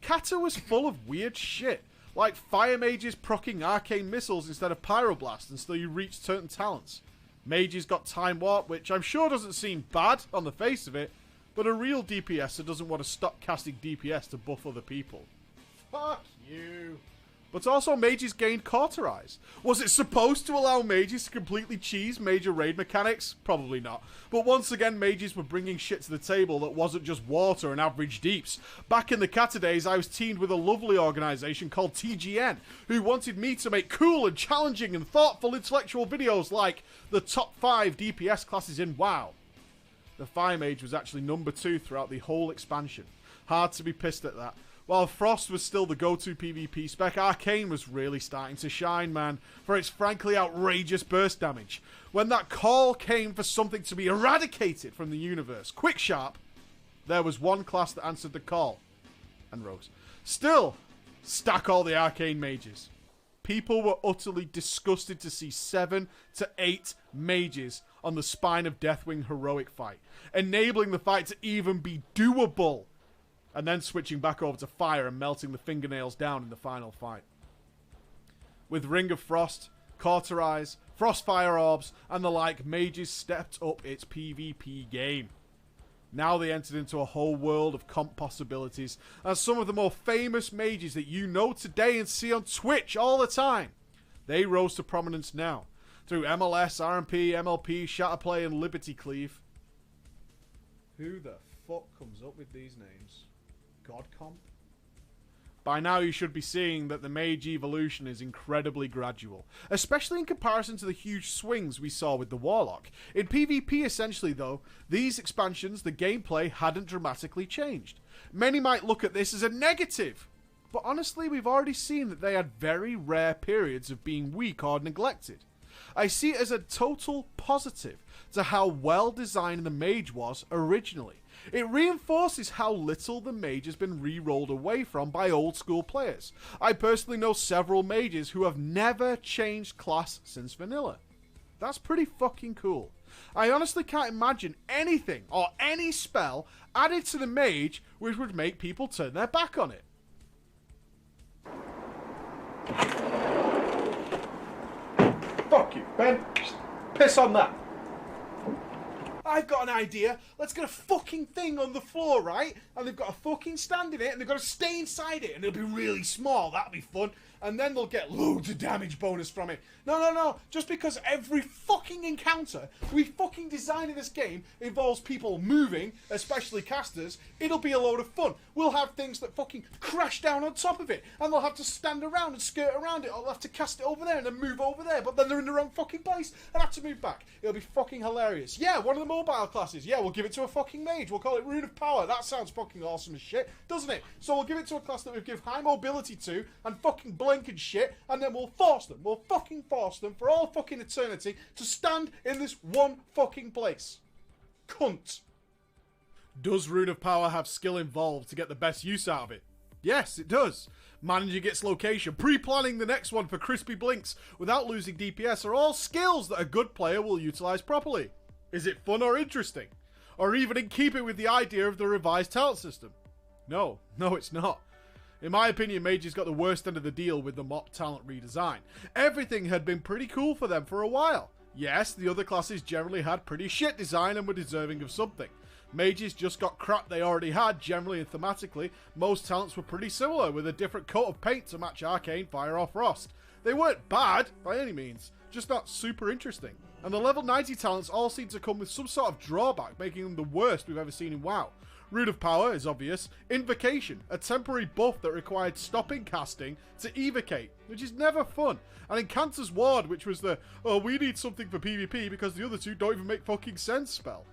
[SPEAKER 3] Kata was full of weird shit, like fire mages proccing arcane missiles instead of pyroblast until you reach certain talents. Mages got Time Warp, which I'm sure doesn't seem bad on the face of it, but a real DPSer doesn't want to stop casting DPS to buff other people. Fuck you. But also mages gained Cauterize. Was it supposed to allow mages to completely cheese major raid mechanics? Probably not. But once again, mages were bringing shit to the table that wasn't just water and average deeps. Back in the Kata days, I was teamed with a lovely organisation called TGN, who wanted me to make cool and challenging and thoughtful intellectual videos like the top 5 DPS classes in WoW. The Fire Mage was actually number 2 throughout the whole expansion. Hard to be pissed at that. While Frost was still the go-to PvP spec, Arcane was really starting to shine, man, for its frankly outrageous burst damage. When that call came for something to be eradicated from the universe, quick sharp, there was one class that answered the call, and rose. Still, stack all the Arcane mages. People were utterly disgusted to see 7 to 8 mages on the Spine of Deathwing heroic fight, enabling the fight to even be doable, and then switching back over to fire and melting the fingernails down in the final fight. With Ring of Frost, Cauterize, Frostfire Orbs, and the like, mages stepped up its PvP game. Now they entered into a whole world of comp possibilities, and some of the more famous mages that you know today and see on Twitch all the time, they rose to prominence now, through MLS, RMP, MLP, Shatterplay, and Liberty Cleave. Who the fuck comes up with these names? God Comp? By now you should be seeing that the mage evolution is incredibly gradual, especially in comparison to the huge swings we saw with the Warlock. In PvP essentially though, these expansions, the gameplay hadn't dramatically changed. Many might look at this as a negative, but honestly we've already seen that they had very rare periods of being weak or neglected. I see it as a total positive to how well designed the mage was originally. It reinforces how little the mage has been re-rolled away from by old school players. I personally know several mages who have never changed class since vanilla. That's pretty fucking cool. I honestly can't imagine anything or any spell added to the mage which would make people turn their back on it. Fuck you, Ben. Just piss on that. I've got an idea. Let's get a fucking thing on the floor, right? And they've got a fucking stand in it, and they've got to stay inside it, and it'll be really small. That'll be fun. And then they'll get loads of damage bonus from it. No. Just because every fucking encounter we fucking design in this game involves people moving, especially casters, it'll be a load of fun. We'll have things that fucking crash down on top of it, and they'll have to stand around and skirt around it, or they'll have to cast it over there and then move over there, but then they're in the wrong fucking place and have to move back. It'll be fucking hilarious. Yeah, one of the mobile classes. Yeah, we'll give it to a fucking mage. We'll call it Rune of Power. That sounds fucking awesome as shit, doesn't it? So we'll give it to a class that we give high mobility to and fucking blink and shit, and then we'll fucking force them for all fucking eternity to stand in this one fucking place. Cunt. Does Rune of Power have skill involved to get the best use out of it? Yes, it does. Managing its location, pre-planning the next one for crispy blinks without losing DPS are all skills that a good player will utilise properly. Is it fun or interesting? Or even in keeping with the idea of the revised talent system? No, it's not. In my opinion, Mages got the worst end of the deal with the MOP talent redesign. Everything had been pretty cool for them for a while. Yes, the other classes generally had pretty shit design and were deserving of something. Mages just got crap they already had, generally and thematically. Most talents were pretty similar, with a different coat of paint to match Arcane, Fire or Frost. They weren't bad, by any means, just not super interesting. And the level 90 talents all seem to come with some sort of drawback, making them the worst we've ever seen in WoW. Rune of Power is obvious. Invocation, a temporary buff that required stopping casting to evocate, which is never fun. And Incanter's Ward, which was the, oh, we need something for PvP because the other two don't even make fucking sense spell.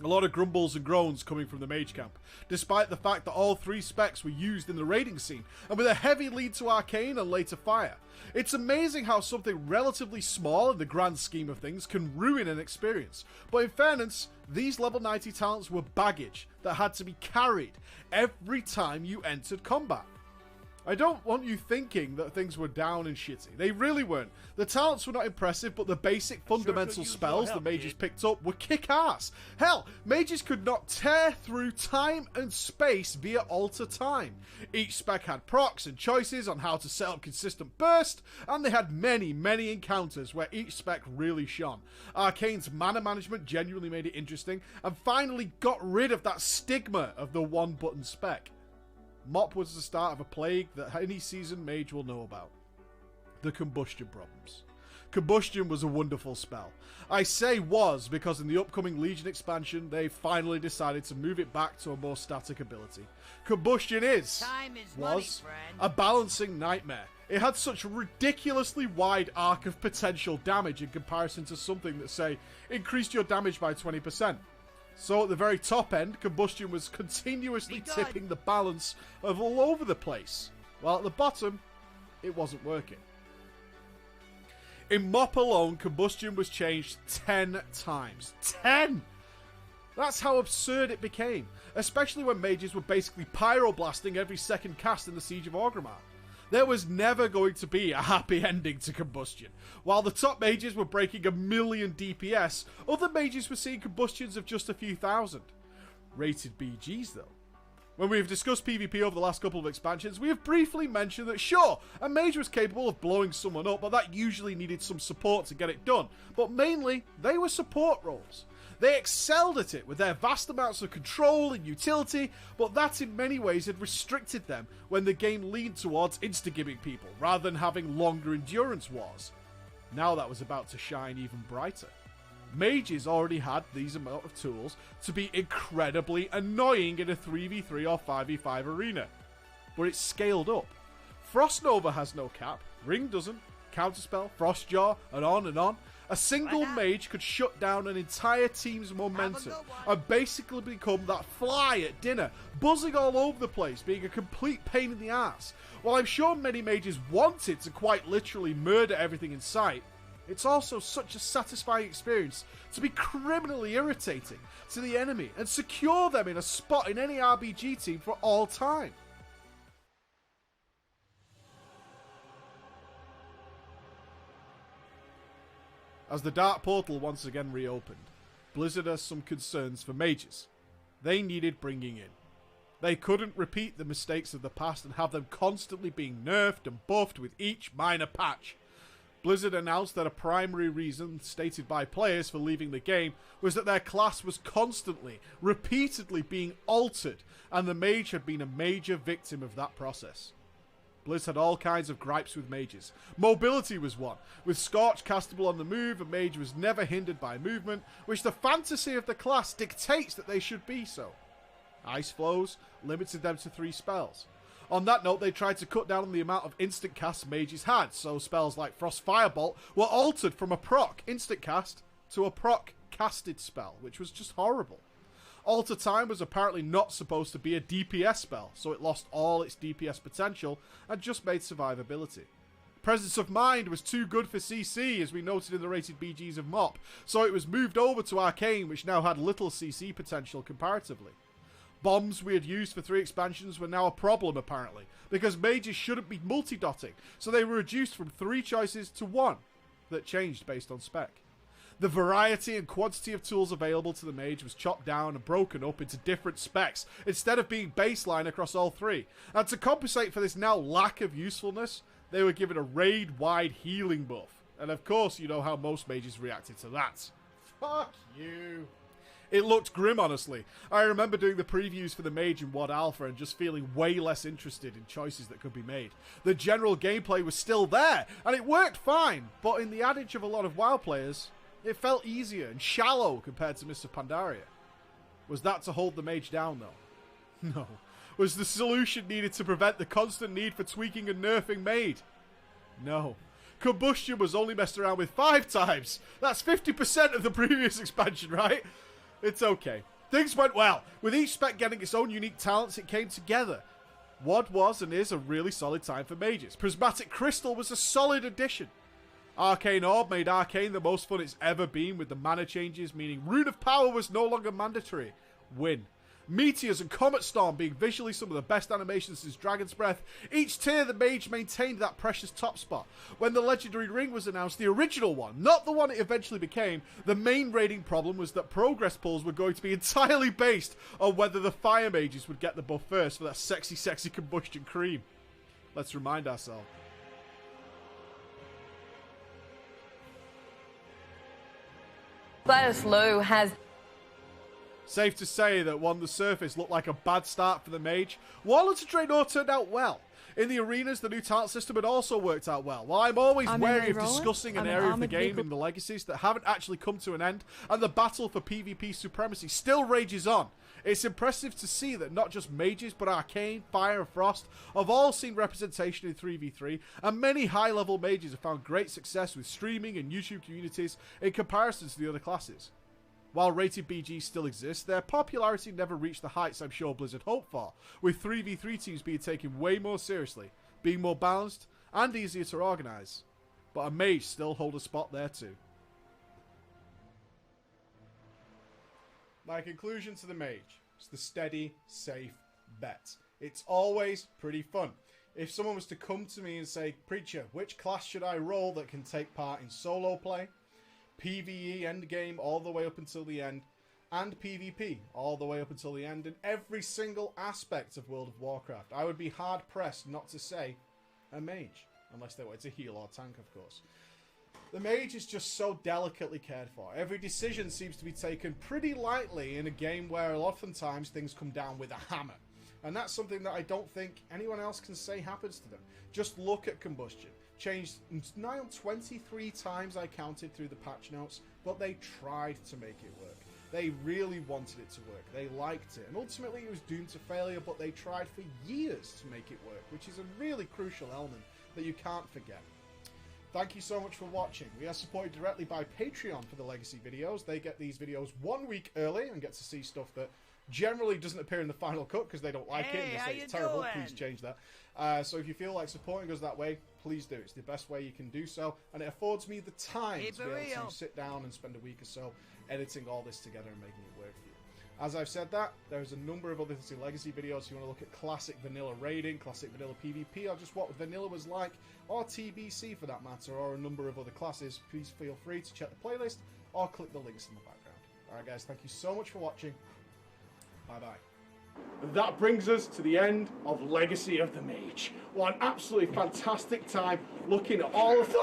[SPEAKER 3] A lot of grumbles and groans coming from the mage camp, despite the fact that all three specs were used in the raiding scene, and with a heavy lead to Arcane and later Fire. It's amazing how something relatively small in the grand scheme of things can ruin an experience, but in fairness, these level 90 talents were baggage that had to be carried every time you entered combat. I don't want you thinking that things were down and shitty. They really weren't. The talents were not impressive, but the basic fundamental spells the mages picked up were kick-ass. Hell, mages could not tear through time and space via alter time. Each spec had procs and choices on how to set up consistent burst, and they had many encounters where each spec really shone. Arcane's mana management genuinely made it interesting, and finally got rid of that stigma of the one-button spec. MOP was the start of a plague that any seasoned mage will know about. The combustion problems. Combustion was a wonderful spell. I say was because in the upcoming Legion expansion, they finally decided to move it back to a more static ability. Combustion was a balancing nightmare. It had such a ridiculously wide arc of potential damage in comparison to something that, say, increased your damage by 20%. So at the very top end, Combustion was continuously tipping the balance of all over the place, while at the bottom, it wasn't working. In MOP alone, Combustion was changed 10 times. 10! That's how absurd it became, especially when mages were basically pyroblasting every second cast in the Siege of Orgrimmar. There was never going to be a happy ending to Combustion. While the top mages were breaking 1 million DPS, other mages were seeing combustions of just a few thousand. Rated BGs though. When we have discussed PvP over the last couple of expansions, we have briefly mentioned that sure, a mage was capable of blowing someone up, but that usually needed some support to get it done. But mainly, they were support roles. They excelled at it with their vast amounts of control and utility, but that in many ways had restricted them when the game leaned towards insta-gimming people rather than having longer endurance wars. Now that was about to shine even brighter. Mages already had these amount of tools to be incredibly annoying in a 3v3 or 5v5 arena. But it's scaled up. Frost Nova has no cap, Ring doesn't, Counterspell, Frostjaw, and on and on. A single mage could shut down an entire team's momentum and basically become that fly at dinner, buzzing all over the place, being a complete pain in the ass. While I'm sure many mages wanted to quite literally murder everything in sight, it's also such a satisfying experience to be criminally irritating to the enemy and secure them in a spot in any RPG team for all time. As the Dark Portal once again reopened, Blizzard has some concerns for mages. They needed bringing in. They couldn't repeat the mistakes of the past and have them constantly being nerfed and buffed with each minor patch. Blizzard announced that a primary reason stated by players for leaving the game was that their class was constantly, repeatedly being altered, and the mage had been a major victim of that process. Blizz had all kinds of gripes with mages. Mobility was one. With Scorch castable on the move, a mage was never hindered by movement, which the fantasy of the class dictates that they should be so. Ice Flows limited them to 3 spells. On that note, they tried to cut down on the amount of instant casts mages had, so spells like Frost Firebolt were altered from a proc instant cast to a proc casted spell, which was just horrible. Alter Time was apparently not supposed to be a DPS spell, so it lost all its DPS potential and just made survivability. Presence of Mind was too good for CC, as we noted in the rated BGs of MOP, so it was moved over to Arcane, which now had little CC potential comparatively. Bombs we had used for 3 expansions were now a problem, apparently, because mages shouldn't be multi-dotting, so they were reduced from 3 choices to 1, that changed based on spec. The variety and quantity of tools available to the mage was chopped down and broken up into different specs, instead of being baseline across all 3. And to compensate for this now lack of usefulness, they were given a raid-wide healing buff. And of course, you know how most mages reacted to that. Fuck you. It looked grim, honestly. I remember doing the previews for the mage in WoD Alpha and just feeling way less interested in choices that could be made. The general gameplay was still there, and it worked fine, but in the adage of a lot of WoW players, it felt easier and shallow compared to Mr. Pandaria. Was that to hold the mage down, though? No. Was the solution needed to prevent the constant need for tweaking and nerfing made? No. Combustion was only messed around with 5 times. That's 50% of the previous expansion, right? It's okay. Things went well. With each spec getting its own unique talents, it came together. WoD was and is a really solid time for mages. Prismatic Crystal was a solid addition. Arcane Orb made Arcane the most fun it's ever been with the mana changes, meaning Rune of Power was no longer mandatory. Win. Meteors and Comet Storm being visually some of the best animations since Dragon's Breath. Each tier the mage maintained that precious top spot. When the Legendary Ring was announced, the original one, not the one it eventually became, the main raiding problem was that progress pulls were going to be entirely based on whether the fire mages would get the buff first for that sexy combustion cream. Let's remind ourselves.
[SPEAKER 13] Gladys Lowe has...
[SPEAKER 3] Safe to say that on the surface looked like a bad start for the mage. Warlock to Draenor turned out well. In the arenas, the new talent system had also worked out well. While I'm always wary of discussing an area of the game in the legacies that haven't actually come to an end, and the battle for PvP supremacy still rages on, it's impressive to see that not just mages, but Arcane, Fire and Frost have all seen representation in 3v3, and many high-level mages have found great success with streaming and YouTube communities in comparison to the other classes. While rated BGs still exist, their popularity never reached the heights I'm sure Blizzard hoped for, with 3v3 teams being taken way more seriously, being more balanced, and easier to organise. But a mage still hold a spot there too. My conclusion to the mage is the steady, safe bet. It's always pretty fun. If someone was to come to me and say, Preacher, which class should I roll that can take part in solo play, PvE endgame all the way up until the end, and PvP all the way up until the end, in every single aspect of World of Warcraft, I would be hard-pressed not to say a mage. Unless they wanted to heal or tank, of course. The mage is just so delicately cared for. Every decision seems to be taken pretty lightly in a game where oftentimes things come down with a hammer. And that's something that I don't think anyone else can say happens to them. Just look at Combustion. Changed nigh on 23 times I counted through the patch notes, but they tried to make it work. They really wanted it to work. They liked it. And ultimately it was doomed to failure, but they tried for years to make it work, which is a really crucial element that you can't forget. Thank you so much for watching. We are supported directly by Patreon for the Legacy videos. They get these videos 1 week early and get to see stuff that generally doesn't appear in the final cut because they don't like it and they say it's terrible. Please change that. So if you feel like supporting us that way, please do. It's the best way you can do so, and it affords me the time to be able to sit down and spend a week or so editing all this together and making it work for you. As I've said that, there's a number of other Legacy videos. If you want to look at classic vanilla raiding, classic vanilla PvP, or just what vanilla was like, or TBC for that matter, or a number of other classes, please feel free to check the playlist or click the links in the background. Alright guys, thank you so much for watching. Bye-bye. That brings us to the end of Legacy of the Mage. What an absolutely fantastic time looking at all of the...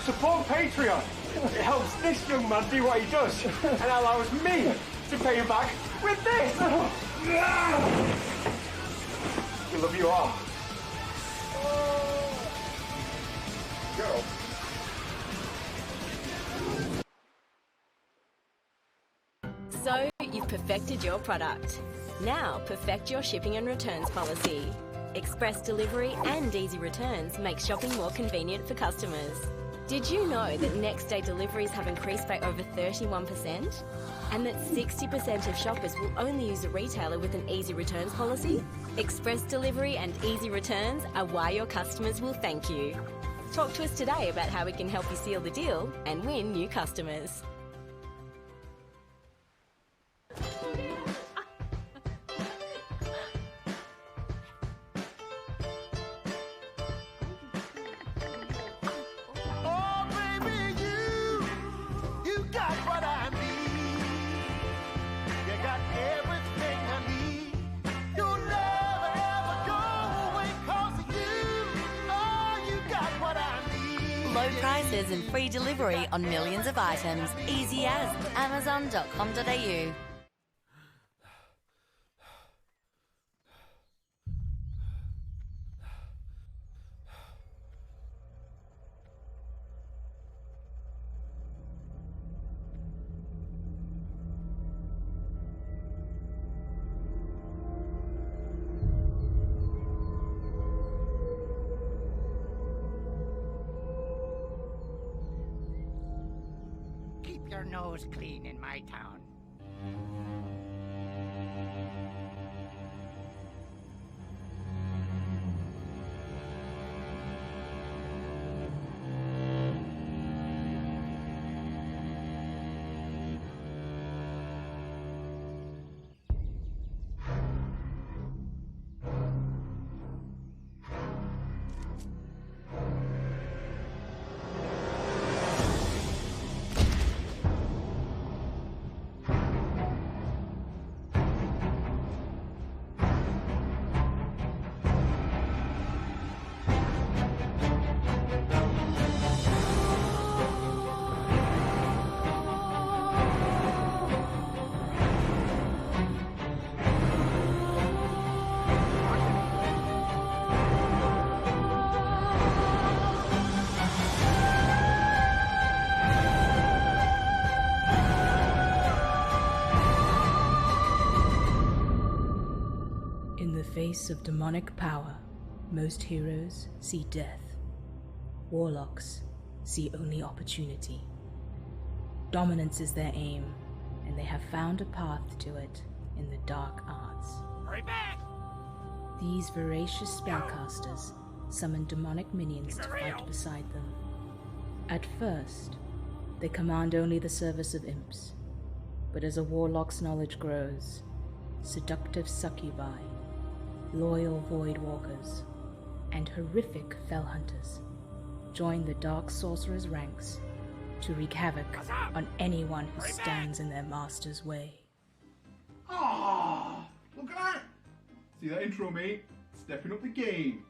[SPEAKER 13] Support Patreon. It helps this young man do what he does and allows me to pay him back with this. We love you all.
[SPEAKER 3] Go.
[SPEAKER 14] So, you've perfected your product. Now, perfect your shipping and returns policy. Express delivery and easy returns make shopping more convenient for customers. Did you know that next day deliveries have increased by over 31%? And that 60% of shoppers will only use a retailer with an easy returns policy? Express delivery and easy returns are why your customers will thank you. Talk to us today about how we can help you seal the deal and win new customers.
[SPEAKER 15] Low prices and free delivery on millions of items. Easy as Amazon.com.au.
[SPEAKER 16] Keep your nose clean in my town.
[SPEAKER 17] In the face of demonic power, most heroes see death. Warlocks see only opportunity. Dominance is their aim, and they have found a path to it in the dark arts.
[SPEAKER 16] Hurry back!
[SPEAKER 17] These voracious spellcasters summon demonic minions to fight beside them. At first, they command only the service of imps, but as a warlock's knowledge grows, seductive succubi, loyal void walkers, and horrific fell hunters join the dark sorcerer's ranks to wreak havoc on anyone who stands in their master's way.
[SPEAKER 3] Ah, look at that! See that intro, mate? It's Stepping up the game.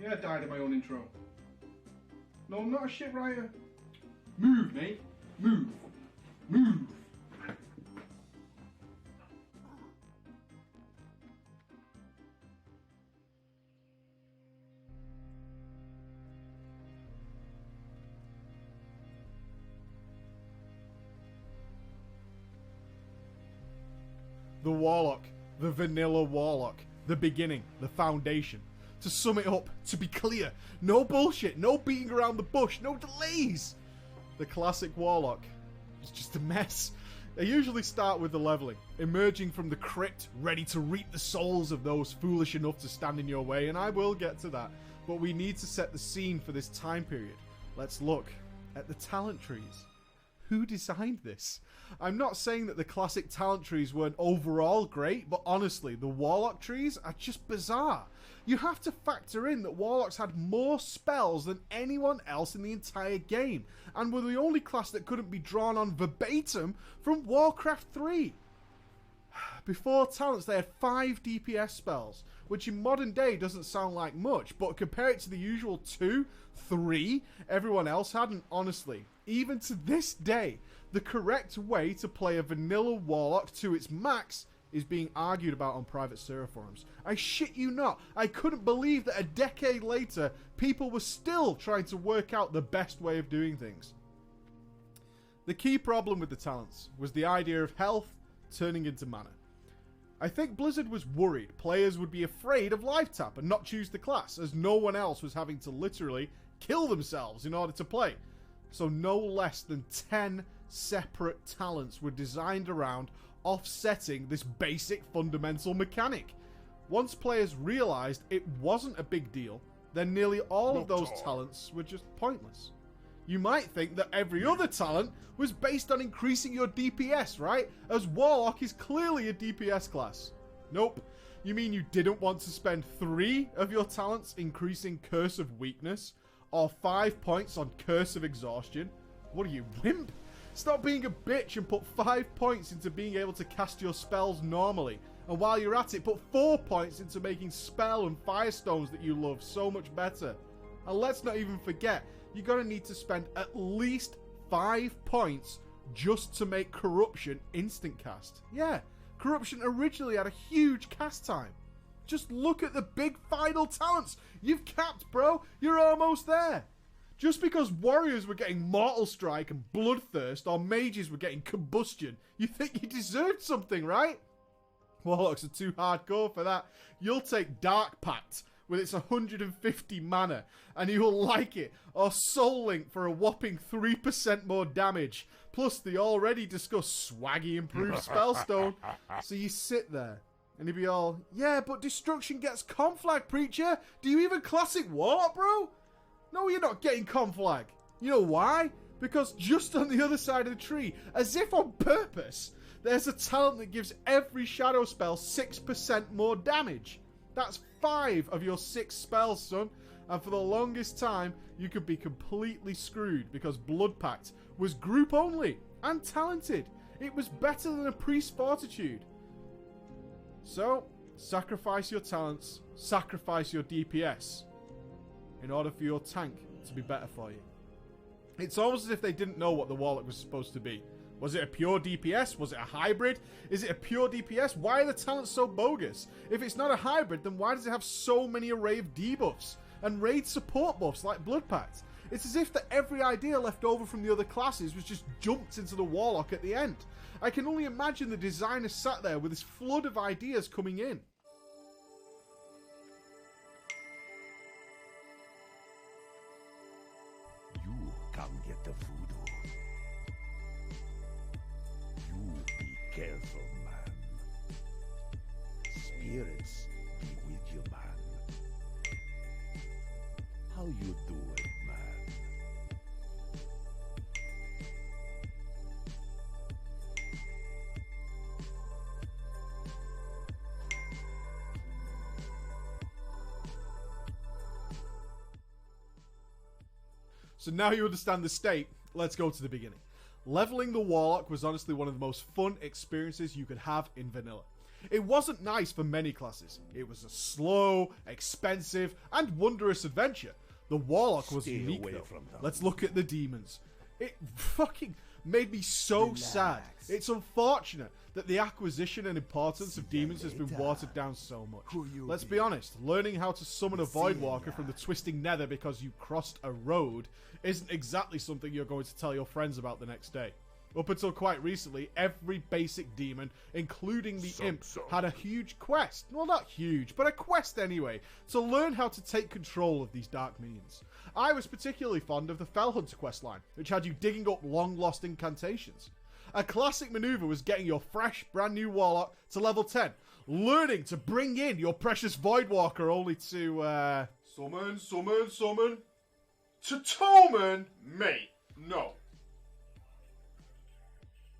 [SPEAKER 3] Yeah, I died in my own intro. No, I'm not a shit writer. Move, mate. Move. Move. The Warlock. The vanilla Warlock. The beginning. The foundation. To sum it up, to be clear, no bullshit, no beating around the bush, no delays. The classic Warlock is just a mess. I usually start with the leveling, emerging from the crypt, ready to reap the souls of those foolish enough to stand in your way, and I will get to that. But we need to set the scene for this time period. Let's look at the talent trees. Who designed this? I'm not saying that the classic talent trees weren't overall great, but honestly, the Warlock trees are just bizarre. You have to factor in that Warlocks had more spells than anyone else in the entire game, and were the only class that couldn't be drawn on verbatim from Warcraft 3. Before talents, they had 5 DPS spells, which in modern day doesn't sound like much, but compare it to the usual 2, 3 everyone else had, and honestly, even to this day, the correct way to play a vanilla Warlock to its max is being argued about on private server forums. I shit you not, I couldn't believe that a decade later, people were still trying to work out the best way of doing things. The key problem with the talents was the idea of health turning into mana. I think Blizzard was worried players would be afraid of life tap and not choose the class, as no one else was having to literally kill themselves in order to play. So no less than 10 separate talents were designed around offsetting this basic fundamental mechanic. Once players realized it wasn't a big deal, then nearly all of those talents were just pointless. You might think that every other talent was based on increasing your DPS, right? As Warlock is clearly a DPS class. Nope. You mean you didn't want to spend 3 of your talents increasing Curse of Weakness? Or 5 points on Curse of Exhaustion? What are you, wimp? Stop being a bitch and put 5 points into being able to cast your spells normally. And while you're at it, put 4 points into making spell and firestones that you love so much better. And let's not even forget, you're going to need to spend at least 5 points just to make Corruption instant cast. Yeah, Corruption originally had a huge cast time. Just look at the big final talents. You've capped, bro. You're almost there. Just because warriors were getting Mortal Strike and Bloodthirst, or mages were getting Combustion, you think you deserved something, right? Warlocks are too hardcore for that. You'll take Dark Pact with its 150 mana, and you'll like it, or Soul Link for a whopping 3% more damage, plus the already discussed swaggy improved Spellstone. So you sit there, and you'd be all, yeah, but Destruction gets Conflag, Preacher. Do you even Classic Warlock, bro? No, you're not getting Conflag. You know why? Because just on the other side of the tree, as if on purpose, there's a talent that gives every shadow spell 6% more damage. That's 5 of your 6 spells, son. And for the longest time, you could be completely screwed because Blood Pact was group only and talented. It was better than a Priest Fortitude. So, sacrifice your talents, sacrifice your DPS in order for your tank to be better for you. It's almost as if they didn't know what the Warlock was supposed to be. Was it a pure DPS? Was it a hybrid? Is it a pure DPS? Why are the talents so bogus? If it's not a hybrid, then why does it have so many array of debuffs and raid support buffs like Blood Pact? It's as if that every idea left over from the other classes was just jumped into the Warlock at the end. I can only imagine the designer sat there with this flood of ideas coming in.
[SPEAKER 2] You come get the voodoo. You be careful, man. Spirits be with you, man. How you doing, man?
[SPEAKER 3] So now you understand the state, let's go to the beginning. Leveling the Warlock was honestly one of the most fun experiences you could have in vanilla. It wasn't nice for many classes. It was a slow, expensive, and wondrous adventure. The Warlock was unique though. Let's look at the demons. It fucking made me so sad. It's unfortunate that the acquisition and importance of demons has been watered down so much. Let's be honest, learning how to summon a Voidwalker from the twisting nether because you crossed a road isn't exactly something you're going to tell your friends about the next day. Up until quite recently, every basic demon, including the imp, had a huge quest. Well, not huge, but a quest anyway, to learn how to take control of these dark minions. I was particularly fond of the Fellhunter questline, which had you digging up long-lost incantations. A classic maneuver was getting your fresh, brand new Warlock to level 10, learning to bring in your precious Voidwalker only to, summon. To Toman? Mate, no.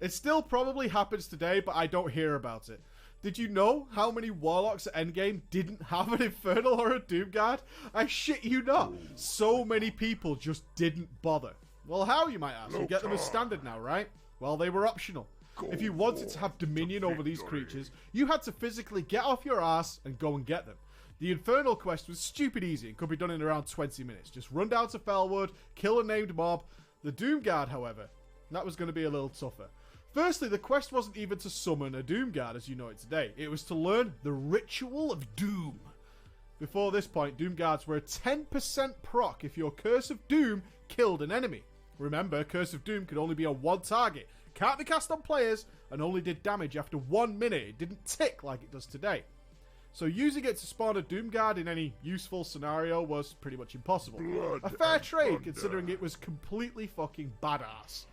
[SPEAKER 3] It still probably happens today, but I don't hear about it. Did you know how many Warlocks at Endgame didn't have an Infernal or a Doomguard? I shit you not. So many people just didn't bother. Well, how, you might ask? You get them as standard now, right? Well, they were optional. If you wanted to have dominion over these creatures, you had to physically get off your ass and go and get them. The Infernal quest was stupid easy and could be done in around 20 minutes. Just run down to Felwood, kill a named mob. The Doomguard, however, that was going to be a little tougher. Firstly, the quest wasn't even to summon a Doomguard as you know it today. It was to learn the Ritual of Doom. Before this point, Doomguards were a 10% proc if your Curse of Doom killed an enemy. Remember, Curse of Doom could only be on one target, can't be cast on players, and only did damage after 1 minute. It didn't tick like it does today. So using it to spawn a Doomguard in any useful scenario was pretty much impossible. A fair trade, considering it was completely fucking badass.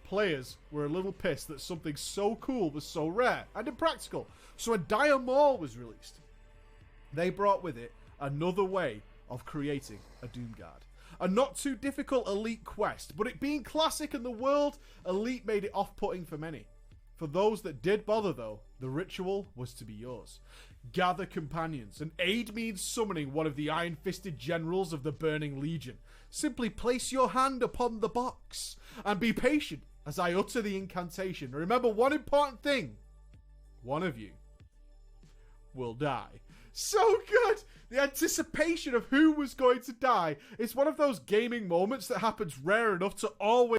[SPEAKER 3] Players were a little pissed that something so cool was so rare and impractical, so a Dire Maul was released. They brought with it another way of creating a Doomguard. A not too difficult elite quest, but it being classic in the world, elite made it off-putting for many. For those that did bother though, the ritual was to be yours. Gather companions and aid me in summoning one of the iron-fisted generals of the Burning Legion. Simply place your hand upon the box and be patient as I utter the incantation. Remember one important thing. One of you will die. So good! The anticipation of who was going to die is one of those gaming moments that happens rare enough to always